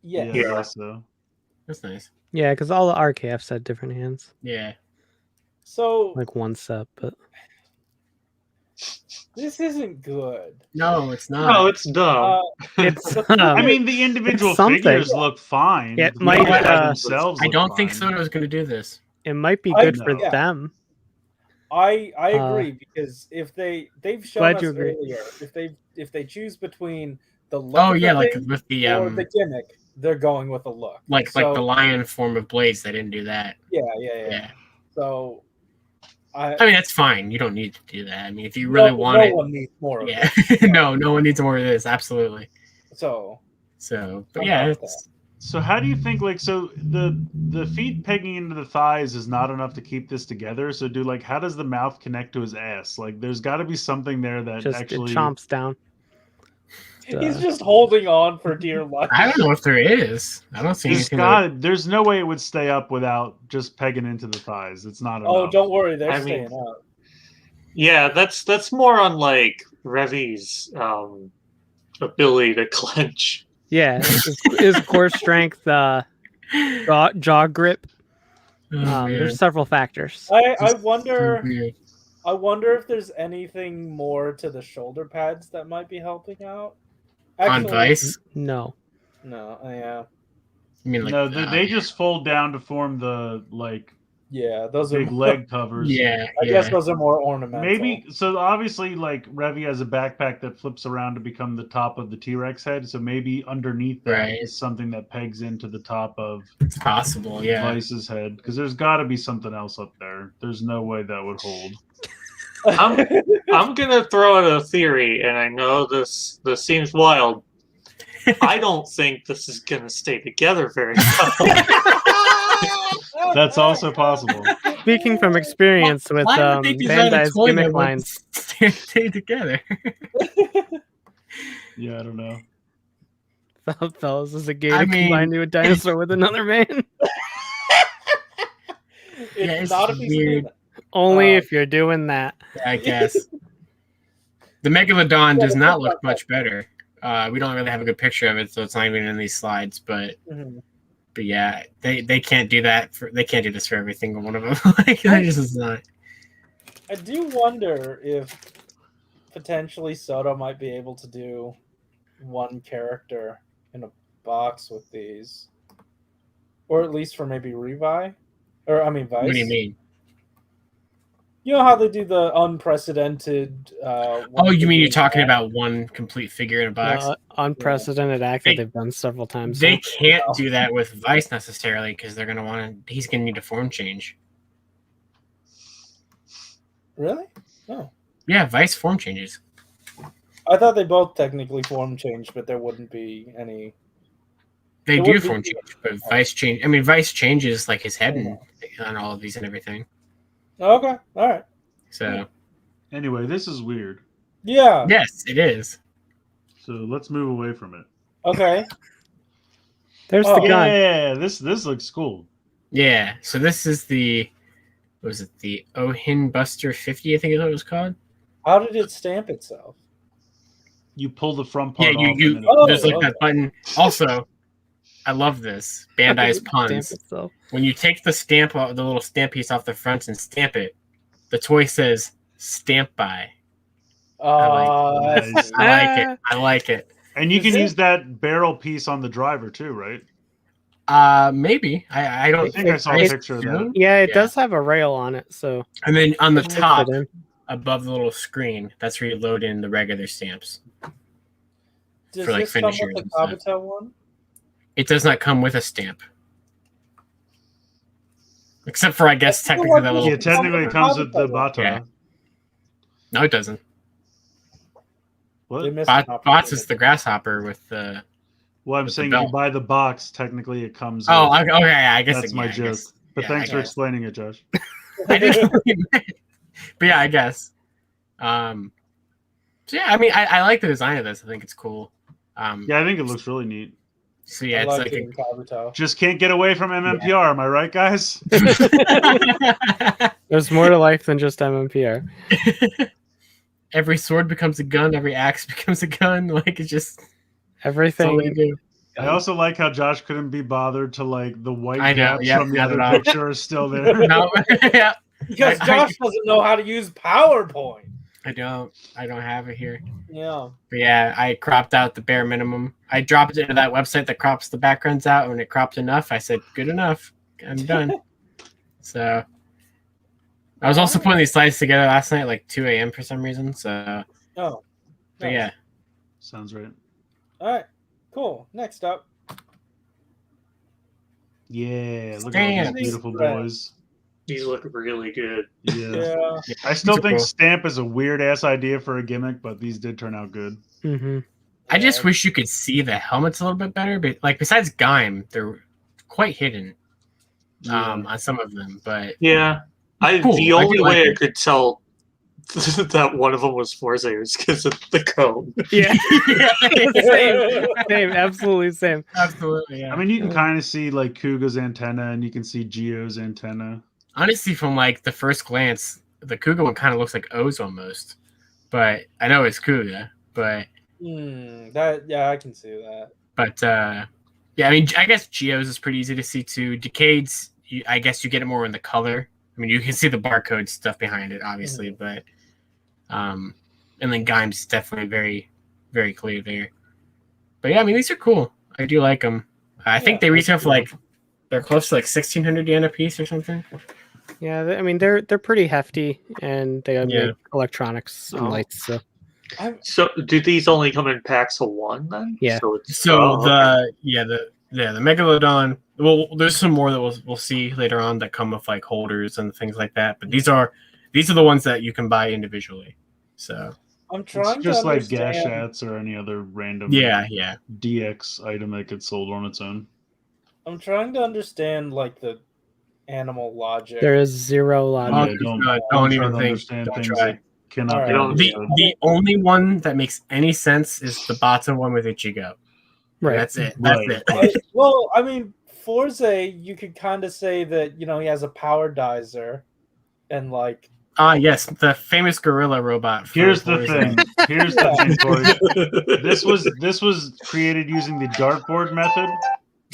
Yeah. I guess so. That's nice. Yeah, because all the RKFs had different hands, Yeah. So like one set. But this isn't good. No, it's not. No, it's dumb. it's. I mean, the individual something. figures look fine. It The might, figures by uh, themselves I look don't think fine. Soda was going to do this. it might be I good for know. them. I Uh, agree because if they've shown glad us you agree. earlier, if they choose between the look Oh of yeah, the like thing with the or the gimmick, they're going with the look. like So, the lion form of Blades. They didn't do that. yeah. Yeah. So I mean, that's fine. You don't need to do that. I mean, if you really want no it, one needs more of yeah. it. no one needs more of this. Absolutely. So So, but I'm yeah, fine with it's, So how do you think so the feet pegging into the thighs is not enough to keep this together? So how does the mouth connect to his ass? Like there's got to be something there that Just actually it chomps down. he's just holding on for dear life. I don't know if there is. I don't see anything. there's no way it would stay up without just pegging into the thighs. It's not enough. Oh, don't worry, they're I staying mean- up. Yeah, that's more on like Revi's ability to clench. Yeah, his core strength, jaw grip. Oh, man. There's several factors. I Just wonder. so weird. I wonder if there's anything more to the shoulder pads that might be helping out. On Vice. No. No. Yeah. I mean, like No, they just fold down to form the like Yeah, those are big leg covers. yeah, I guess those are more ornamental. Maybe so. Obviously, like Revy has a backpack that flips around to become the top of the T-Rex head. So maybe underneath that Right. is something that pegs into the top of it's possible. Yeah, Vice's head, because there's got to be something else up there. There's no way that would hold. I'm gonna throw out a theory, and I know this seems wild. I don't think this is gonna stay together very well. That's also possible. Speaking from experience with Why would they design a Bandai's toy that gimmick would lines, stay together? Yeah, I don't know. fellas, is a gator I mean- combined to a dinosaur with another man? It's it's not a piece weird. of Only if you're doing that. I guess the Megalodon does not look much better. We don't really have a good picture of it, so it's not even in these slides. But yeah, they can't do that. They can't do this for every single one of them. Like that just is not. I do wonder if potentially Soto might be able to do one character in a box with these, or at least for maybe Vice. What do you mean? You know how they do the unprecedented. Oh, you mean you're talking about one complete figure in a box? Unprecedented act that They- they've done several times. They can't do that with Vice necessarily because they're gonna want to. He's gonna need a form change. Really? Oh, Yeah, Vice form changes. I thought they both technically form changed, but there wouldn't be any. They It do would be- form change, but Vice change. I mean, Vice changes like his head and on all of these and everything. Okay, all right. So Anyway, this is weird. Yeah. yes, it is. So let's move away from it. Okay. There's Oh, the gun. Yeah, this looks cool. Yeah. So this is the. What was it? The Ohin Buster 50, I think is what it was called. How did it stamp itself? You pull the front Yeah, part off. you. and Oh, There's like okay. that button. Also, I love this Bandai's Stamp puns. itself. When you take the stamp, the little stamp piece off the front and stamp it, the toy says "Stamp by." Nice. I like it. I like it. And you Is can it- use that barrel piece on the driver too, right? Maybe I don't I think I saw a it- picture of that. Yeah, it Yeah. does have a rail on it, so And then on the it would top, fit in. above the little screen, that's where you load in the regular stamps. Does For, like, this come with finishers the and stuff. Kabuto one? It does not come with a stamp, except for I guess That's the technically one that you- little. Yeah, technically it comes with the Kabuto. bata. Yeah. No, it doesn't. They What? missed an Bots is opportunity. the grasshopper with the. Well, I'm With the saying if you belt. buy the box, technically it comes. Oh, with, okay. I guess that's my yeah, I joke. guess- But yeah, thanks I for guess. explaining it, Josh. I didn't. But yeah, I guess. So yeah, I mean, I like the design of this. I think it's cool. Yeah, I think it looks really neat. So I yeah, it's like like it in Kabuto. Just can't get away from MMPR. Am I right, guys? There's more to life than just MMPR. every sword becomes a gun. Every axe becomes a gun. Like it's just that's all they Everything. do. I also like how Josh couldn't be bothered to like the white I know, gaps yep, from the not other at all. picture are still there. No, yeah, Because I- Josh doesn't know how to use PowerPoint. I don't have it here. Yeah. But yeah, I cropped out the bare minimum. I dropped it into that website that crops the backgrounds out. And when it cropped enough, I said, "Good enough. I'm done." So I was also putting these slides together last night, at like 2 a.m. for some reason. So, Oh. but nice. yeah, Sounds right. All right. Cool. Next up. Yeah, look at all Stamp. these beautiful Right. boys. These look really good. Yeah. Yeah. I still These are think cool. Stamp is a weird ass idea for a gimmick, but these did turn out good. Hmm. I just wish you could see the helmets a little bit better. But like besides Gaim, they're quite hidden on some of them. But Yeah, Cool. the I only do like way I it. could tell that one of them was Forza is because of the cone. Yeah. yeah, Same. Absolutely same. absolutely. Yeah. I mean, you can kind of see like Kuga's antenna, and you can see Geo's antenna. Honestly, from like the first glance, the Kuga one kind of looks like O's almost. But I know it's Kuga. But I can see that. yeah, I mean, I guess Geo's is pretty easy to see too. Decades, I guess you get it more in the color. I mean, you can see the barcode stuff behind it, obviously, but and then Gaim's definitely very, very clear there. But yeah, I mean, these are cool. I do like them. I think they retail for like they're close to like 1,600 yen a piece or something. Yeah, I mean they're pretty hefty, and they make electronics and Oh. lights. So So do these only come in packs of one then? Yeah. So okay. the Megalodon. Well, there's some more that we'll see later on that come with like holders and things like that. But these are the ones that you can buy individually. So I'm It's trying just to like understand. Gashats or any other random yeah. DX item that gets sold on its own. I'm trying to understand like the animal logic. there is zero logic. Yeah, don't try even to think. understand Don't things try. that cannot All be right. understood. The only one that makes any sense is the bottom one with Ichigo. Right. That's it. Right. Well, I mean, Forza, you could kind of say that he has a power dizer, and like. Yes, the famous gorilla robot. Here's the thing. Here's the thing, Corey. This was created using the dartboard method,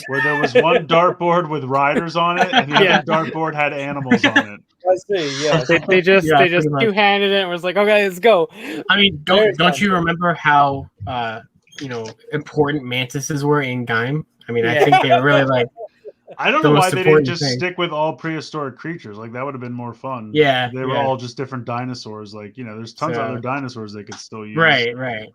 where there was one dartboard with riders on it, and the Yeah. other dartboard had animals on it. I see. Yeah. They just pretty much. two-handed it and was like, okay, let's go. I mean, don't you remember how important mantises were in Gaim? I mean, I think they were really like. I don't the know why most they didn't important just thing. stick with all prehistoric creatures. Like that would have been more fun. Yeah, They were yeah. all just different dinosaurs. Like, there's tons of other dinosaurs they could still use. Right.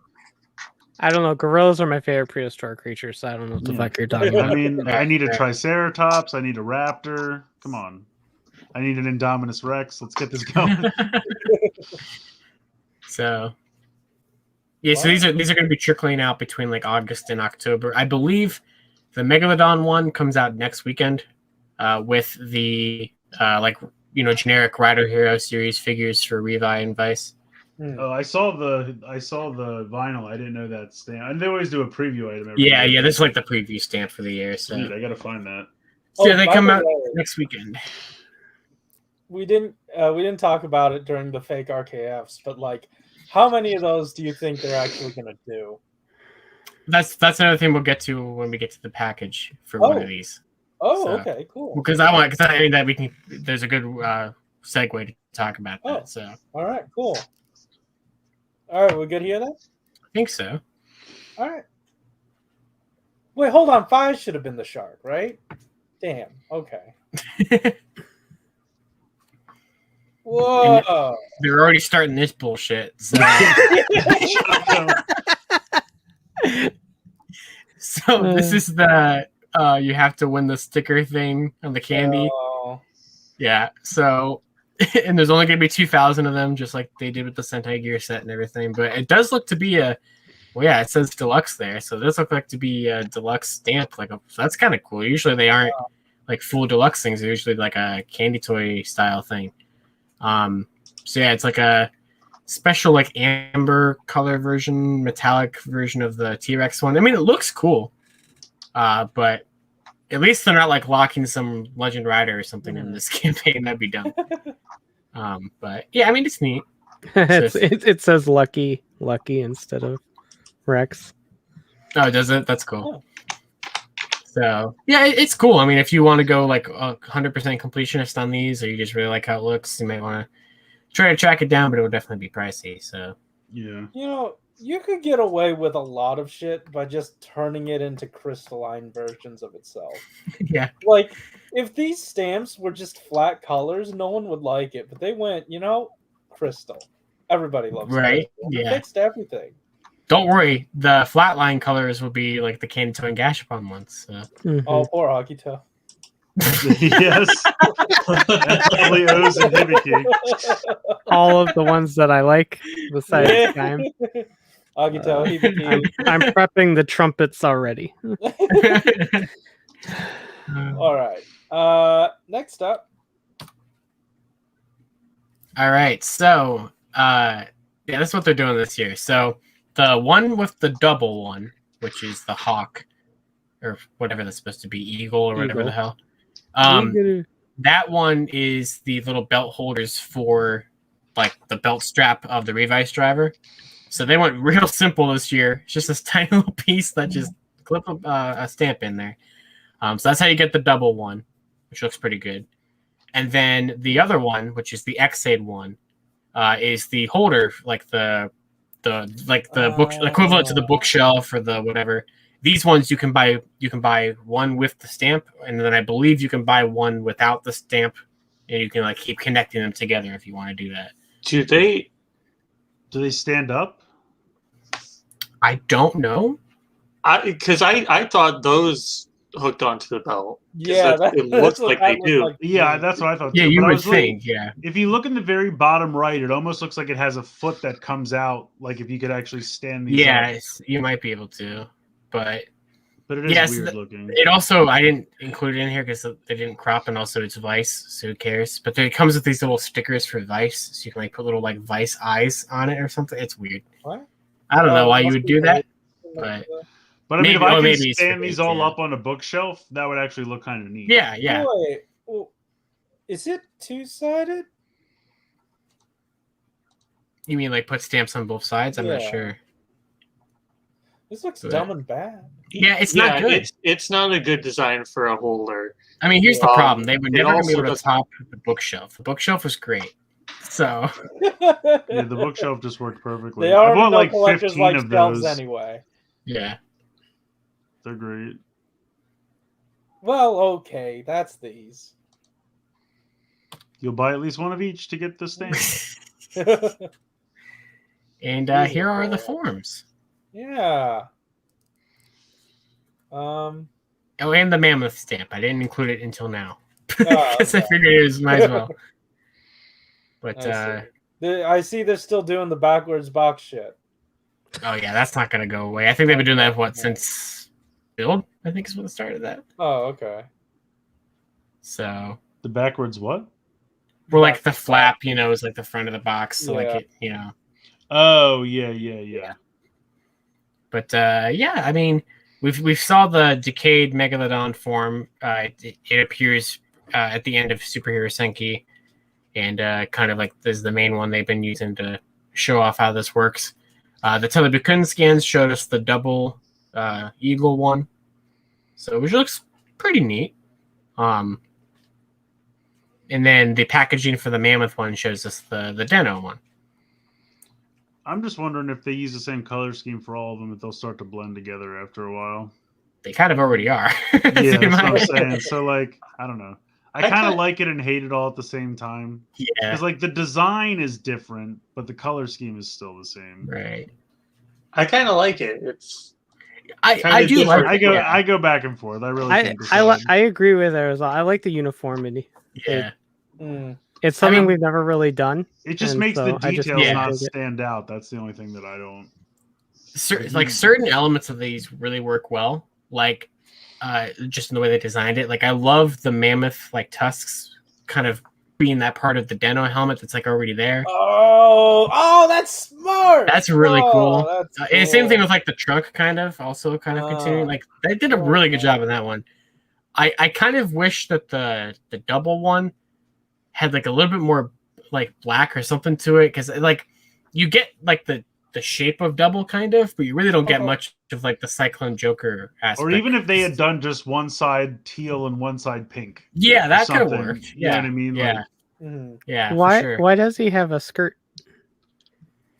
I don't know. Gorillas are my favorite prehistoric creatures, so I don't know what the fuck you're talking about. I mean, I need a Triceratops. I need a Raptor. Come on. I need an Indominus Rex. Let's get this going. So these are going to be trickling out between like August and October. I believe the Megalodon one comes out next weekend with the generic Rider Hero series figures for Revice and Vice. Oh, I saw the vinyl. I didn't know that stamp. And they always do a preview item. Yeah, year. this is like the preview stamp for the year. So Dude, I gotta find that. yeah, they by come the out way, next weekend. We didn't talk about it during the fake RKFs, but like, how many of those do you think they're actually gonna do? That's another thing we'll get to when we get to the package for one of these. Oh, So, okay, cool. Because I mean that we can. There's a good segue to talk about that. So all right, cool. All right, we good here then? I think so. All right. Wait, hold on. 5 should have been the shark, right? Damn. Okay. Whoa. They're already starting this bullshit. So, so this is the you have to win the sticker thing on the candy. Oh. Yeah. So, and there's only going to be 2,000 of them, just like they did with the Zenkaiger set and everything. But it does look to be it says Deluxe there, so it does look like to be a Deluxe stamp. So that's kind of cool. Usually they aren't like full Deluxe things. They're usually like a candy toy style thing. So yeah, it's like a special like amber color version, metallic version of the T-Rex one. I mean, it looks cool, but at least they're not like locking some Legend Rider or something in this campaign. That'd be dumb. But yeah, I mean, it's neat. It says Lucky instead of Rex. Oh, does it? That's cool. So yeah, it's cool. I mean, if you want to go like 100% completionist on these, or you just really like how it looks, you might want to try to track it down, but it would definitely be pricey. So yeah, you could get away with a lot of shit by just turning it into crystalline versions of itself. Yeah, like if these stamps were just flat colors, no one would like it. But they went, crystal. Everybody loves right. Crystal. Yeah, It fixed everything. Don't worry, the flatline colors will be like the Candy Toy and Gashapon ones. So. Mm-hmm. Oh, poor Akito. Yes. Only O's and Hibiki. All of the ones that I like besides time. Akito, Hibiki. I'm prepping the trumpets already. All right. Next up. All right. So, that's what they're doing this year. So, the one with the double one, which is the hawk, or whatever that's supposed to be, eagle or whatever the hell. That one is the little belt holders for like the belt strap of the Revice driver. So they went real simple this year. It's just this tiny little piece that just clip a stamp in there. So that's how you get the double one, which looks pretty good. And then the other one, which is the X-Aid one, is the holder, like the book equivalent to the bookshelf or the whatever. These ones you can buy one with the stamp, and then I believe you can buy one without the stamp, and you can like keep connecting them together if you want to do that. Do they stand up? I don't know. Because I thought those hooked onto the belt. Yeah, it looks like they do. Like Yeah, that's what I thought. Yeah, too. you But I would was looking- think. Yeah. If you look in the very bottom right, it almost looks like it has a foot that comes out. Like if you could actually stand these. Yeah, up. you might be able to, but But it is yes, weird looking. it also I didn't include it in here because they didn't crop, and also it's Vice, so who cares? But it comes with these little stickers for Vice, so you can like put little like Vice eyes on it or something. It's weird. What? I don't know why you must would be do that, like, but But I mean, if maybe- I or can maybe it's stand for these kids, all yeah. up on a bookshelf, that would actually look kind of neat. yeah, yeah. Wait, well, is it two-sided? You mean like put stamps on both sides? I'm not Yeah. sure. This looks But- dumb and bad. Yeah, it's not good. It's not a good design for a holder. I mean, here's the problem: they were it never going to be also able to doesn't- top the bookshelf. The bookshelf was great, so Yeah, the bookshelf just worked perfectly. They I already bought know like collectors 15 like of shelves those. anyway. yeah. They're great. Well, okay, that's these. You'll buy at least one of each to get the stamp. And Beautiful. here are the forms. Yeah. Oh, and the mammoth stamp. I didn't include it until now Oh, because I okay. figured it was might as well. But I see they're still doing the backwards box shit. oh yeah, that's not gonna go away. I think they've been doing that since build. I think is what started that. Oh, okay. So The backwards what? we're like the flap, is like the front of the box. So Yeah. like it, Oh yeah. But yeah, I mean, we saw the decayed Megalodon form. It appears at the end of Superhero Senki, and kind of like this is the main one they've been using to show off how this works. The Telebukun scans showed us the double eagle one, so which looks pretty neat. And then the packaging for the mammoth one shows us the Deno one. I'm just wondering if they use the same color scheme for all of them, if they'll start to blend together after a while. They kind of already are. Yeah, that's what I'm Yeah. saying. So like, I don't know. I kind of like it and hate it all at the same time. Yeah. Because like the design is different, but the color scheme is still the same. Right. I kind of like it. It's I Kinda do like. different. I go back and forth. I really I can't decide. I agree with her as well. I like the uniformity. Yeah. Mm. It's something mean- we've never really done. It just and makes the so I just details Yeah. not dig it. stand out. That's the only thing that I don't. Like certain elements of these really work well. Like just in the way they designed it. Like I love the mammoth like tusks kind of being that part of the Deno helmet that's like already there. Oh, that's smart. That's really cool. That's And same thing cool. with like the trunk kind of also kind of Oh. continuing. Like they did a really good job on that one. I kind of wish that the double one had like a little bit more like black or something to it, because like you get like the shape of double kind of, but you really don't get much of like the Cyclone Joker aspect. Or even if they had done just one side teal and one side pink. yeah, that could have something, worked. you know Yeah, what I mean? Yeah, Like, Mhm. yeah. Why For sure. why does he have a skirt?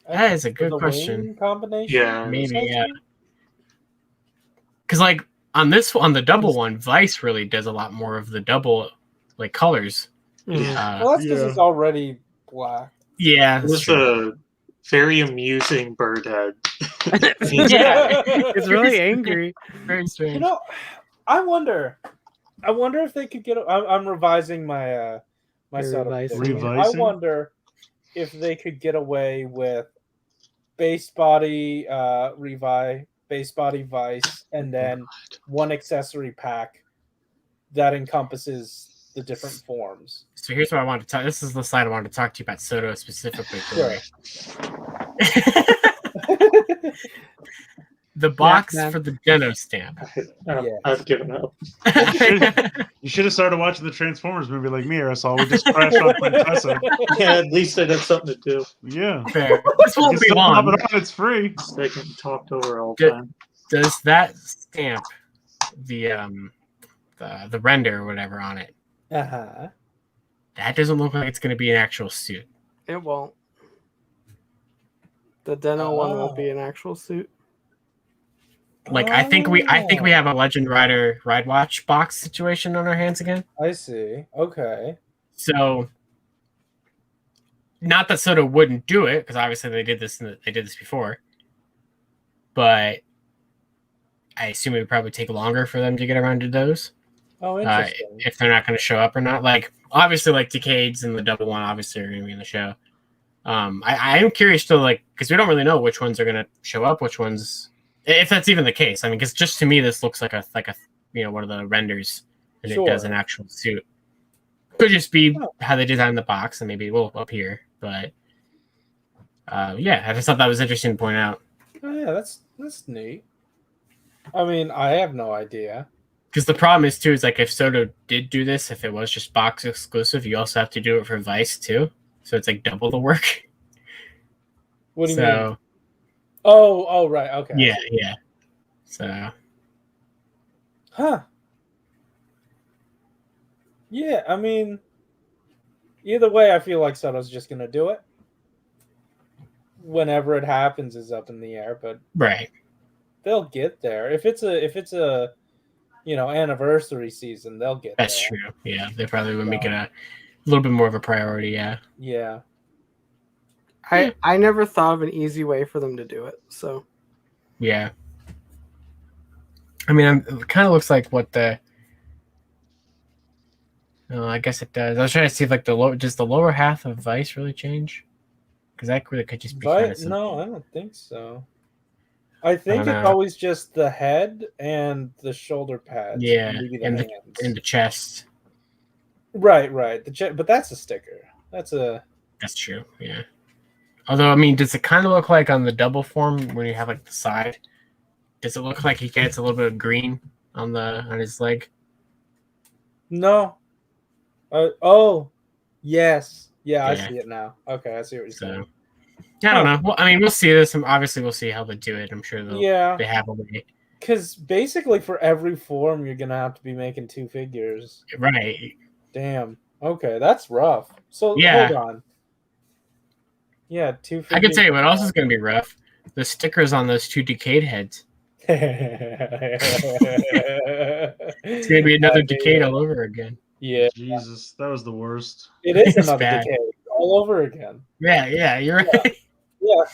That is a For good the question. wing combination. Yeah. Maybe, yeah. Because like on the double one, Vice really does a lot more of the double like colors. Yeah. Well, that's because Yeah. it's already black. Yeah, It that's was true. a very amusing bird head. Yeah, it's really angry. Very strange. You know, I wonder if they could get. I'm revising my my You're setup. revising. thing. I Revising? wonder if they could get away with base body base body Vice, and then one accessory pack that encompasses the different forms. So here's what I wanted to talk. This is the slide I wanted to talk to you about Soto specifically. Sure. The box man. for the Deno stamp. I've given up. you should have started watching the Transformers movie like me, or else all we just crashed on Quintessa. Yeah, at least I'd have something to do. Yeah. Fair. This You won't can be still pop long. it on, it's free. They get talked over all the Good. time. Does that stamp the render or whatever on it? Uh-huh. That doesn't look like it's going to be an actual suit. It won't. The Deno one won't be an actual suit. Like I think we have a Legend Rider Ride Watch box situation on our hands again. I see. Okay. So, not that Soda wouldn't do it, because obviously they did this before. But I assume it would probably take longer for them to get around to those. Oh, interesting. If they're not going to show up or not. Like obviously, like Decades and the Double One obviously are going to be in the show. I am curious to because we don't really know which ones are going to show up, which ones, if that's even the case. I mean, because just to me this looks like a one of the renders, and Sure. it does an actual suit. Could just be how they designed the box, and maybe it will appear. But yeah, I just thought that was interesting to point out. Oh yeah, that's neat. I mean, I have no idea. Because the problem is too is like if Soto did do this, if it was just box exclusive, you also have to do it for Vice too. So it's like double the work. What do you mean? So Oh, right. Okay. yeah. So Huh. Yeah, I mean, either way, I feel like Soto's just gonna do it. Whenever it happens is up in the air, but right. they'll get there. If it's a anniversary season, they'll get That's there. true. Yeah, they probably would make it a little bit more of a priority. Yeah. Yeah. I never thought of an easy way for them to do it. So Yeah. I mean, it kind of looks like what the. Oh, I guess it does. I was trying to see if does the lower half of Vice really change? Because that really could just be kind of simple. No, I don't think so. I think don't it's know. always just the head and the shoulder pads. Yeah, and maybe the and hands. the chest. Right. But that's a sticker. That's true. Yeah. Although, I mean, does it kind of look like on the double form when you have like the side? Does it look like he gets a little bit of green on his leg? No. Oh, yes. Yeah, I Yeah. see it now. Okay, I see what you're saying. I don't know. Well, I mean, we'll see this, and obviously we'll see how they do it. I'm sure they have a way. Because basically for every form, you're going to have to be making 2 figures. Right. Damn. Okay, that's rough. So, Yeah. hold on. Yeah, 2 figures. I can tell you what else is going to be rough. The stickers on those 2 Decade heads. It's going to be another Decade all over again. Yeah. Jesus, that was the worst. It is It's another bad. decade all over again. Yeah, you're right. Yeah.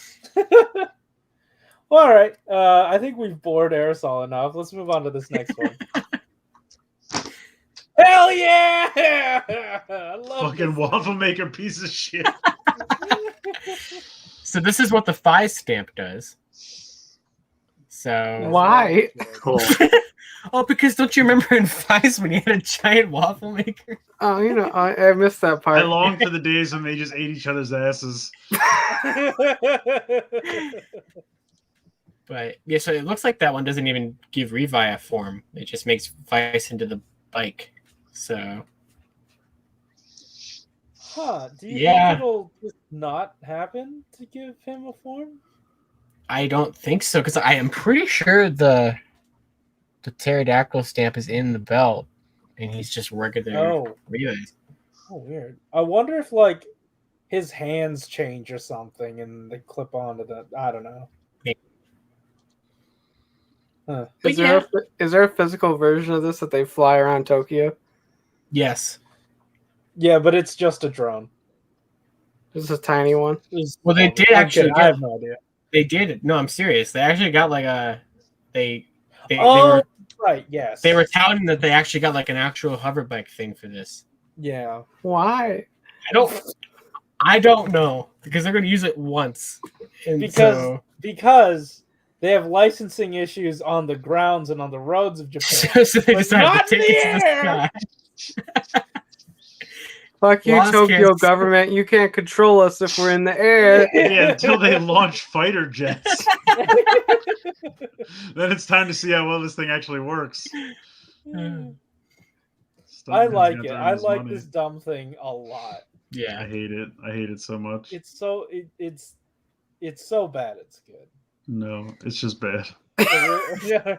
Well, all right. I think we've bored Aerosol enough. Let's move on to this next one. Hell yeah! I love Fucking this. waffle maker piece of shit. So this is what the Phi stamp does. So why? Cool. Oh, because don't you remember in Vice when he had a giant waffle maker? Oh, I missed that part. I long for the days when they just ate each other's asses. But yeah, so it looks like that one doesn't even give Revi a form. It just makes Vice into the bike. So Do you think it'll just not happen to give him a form? I don't think so, because I am pretty sure the pterodactyl stamp is in the belt, and he's just working there. Revice. Oh, weird. I wonder if his hands change or something, and they clip onto the. I don't know. Huh. Is there a physical version of this that they fly around Tokyo? Yes. Yeah, but it's just a drone. This is a tiny one. Well, they did actually. I have no idea. They did. No, I'm serious. They actually got they Oh, right. Yes. They were touting that they actually got an actual hover bike thing for this. Yeah. Why? I don't know, because they're going to use it once. And because they have licensing issues on the grounds and on the roads of Japan. so they But decided not to take it to in the the sky. Fuck you, Lost Tokyo kids. government. You can't control us if we're in the air. Yeah, until they launch fighter jets. Then it's time to see how well this thing actually works. I like it. Stomper's gonna I earn his like money. this dumb thing a lot. Yeah. I hate it. I hate it so much. It's so bad it's good. No, it's just bad. Yeah.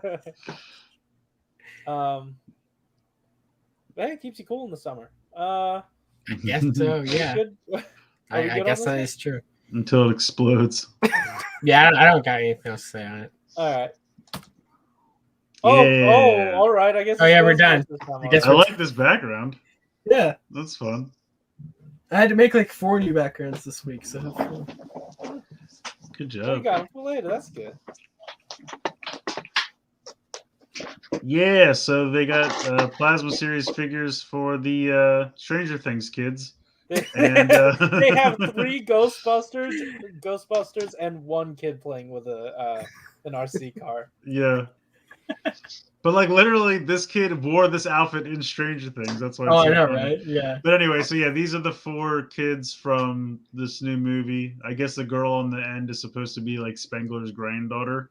Hey, it keeps you cool in the summer. I guess so, yeah. I guess that is true. Until it explodes. Yeah, I don't got anything else to say on it. All right. Yeah. all right. I guess. Oh, it's yeah, we're done. Ghostbusters time I guess I already. like this background. Yeah. That's fun. I had to make like 4 new backgrounds this week, so have fun. Good Oh, you job. got them for later. That's good. Yeah, so they got Plasma Series figures for the Stranger Things kids. And They have 3 Ghostbusters, and 1 kid playing with an RC car. Yeah. But like literally, this kid wore this outfit in Stranger Things. That's why. It's Oh, so I know, funny. right? Yeah. But anyway, so yeah, these are the 4 kids from this new movie. I guess the girl on the end is supposed to be like Spengler's granddaughter.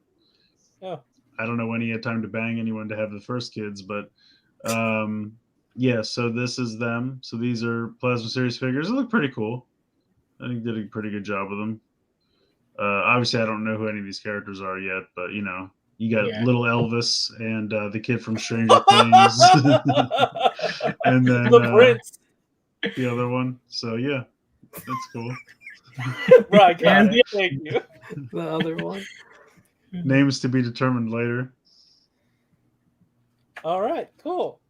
Oh. I don't know when he had time to bang anyone to have the first kids, but yeah. So this is them. So these are Plasma Series figures. They look pretty cool. I think they did a pretty good job with them. Obviously, I don't know who any of these characters are yet, but you know, you got little Elvis and the kid from Stranger Things, and then the Prince. the other one. So yeah, that's cool. Right, got And it. Thank you. The other one. Names to be determined later. All right, cool.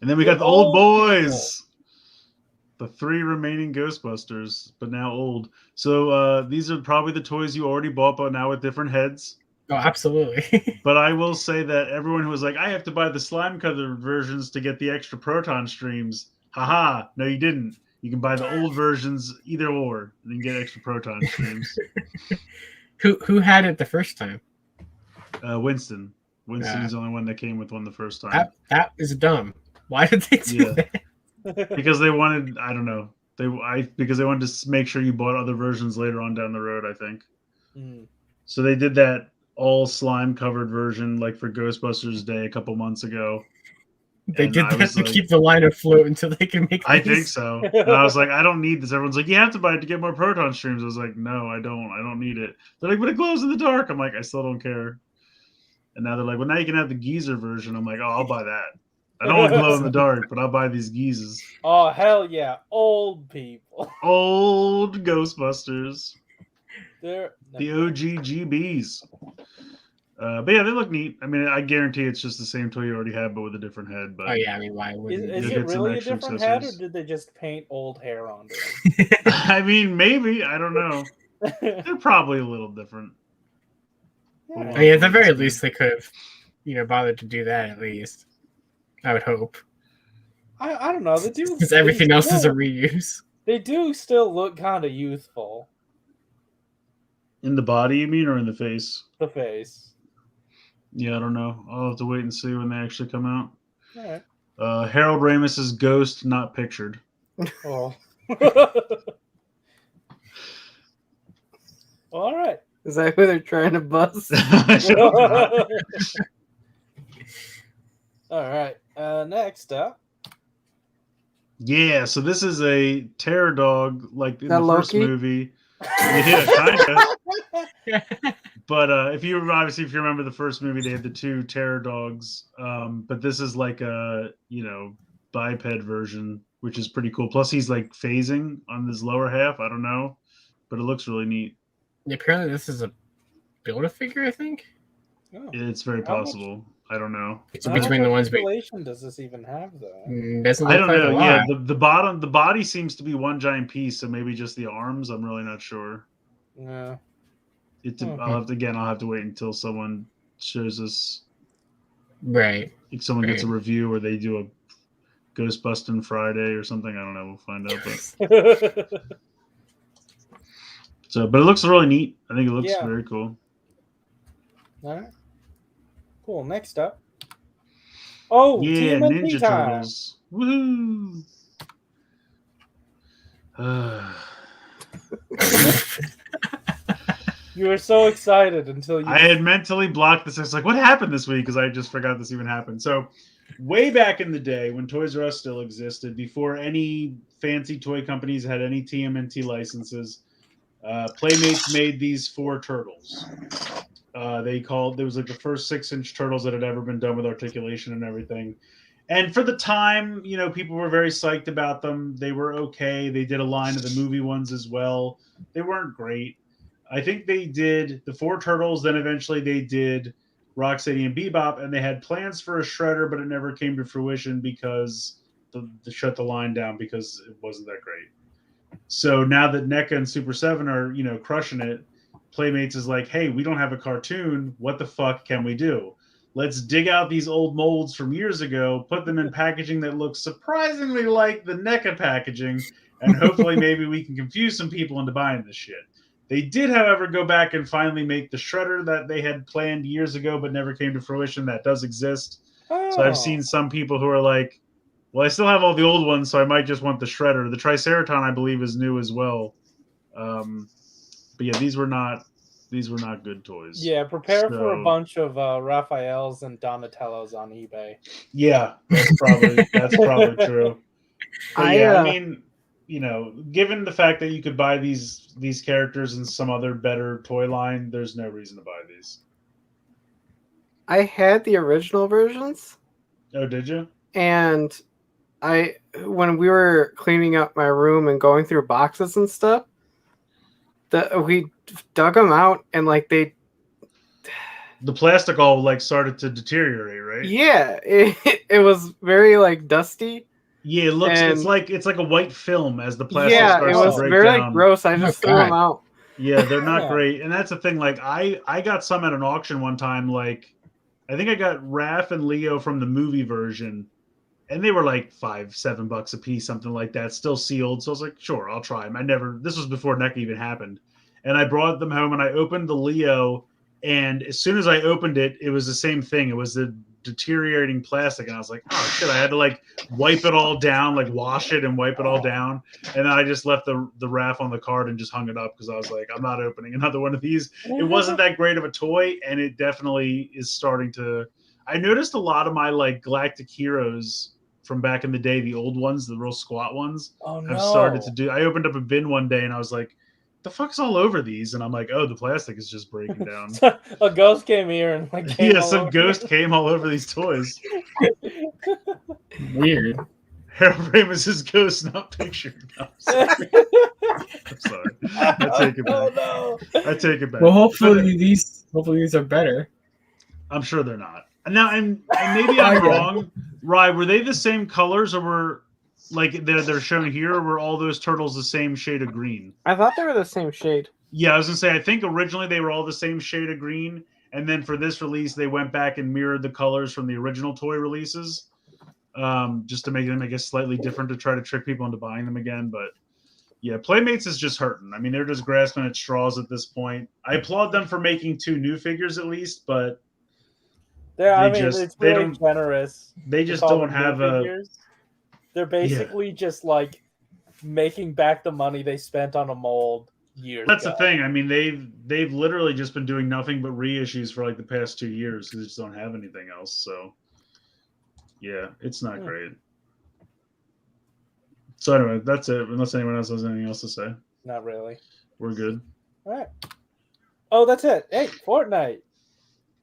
And then we got the old boys. The 3 remaining Ghostbusters, but now old. So these are probably the toys you already bought, but now with different heads. Oh, absolutely. But I will say that everyone who was like, I have to buy the slime color versions to get the extra proton streams. Haha, no, you didn't. You can buy the old versions either or, and then get extra proton streams. Who had it the first time? Winston. Winston is the only one that came with one the first time. That is dumb. Why did they do that? Because they wanted, I don't know, because they wanted to make sure you bought other versions later on down the road, I think. So they did that all slime covered version like for Ghostbusters Day a couple months ago. They did that to keep the line afloat until they can make I think so. And I was like, I don't need this. Everyone's like, you have to buy it to get more proton streams. I was like, no, I don't need it. They're like, but it glows in the dark. I'm like, I still don't care. And now they're like, well, now you can have the geezer version. I'm like, oh, I'll buy that. I don't want to glow in the dark, but I'll buy these geezers. Oh, hell yeah. Old people. Old Ghostbusters. They're the OG GBs. But yeah, they look neat. I mean, I guarantee it's just the same toy you already have, but with a different head. But oh yeah, I mean, why wouldn't is you'll it get some really a extra different head, or accessories. did they just paint old hair onto it? I mean, maybe. I don't know. They're probably a little different. I mean, at the very least, they could have, bothered to do that at least. I would hope. I don't know. They do Because everything else is a reuse. They do still look kind of youthful. In the body, you mean, or in the face? The face. Yeah, I don't know. I'll have to wait and see when they actually come out. All right. Harold Ramis's ghost not pictured. Oh. All right. Is that who they're trying to bust? All right. Next up. Yeah, so this is a terror dog like in the first Loki? movie. Yeah, kind of. But if you remember the first movie, they had the 2 terror dogs. But this is like a biped version, which is pretty cool. Plus, he's like phasing on his lower half. I don't know, but it looks really neat. Yeah, apparently, this is a Build-A-Figure, I think. Oh. It's very possible. I don't know. It's between the ones. Relation does this even have though? Doesn't I look don't like know. a Yeah, lot. the body seems to be one giant piece, so maybe just the arms. I'm really not sure. Yeah. I'll have to wait until someone shows us. Right. If someone gets a review or they do a Ghostbusting Friday or something, I don't know. We'll find out. But it looks really neat. I think it looks very cool. All right. Cool. Next up. Oh, yeah, TMNT Ninja time. Turtles. Woohoo! You were so excited until you. I had mentally blocked this. I was like, what happened this week? Because I just forgot this even happened. So, way back in the day when Toys R Us still existed, before any fancy toy companies had any TMNT licenses, Playmates made these 4 turtles. There was like the first 6-inch turtles that had ever been done with articulation and everything. And for the time, people were very psyched about them. They were okay. They did a line of the movie ones as well. They weren't great. I think they did the 4 turtles. Then eventually they did Rocksteady and Bebop, and they had plans for a Shredder, but it never came to fruition because they shut the line down because it wasn't that great. So now that NECA and Super 7 are, crushing it, Playmates is like, hey, we don't have a cartoon. What the fuck can we do? Let's dig out these old molds from years ago, put them in packaging that looks surprisingly like the NECA packaging, and hopefully maybe we can confuse some people into buying this shit. They did, however, go back and finally make the Shredder that they had planned years ago but never came to fruition. That does exist. Oh. So I've seen some people who are like, well, I still have all the old ones, so I might just want the Shredder. The Triceraton, I believe, is new as well. But yeah, these were not good toys. Yeah, prepare for a bunch of Raphaels and Donatellos on eBay. Yeah, that's probably true. But I mean, given the fact that you could buy these characters in some other better toy line, there's no reason to buy these. I had the original versions. Oh, did you? And when we were cleaning up my room and going through boxes and stuff, we dug them out and the plastic all started to deteriorate, right? Yeah, it was very dusty. Yeah, it looks it's like a white film as the plastic starts to break down. Yeah, it was very gross. I just threw them out. Yeah, they're not great. And that's the thing, I got some at an auction one time, I think I got Raph and Leo from the movie version, and they were $5-7 a piece, something like that, still sealed. So I was like, sure, I'll try them. This was before NECA even happened. And I brought them home and I opened the Leo, and as soon as I opened it, it was the same thing. It was the deteriorating plastic, and I was like, oh shit, I had to wipe it all down, wash it and wipe it all down. And then I just left the Raph on the card and just hung it up because I was like, I'm not opening another one of these. It wasn't that great of a toy, and it definitely is starting to. I noticed a lot of my Galactic Heroes from back in the day, the old ones, the real squat ones, have started to do. I opened up a bin one day and I was like, the fuck's all over these? And I'm like, oh, the plastic is just breaking down. A ghost came here and some ghost came all over these toys. Weird. Harold Ramis' ghost, not picture. No, I'm sorry. I take it back. Oh no! I take it back. Well, hopefully these are better. I'm sure they're not. Now, and maybe I'm wrong. Rye, were they the same colors, or were they're shown here, or were all those turtles the same shade of green? I thought they were the same shade. Yeah, I was gonna say, I think originally they were all the same shade of green, and then for this release they went back and mirrored the colors from the original toy releases, just to make them, I guess, slightly different to try to trick people into buying them again. But yeah, Playmates is just hurting. I mean, they're just grasping at straws at this point. I applaud them for making 2 new figures at least, but it's really generous. They just don't have figures. They're basically just making back the money they spent on a mold years That's ago. the thing. I mean, they've literally just been doing nothing but reissues for the past 2 years because they just don't have anything else. So yeah, it's not great. So anyway, that's it. Unless anyone else has anything else to say. Not really. We're good. All right. Oh, that's it. Hey, Fortnite.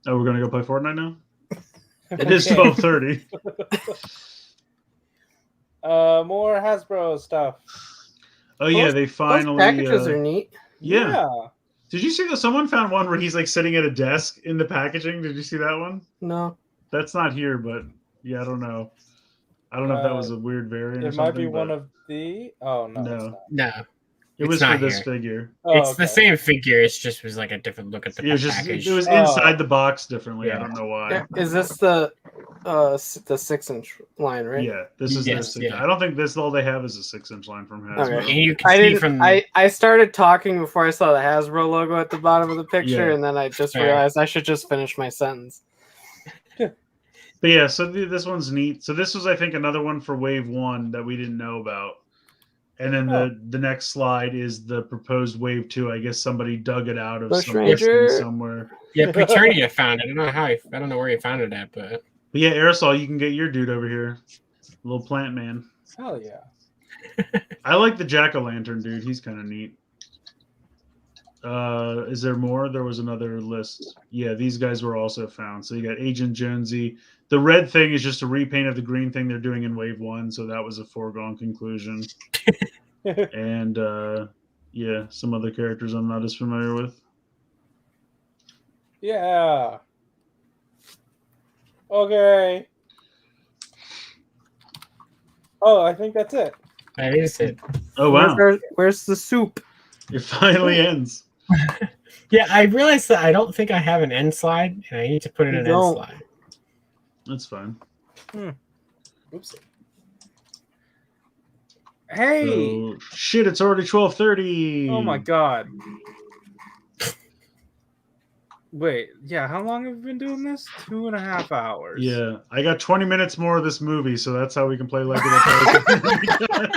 Oh, we're gonna go play Fortnite now? It is 12:30. More Hasbro stuff. Oh yeah, they finally. Those packages are neat. Yeah. Did you see that someone found one where he's sitting at a desk in the packaging? Did you see that one? No. That's not here, but yeah, I don't know. I don't know if that was a weird variant. It might be one of the. Oh no. No. It was for this figure. It's the same figure. It's just was a different look at the package. It was inside the box differently. Yeah. I don't know why. Is this the 6-inch line, right? Yeah, this is the 6. I don't think this all they have is a 6-inch line from Hasbro. Okay. And you can I started talking before I saw the Hasbro logo at the bottom of the picture, and then I just realized I should just finish my sentence. But yeah, so this one's neat. So this was, I think, another one for Wave 1 that we didn't know about. And then the next slide is the proposed Wave 2. I guess somebody dug it out of somewhere. Yeah, Preternia found it. I don't know I don't know where he found it at, but yeah, Aerosol, you can get your dude over here. Little plant man. Hell yeah. I like the jack-o'-lantern dude. He's kind of neat. Is there more? There was another list. Yeah, these guys were also found. So you got Agent Jonesy. The red thing is just a repaint of the green thing they're doing in Wave 1, so that was a foregone conclusion. And yeah, some other characters I'm not as familiar with. Yeah. Okay. Oh, I think that's it. That is it. Oh wow! Where's the soup? It finally ends. Yeah, I realized that I don't think I have an end slide, and I need to put in You an don't. end slide. That's fine. Oops. Hey! So, shit! It's already 12:30. Oh my god. Wait, yeah, how long have we been doing this? 2.5 hours. Yeah, I got 20 minutes more of this movie, so that's how we can play Lego the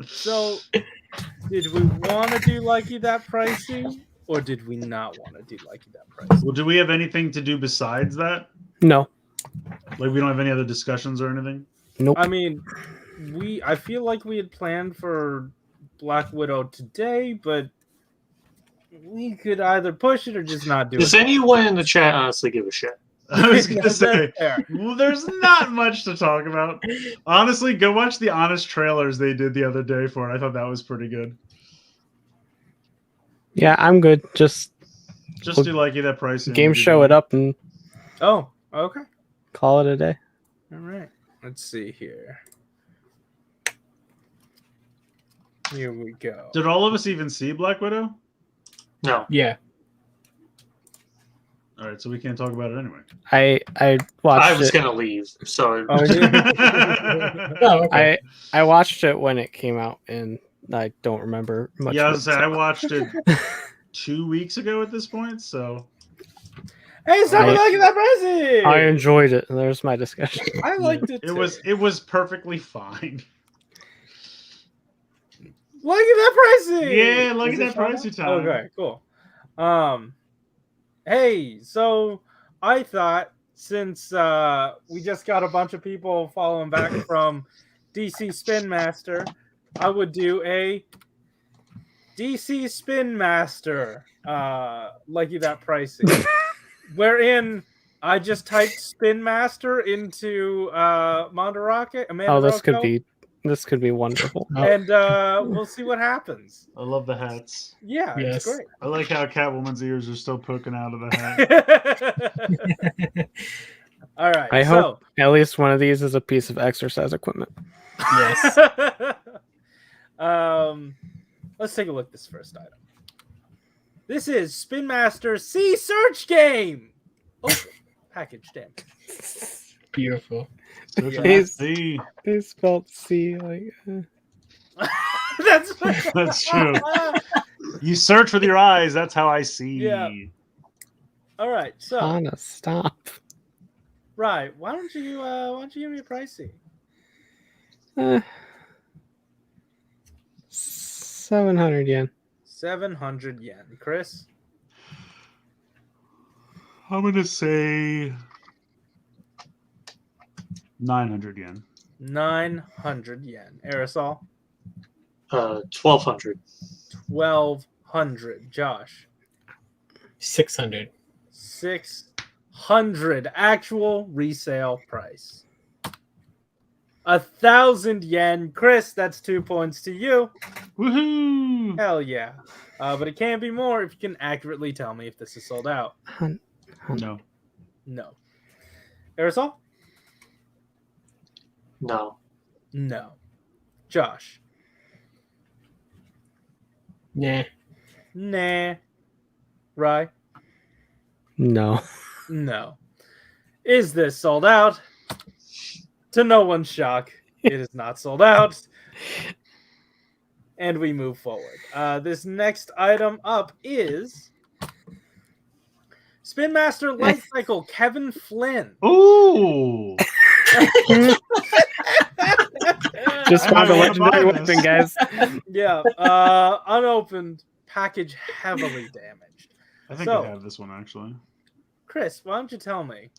So, did we want to do Likey That Pricey, or did we not want to do Likey That Pricey? Well, do we have anything to do besides that? No. Like, we don't have any other discussions or anything? Nope. I mean, I feel like we had planned for Black Widow today, but we could either push it or just not do Does it. anyone in the chat honestly give a shit? I was going to say, Fair. well, there's not much to talk about. Honestly, go watch the honest trailers they did the other day for it. I thought that was pretty good. Yeah, I'm good. Just Just Well, do like that pricing. game show it up and Oh, okay. call it a day. All right. Let's see here. Here we go. Did all of us even see Black Widow? No. Yeah. All right, so we can't talk about it anyway. I watched I was it. gonna leave, so Oh, yeah. Oh, okay. I watched it when it came out, and I don't remember much. Yeah, I of was it, gonna say, I so- watched it 2 weeks ago at this point, so Hey, stop I- liking that pricing! I enjoyed it. And there's my discussion. I liked it. it was perfectly fine. Liking that pricing. Yeah, liking Is that it fun? pricey time. Okay, cool. Hey, so I thought since we just got a bunch of people following back from DC Spin Master, I would do a DC Spin Master, Likey That Pricing, wherein I just typed Spin Master into Mondarocket. Oh, this could be wonderful. And we'll see what happens. I love the hats. Yeah, Yes. it's great. I like how Catwoman's ears are still poking out of the hat. All right. I hope at least one of these is a piece of exercise equipment. Yes. Let's take a look at this first item. This is Spin Master C Search Game. Oh, package damn. Beautiful. Yes. See, They spelled C like. That's That's true. You search with your eyes. That's how I see. Yeah. All right. So, Anna, stop. right. Why don't you give me a pricing? 700 yen. 700 yen. Chris? I'm gonna say 900 yen. 900 yen. Aerosol? 1,200. 1,200. Josh? 600. 600 actual resale price. 1,000 yen. Chris, that's 2 points to you. Woohoo! Hell yeah. But it can be more if you can accurately tell me if this is sold out. No. No. Aerosol? No. No. Josh? Nah. Nah. Rye? No. No. Is this sold out? To no one's shock, it is not sold out. And we move forward. This next item up is Spin Master Light Cycle Kevin Flynn. Ooh! Just I found a might wanna legendary buy this. weapon, guys. Yeah, unopened, package heavily damaged. I think So- I have this one actually. Chris, why don't you tell me?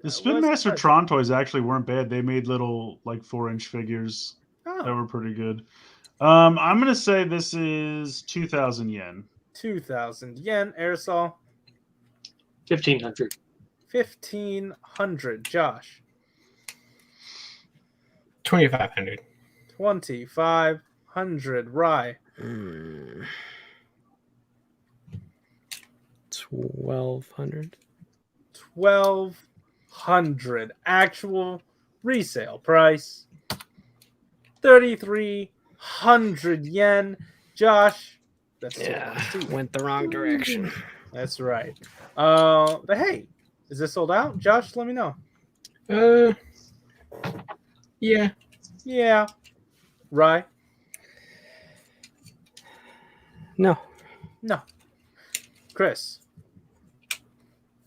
The Spin what's the Master price? Tron toys actually weren't bad. They made little like 4-inch figures that Oh, were pretty good. I'm gonna say this is 2,000 yen. 2,000 yen. Aerosol, 1,500. 1,500. Josh, 2,500. 2,500. Rye, 1,200. $1,200. Actual resale price 3,300 yen. Josh, that's 2 points to you. Went the wrong direction. That's right. But hey, is this sold out? Josh, let me know. Yeah. Yeah. Right. No. Chris.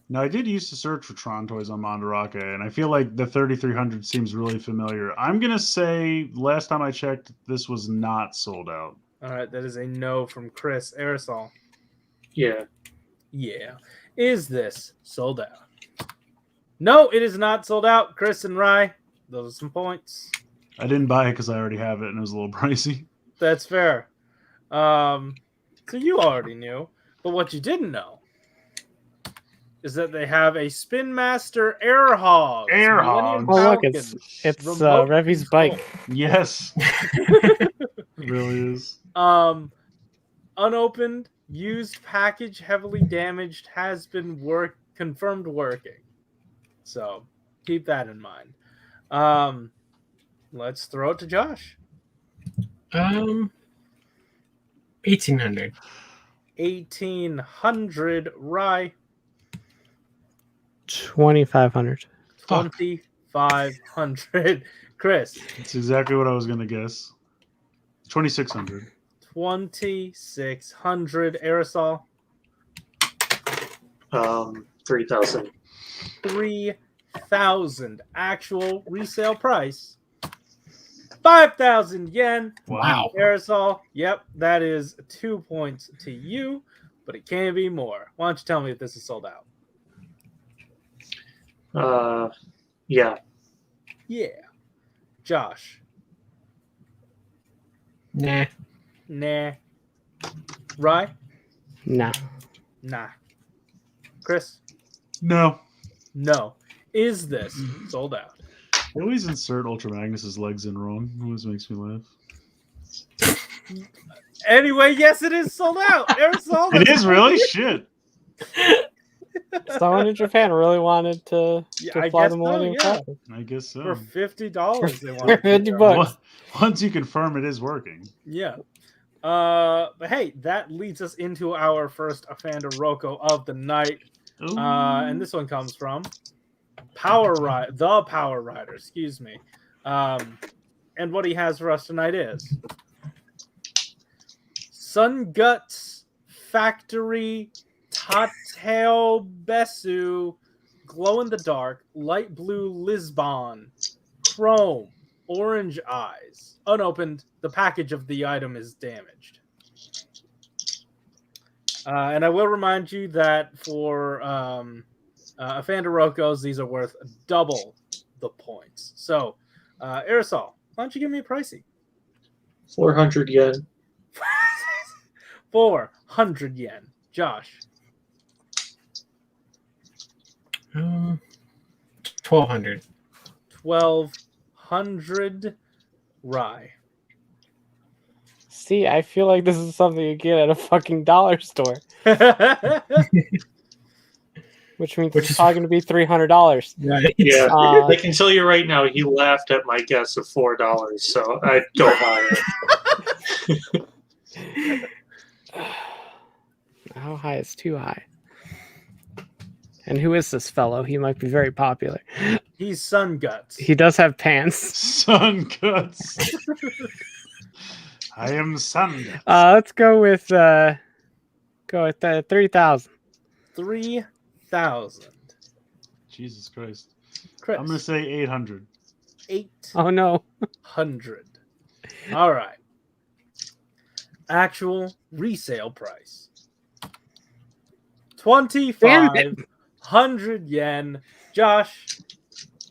Now, I did used to search for Tron toys on Mandarake, and I feel like the 3,300 seems really familiar. I'm going to say, last time I checked, this was not sold out. All right, that is a no from Chris. Aerosol. Yeah. Yeah. Is this sold out? No, it is not sold out. Chris and Rye, those are some points. I didn't buy it because I already have it, and it was a little pricey. That's fair. So you already knew, but what you didn't know is that they have a Spin Master Air Hog. Air Hog. Oh, look, it's Revy's bike. Yes. It really is. Unopened, used package, heavily damaged, has been confirmed working. So keep that in mind. Let's throw it to Josh. 1,800. 1,800. Rye. 2,500. 2,500. Chris. That's exactly what I was going to guess. 2,600. 2,600. Aerosol. 3,000. 3,000. Actual resale price 5,000 yen. Wow. Aerosol. Yep, that is 2 points to you, but it can be more. Why don't you tell me if this is sold out? Yeah. Yeah. Josh. Nah. Rye. Nah. Chris. No. No. Is this sold out? They always insert Ultra Magnus's legs in wrong. It always makes me laugh. Anyway, yes, it is sold out. Aerosol. It is really? Shit. Someone in Japan really wanted to I fly guess the so, Millennium yeah. Falcon. I guess so. For $50 they want. For $50. Once you confirm it is working. Yeah. But hey, that leads us into our first Afanda Roko of the night. And this one comes from the Power Rider, excuse me. And what he has for us tonight is Sun Guts Factory Tateo Besu Glow in the Dark Light Blue Lisbon Chrome Orange Eyes. Unopened. The package of the item is damaged. And I will remind you that for Afanda Rokos, these are worth double the points. So, Aerosol, why don't you give me a pricey? 400 yen. 400 yen. Josh. 1,200. 1,200. Rye. See, I feel like this is something you get at a fucking dollar store. Which means it's probably going to be $300. Right. Yeah, I can tell you right now, he laughed at my guess of $4, so I'd go higher. How high is too high? And who is this fellow? He might be very popular. He's Sun Guts. He does have pants. Sun Guts. I am Sun Guts. Let's go with 3,000. 3,000. Jesus Christ. Chris. I'm going to say 800. 800. Oh no. All right. Actual resale price 2,500 yen. Josh,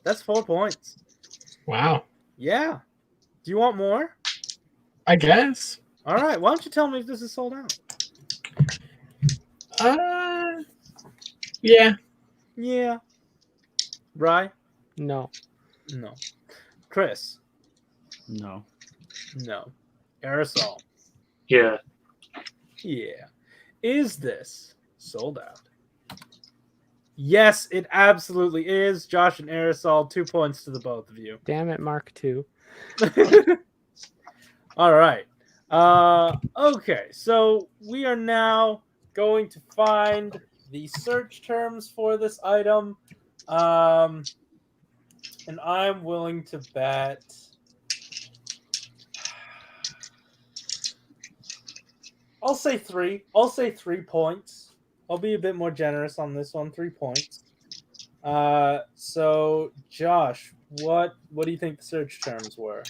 that's 4 points. Wow. Yeah. Do you want more? I guess. All right. Why don't you tell me if this is sold out? Yeah. Yeah. Rye? No. No. Chris? No. No. Aerosol? Yeah. Yeah. Is this sold out? Yes, it absolutely is. Josh and Aerosol, 2 points to the both of you. Damn it, Mark II. All right. Okay, so we are now going to find the search terms for this item. And I'm willing to bet. I'll say 3. I'll say 3 points. I'll be a bit more generous on this one. 3 points. So Josh, what do you think the search terms were?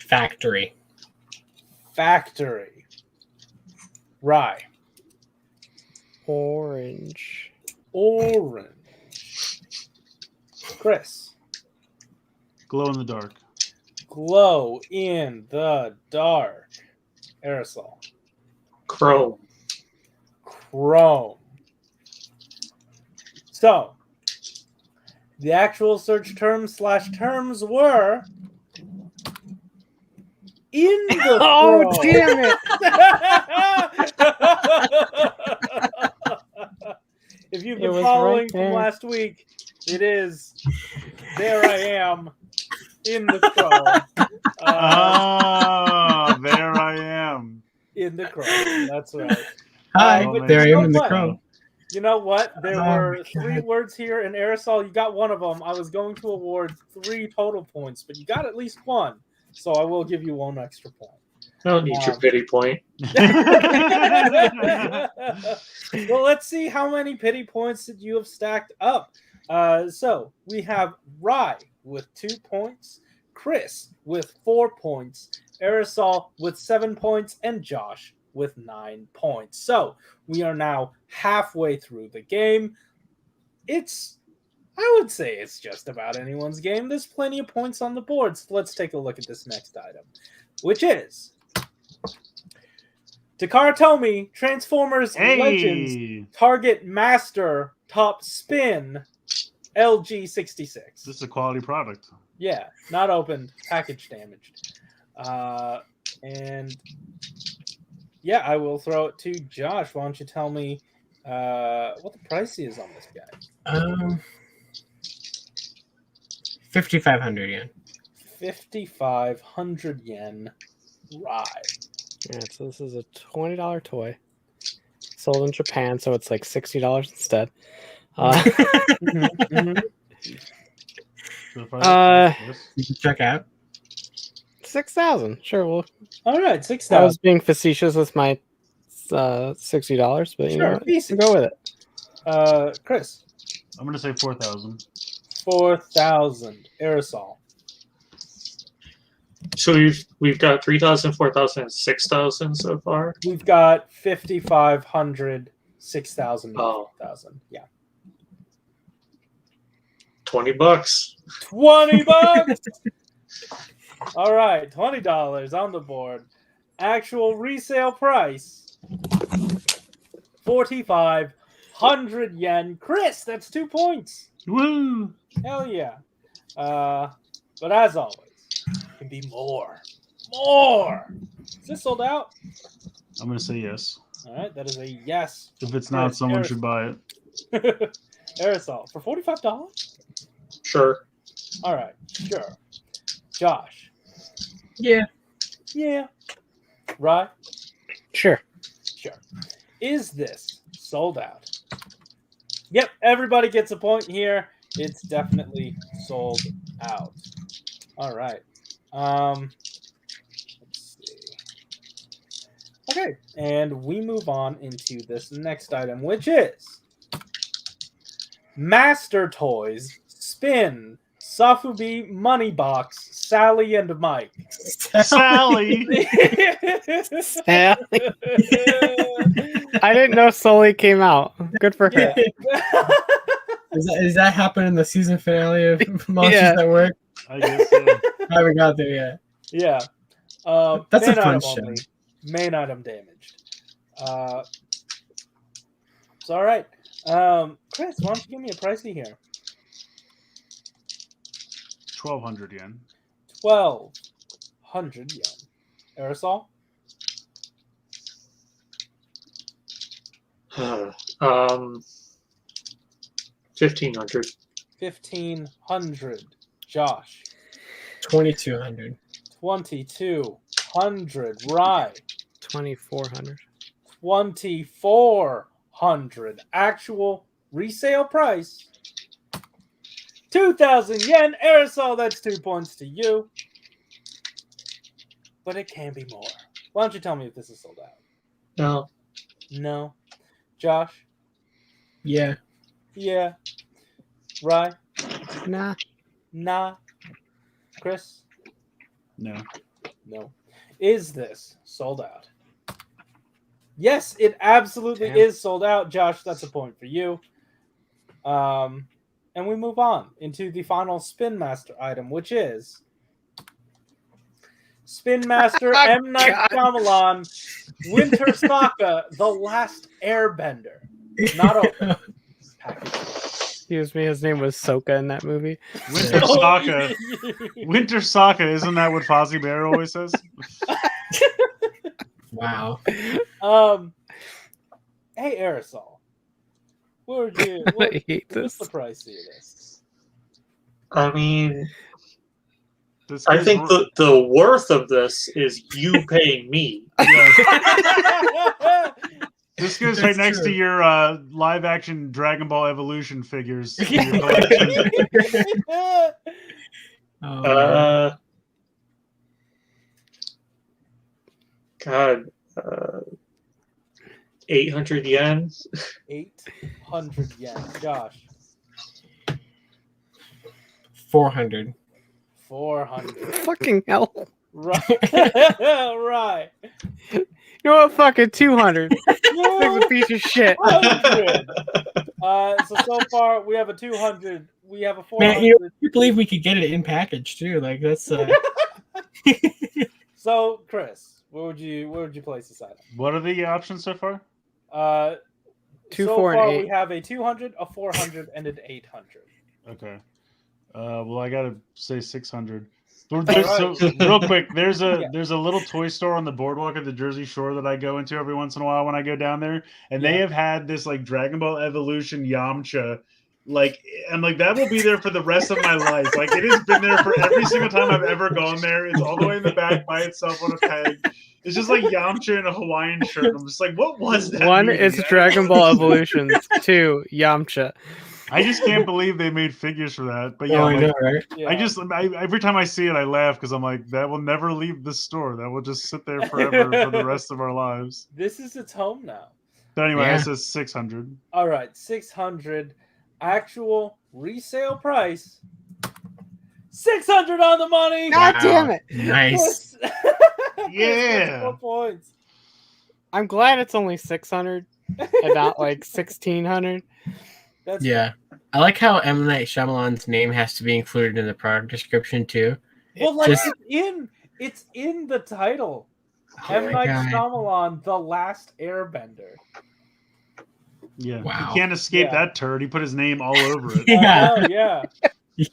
Factory. Factory. Rye. Orange. Orange. Chris. Glow in the dark. Glow in the dark. Aerosol. Chrome. Chrome. So, the actual search terms / terms were in the Oh, chrome. damn it! If you've It been was following right from there. last week, it is there I am in the chrome. There I am. In the chrome. That's right. Hi, but there I you am know in the what? crown. You know what? There Oh were my 3 God. words here, and Aerosol, you got one of them. I was going to award 3 total points, but you got at least 1, so I will give you 1 extra point. I don't need your pity point. Well, let's see how many pity points that you have stacked up. So we have Rye with 2 points, Chris with 4 points, Aerosol with 7 points, and Josh with 9 points. So we are now halfway through the game. I would say it's just about anyone's game. There's plenty of points on the board. So let's take a look at this next item, which is Takara Tomy Transformers Legends Target Master Top Spin LG66. This is a quality product. Yeah, not opened, package damaged. And yeah, I will throw it to Josh. Why don't you tell me what the price is on this guy? 5,500 yen. 5,500 yen. Rye. Yeah, so this is a $20 toy. Sold in Japan, so it's like $60 instead. So if I You can check out. 6,000. Sure, well, All right, I 6,000. was being facetious with my $60, but you know what? Easy. Go with it. Chris. I'm gonna say 4,000. 4,000. Aerosol. So we've got 3,000, 4,000, and 6,000 so far. We've got 5,500, 6,000, Oh. 4,000. Yeah. $20. $20. All right, $20 on the board. Actual resale price 4,500 yen. Chris, that's 2 points. Woo! Hell yeah. But as always, it can be more. More. Is this sold out? I'm gonna say yes. All right, that is a yes. If it's not, someone should buy it. Aerosol for $45. Sure. All right, sure. Josh. Yeah. Yeah. Right? Sure. Sure. Is this sold out? Yep, everybody gets a point here. It's definitely sold out. All right. Let's see. Okay, and we move on into this next item, which is Master Toys Spin Safubi Money Box Sally and Mike. Sally. Sally. I didn't know Sully came out. Good for her. Is that happening in the season finale of Monsters at Work? I guess so. I haven't got there yet. Yeah. That's a main fun item show. only. Main item damaged. It's all right. Chris, why don't you give me a pricey here? 1,200 yen. 1,200 yen. Aerosol? 1,500. 1,500. Josh? 2,200. 2,200. Rye? 2,400. 2,400. Actual resale price 2,000 yen. Aerosol, that's 2 points to you. But it can be more. Why don't you tell me if this is sold out? No. No. Josh? Yeah. Yeah. Rye? Nah. Nah. Chris? No. No. Is this sold out? Yes, it absolutely Damn. is sold out. Josh, that's a point for you. And we move on into the final Spin Master item, which is Spin Master M. Night Shyamalan Winter Saga, The Last Airbender. Not open. Package. Excuse me, his name was Soka in that movie. Winter Sokka. Winter Sokka, isn't that what Fozzie Bear always says? Wow. Hey, Aerosol. What's I hate what's this. the price of this? I mean, This I guy's think the worth of this is you paying me. This goes That's right next to true. your live action Dragon Ball Evolution figures in your collection. Oh, man. God, 800 yen. 800 yen. Josh. 400. 400. Fucking hell. Right. Right. You know what? Fucking 200. Thing's a piece of shit. 200. So far we have a 200. We have a 400. Man, you know, I believe we could get it in package too. Like that's So, Chris, where would you place this item? What are the options so far? 2, So 4, and far 8. we have a 200, a 400, and an 800. Okay. Well, I gotta say 600. right. So real quick, there's a Yeah. there's a little toy store on the boardwalk at the Jersey Shore that I go into every once in a while when I go down there, and they have had this like Dragon Ball Evolution Yamcha. Like, I'm like, that will be there for the rest of my life. Like, it has been there for every single time I've ever gone there. It's all the way in the back by itself on a peg. It's just like Yamcha in a Hawaiian shirt. I'm just like, what was that? 1 movie? is Dragon Ball Evolutions. 2, Yamcha. I just can't believe they made figures for that. But yeah, I like, know, right? Yeah. every time I see it, I laugh because I'm like, that will never leave the store. That will just sit there forever for the rest of our lives. This is its home now. But anyway, Yeah. it says 600. All right, 600. Actual resale price 600 on the money. God Wow. damn it. Nice. Chris Yeah. gets 4 points. I'm glad it's only 600 and not like 1,600. That's Yeah. I like how M. Night Shyamalan's name has to be included in the product description too. well, like Just- it's in the title. Oh M. my Night God. Shyamalan, The Last Airbender. Yeah. Wow. You can't escape Yeah. that turd. He put his name all over it. Yeah. I know, yeah.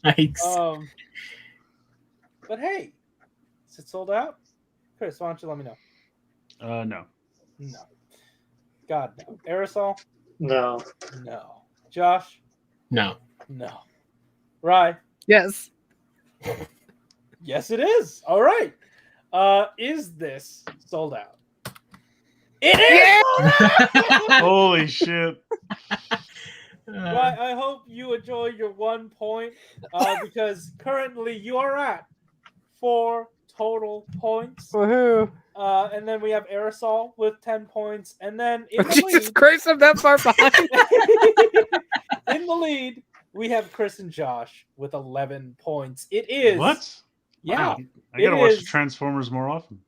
Yikes. But hey, is it sold out? Chris, why don't you let me know? No. No. God, no. Aerosol? No. No. Josh? No. No. Rye? Yes. Yes, it is. All right. Is this sold out? It is! Sold out! Holy shit. Right, I hope you enjoy your 1 point because currently you are at 4 total points. Woohoo. And then we have Aerosol with 10 points. And then in the Jesus lead, Christ, I'm that far behind. in the lead, we have Chris and Josh with 11 points. It is What? Yeah. Wow. I gotta It watch is- the Transformers more often.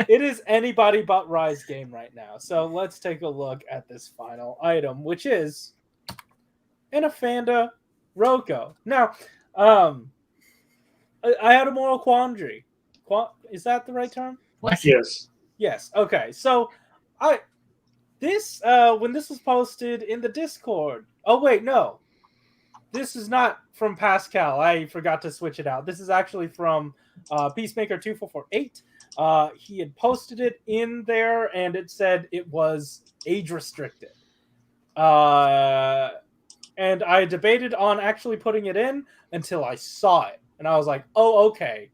It is anybody but Rye's game right now. So let's take a look at this final item, which is an Afanda Roko. Now, I had a moral quandary. Is that the right term? What? Yes. Yes. Okay. So, when this was posted in the Discord. Oh wait, no. this is not from Pascal. I forgot to switch it out. This is actually from Peacemaker 2448. He had posted it in there, and it said it was age restricted. And I debated on actually putting it in until I saw it. And I was like, oh, okay.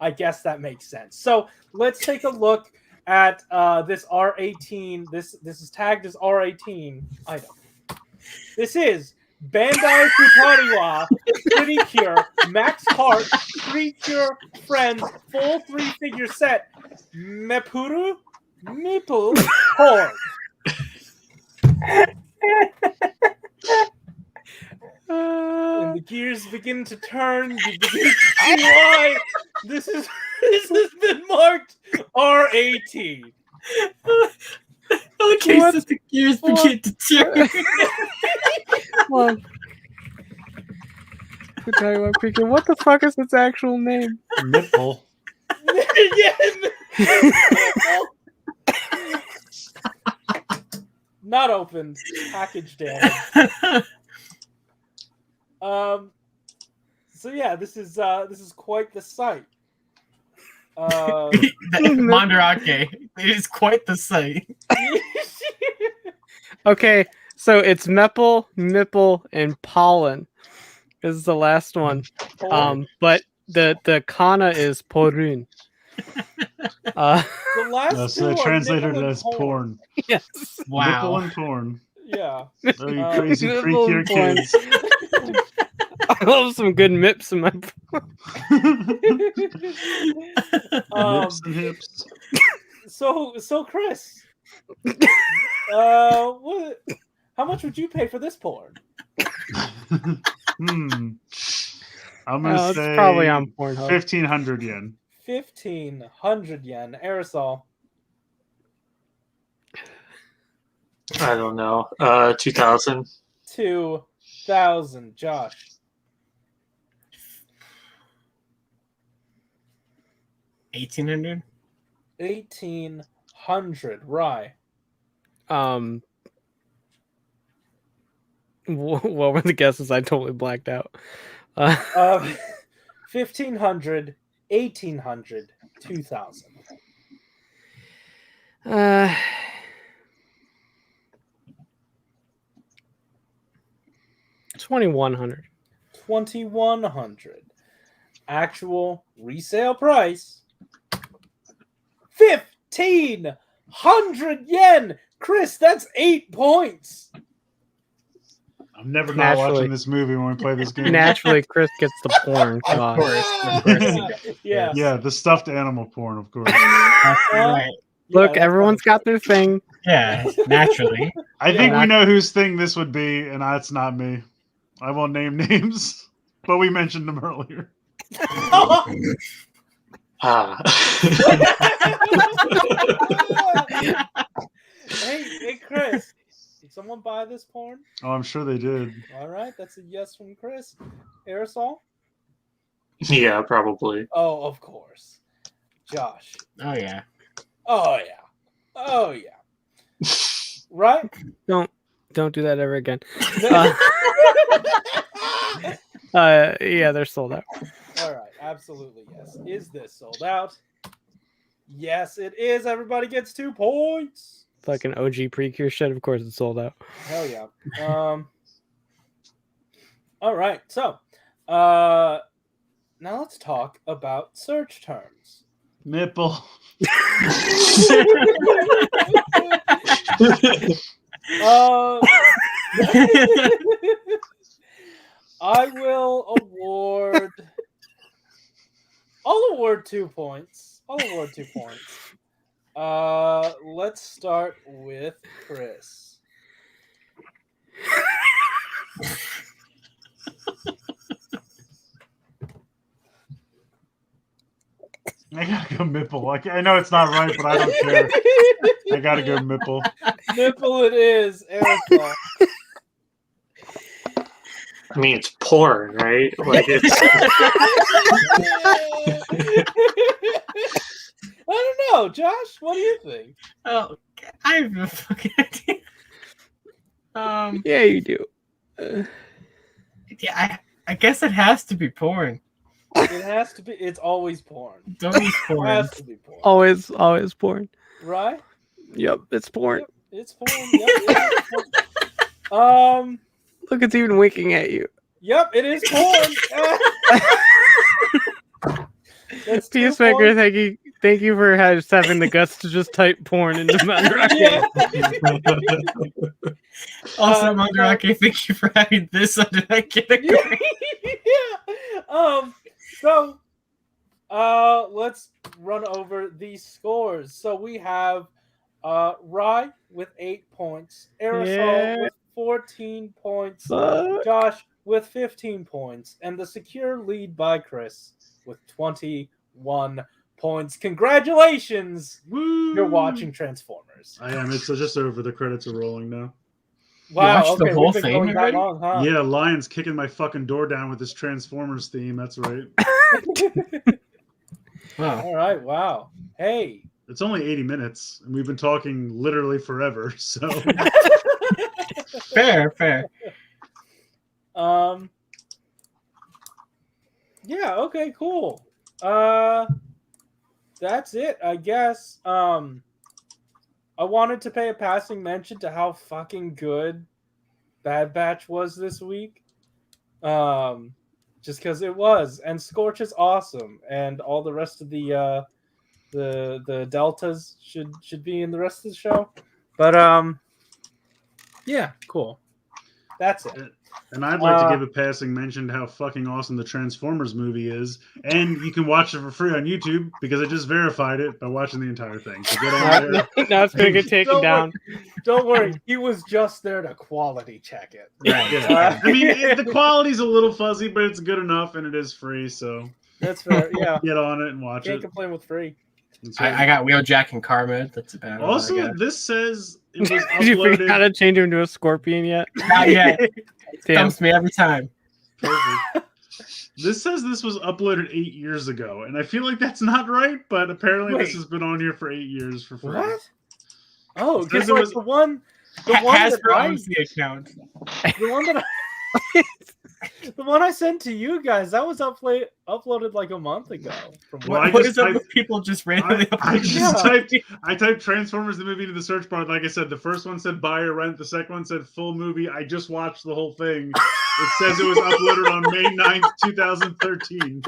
I guess that makes sense. So let's take a look at this R18. This is tagged as R18 item. This is Bandai Futariwa Pretty-Cure Max Heart Pretty-Cure Friends full 3-figure set Mepuru Nipple Horde. And the gears begin to turn. You begin to see why this has been marked R18. Okay, so the gears begin to turn. What the fuck is its actual name? Nipple. Not opened. Package damage. So yeah, this is quite the sight. Mandarake. It is quite the sight. Okay, so it's Meppel, Nipple, and Pollen. This is the last one. But the kana is Porun. The last So two they are translated nipple it and as porn. porn. Yes. Wow. Nipple and porn. Yeah. Oh, you crazy Nipple pre-cure and porn. kids. I love some good mips in my. Nips and hips. So Chris, how much would you pay for this porn? I'm gonna It's say probably on Pornhub. 1,500 yen. 1,500 yen. Aerosol. I don't know. 2,000. 2,000. Josh. 1,800. 1,800. Rye. What were the guesses? I totally blacked out. 1,500, 1,800, 2,000. 2,100. 2,100. Actual resale price 1,500 yen. Chris, that's 8 points. I'm never not Naturally. watching this movie when we play this game. Naturally, Chris gets the porn. Of course. Yeah. Yeah, the stuffed animal porn, of course. Right. Look, that's everyone's got their thing. Yeah, naturally. I think Yeah. we know whose thing this would be, and that's not me. I won't name names, but we mentioned them earlier. Hey, Chris. Did someone buy this porn? Oh, I'm sure they did. All right, that's a yes from Chris. Aerosol? Yeah, probably. Oh, of course. Josh. Oh, yeah. Oh, yeah. Oh, yeah. Right? Don't do that ever again. Yeah, they're sold out. All right, absolutely yes. Is this sold out? Yes, it is. Everybody gets 2 points. Fucking OG Precure shit. Of course, it's sold out. Hell yeah. All right, so now let's talk about search terms. Nipple. I will award. I'll award 2 points. Let's start with Chris. I gotta go Mipple. I know it's not right, but I don't care. I gotta go Mipple. Nipple it is, Aerosol. I mean, it's porn, right? Like it's. I don't know, Josh. What do you think? Oh, I have no fucking idea. Yeah, you do. Yeah, I guess it has to be porn. It has to be. It's always porn. It's always It porn. has to be porn. Always porn. Right? Yep, it's porn. Yep, it's porn. Yep, it is porn. Look, it's even winking at you. Yep, it is porn. That's two Peacemaker, porn. thank you for having the guts to just type porn into Mandarake. Yeah. Also, Mandarake, thank you for having this under that category. Yeah. So, let's run over these scores. So we have Rai with 8 points, Aerosol with 14 points, Fuck. Josh with 15 points, and the secure lead by Chris with 21 points. Congratulations! Woo! You're watching Transformers. I am. It's just over. The credits are rolling now. Wow, watched the okay, whole we've been thing going that already? long, huh? Yeah, Lion's kicking my fucking door down with this Transformers theme. That's right. Wow. All right, wow. Hey. It's only 80 minutes, and we've been talking literally forever. So Fair. Yeah, okay, cool. That's it, I guess. I wanted to pay a passing mention to how fucking good Bad Batch was this week. Just because it was, and Scorch is awesome, and all the rest of the deltas should be in the rest of the show. But yeah, cool. That's it. And I'd like to give a passing mention to how fucking awesome the Transformers movie is. And you can watch it for free on YouTube because I just verified it by watching the entire thing. So get on there. Now it's going to get taken down. Don't worry. He was just there to quality check it. Yeah. I mean, the quality's a little fuzzy, but it's good enough and it is free. So That's fair. Yeah. get on it and watch Can't it. complain with free. I got Wheeljack and car mode. That's about it. Also, this says it was Did you figure out how uploaded. to change him to a scorpion yet? Not yet. Damn. Stumps me every time. Perfect. This says this was uploaded 8 years ago, and I feel like that's not right. But apparently, this Wait. has been on here for 8 years for free. What? Oh, Because because it like was- the one that Hasbro I, owns the account. the one that I, the one I sent to you guys, that was uploaded like a month ago. From Well, I What just is up typed- with people just randomly I uploading? just I typed Transformers the movie into the search bar. Like I said, the first one said buy or rent. The second one said full movie. I just watched the whole thing. It says it was uploaded on May 9th, 2013.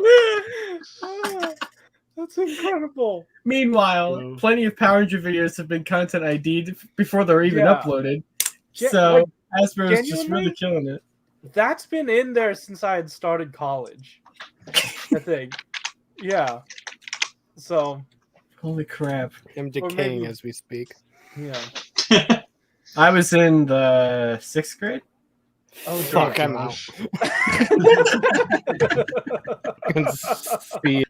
That's incredible. Meanwhile, So- plenty of Power Ranger videos have been content ID'd before they're even Yeah. uploaded. Gen- So like, Hasbro is just genuinely? really killing it. That's been in there since I had started college. I think. Yeah. So Holy crap. I'm Or decaying maybe- as we speak. yeah. I was in the 6th grade. Oh Fuck, I'm out. Speed.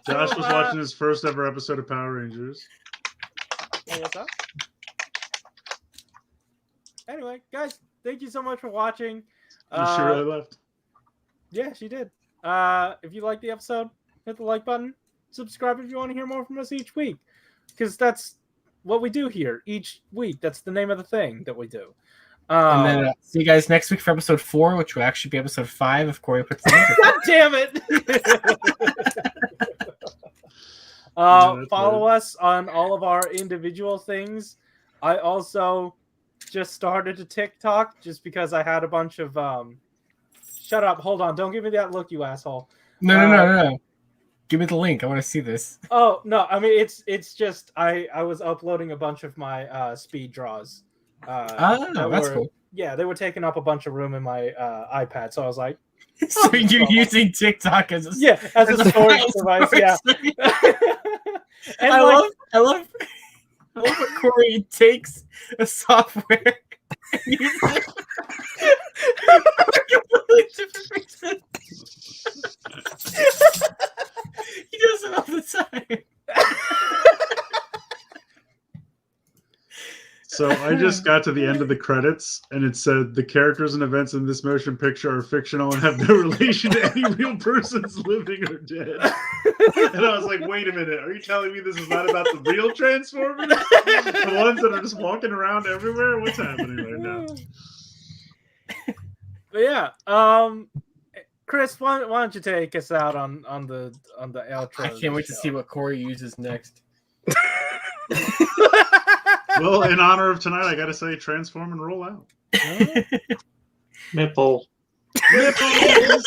Josh was watching his first ever episode of Power Rangers. Oh, what's up? Anyway, guys, thank you so much for watching. She really left. Yeah, she did. If you like the episode, hit the like button. Subscribe if you want to hear more from us each week, because that's what we do here each week. That's the name of the thing that we do. And then see you guys next week for episode 4, which will actually be episode 5 if Corey puts it in. God damn it! that's Follow us on all of our individual things. I also just started a TikTok just because I had a bunch of shut up, hold on, don't give me that look, you asshole. No. Give me the link. I want to see this. Oh no, I mean it's just I was uploading a bunch of my speed draws. That's cool. Yeah, they were taking up a bunch of room in my iPad, so I was like, So you're using TikTok as a yeah, as a storage device, yeah. And I love what Corey takes a software and uses it for completely different reasons. He does it all the time. So I just got to the end of the credits, and it said the characters and events in this motion picture are fictional and have no relation to any real persons living or dead. And I was like, wait a minute, are you telling me this is not about the real Transformers? The ones that are just walking around everywhere? What's happening right now? But yeah, Chris, why don't you take us out on the outro? I can't wait to see what Corey uses next. Well, in honor of tonight, I gotta say, transform and roll out. Nipple. Nipples!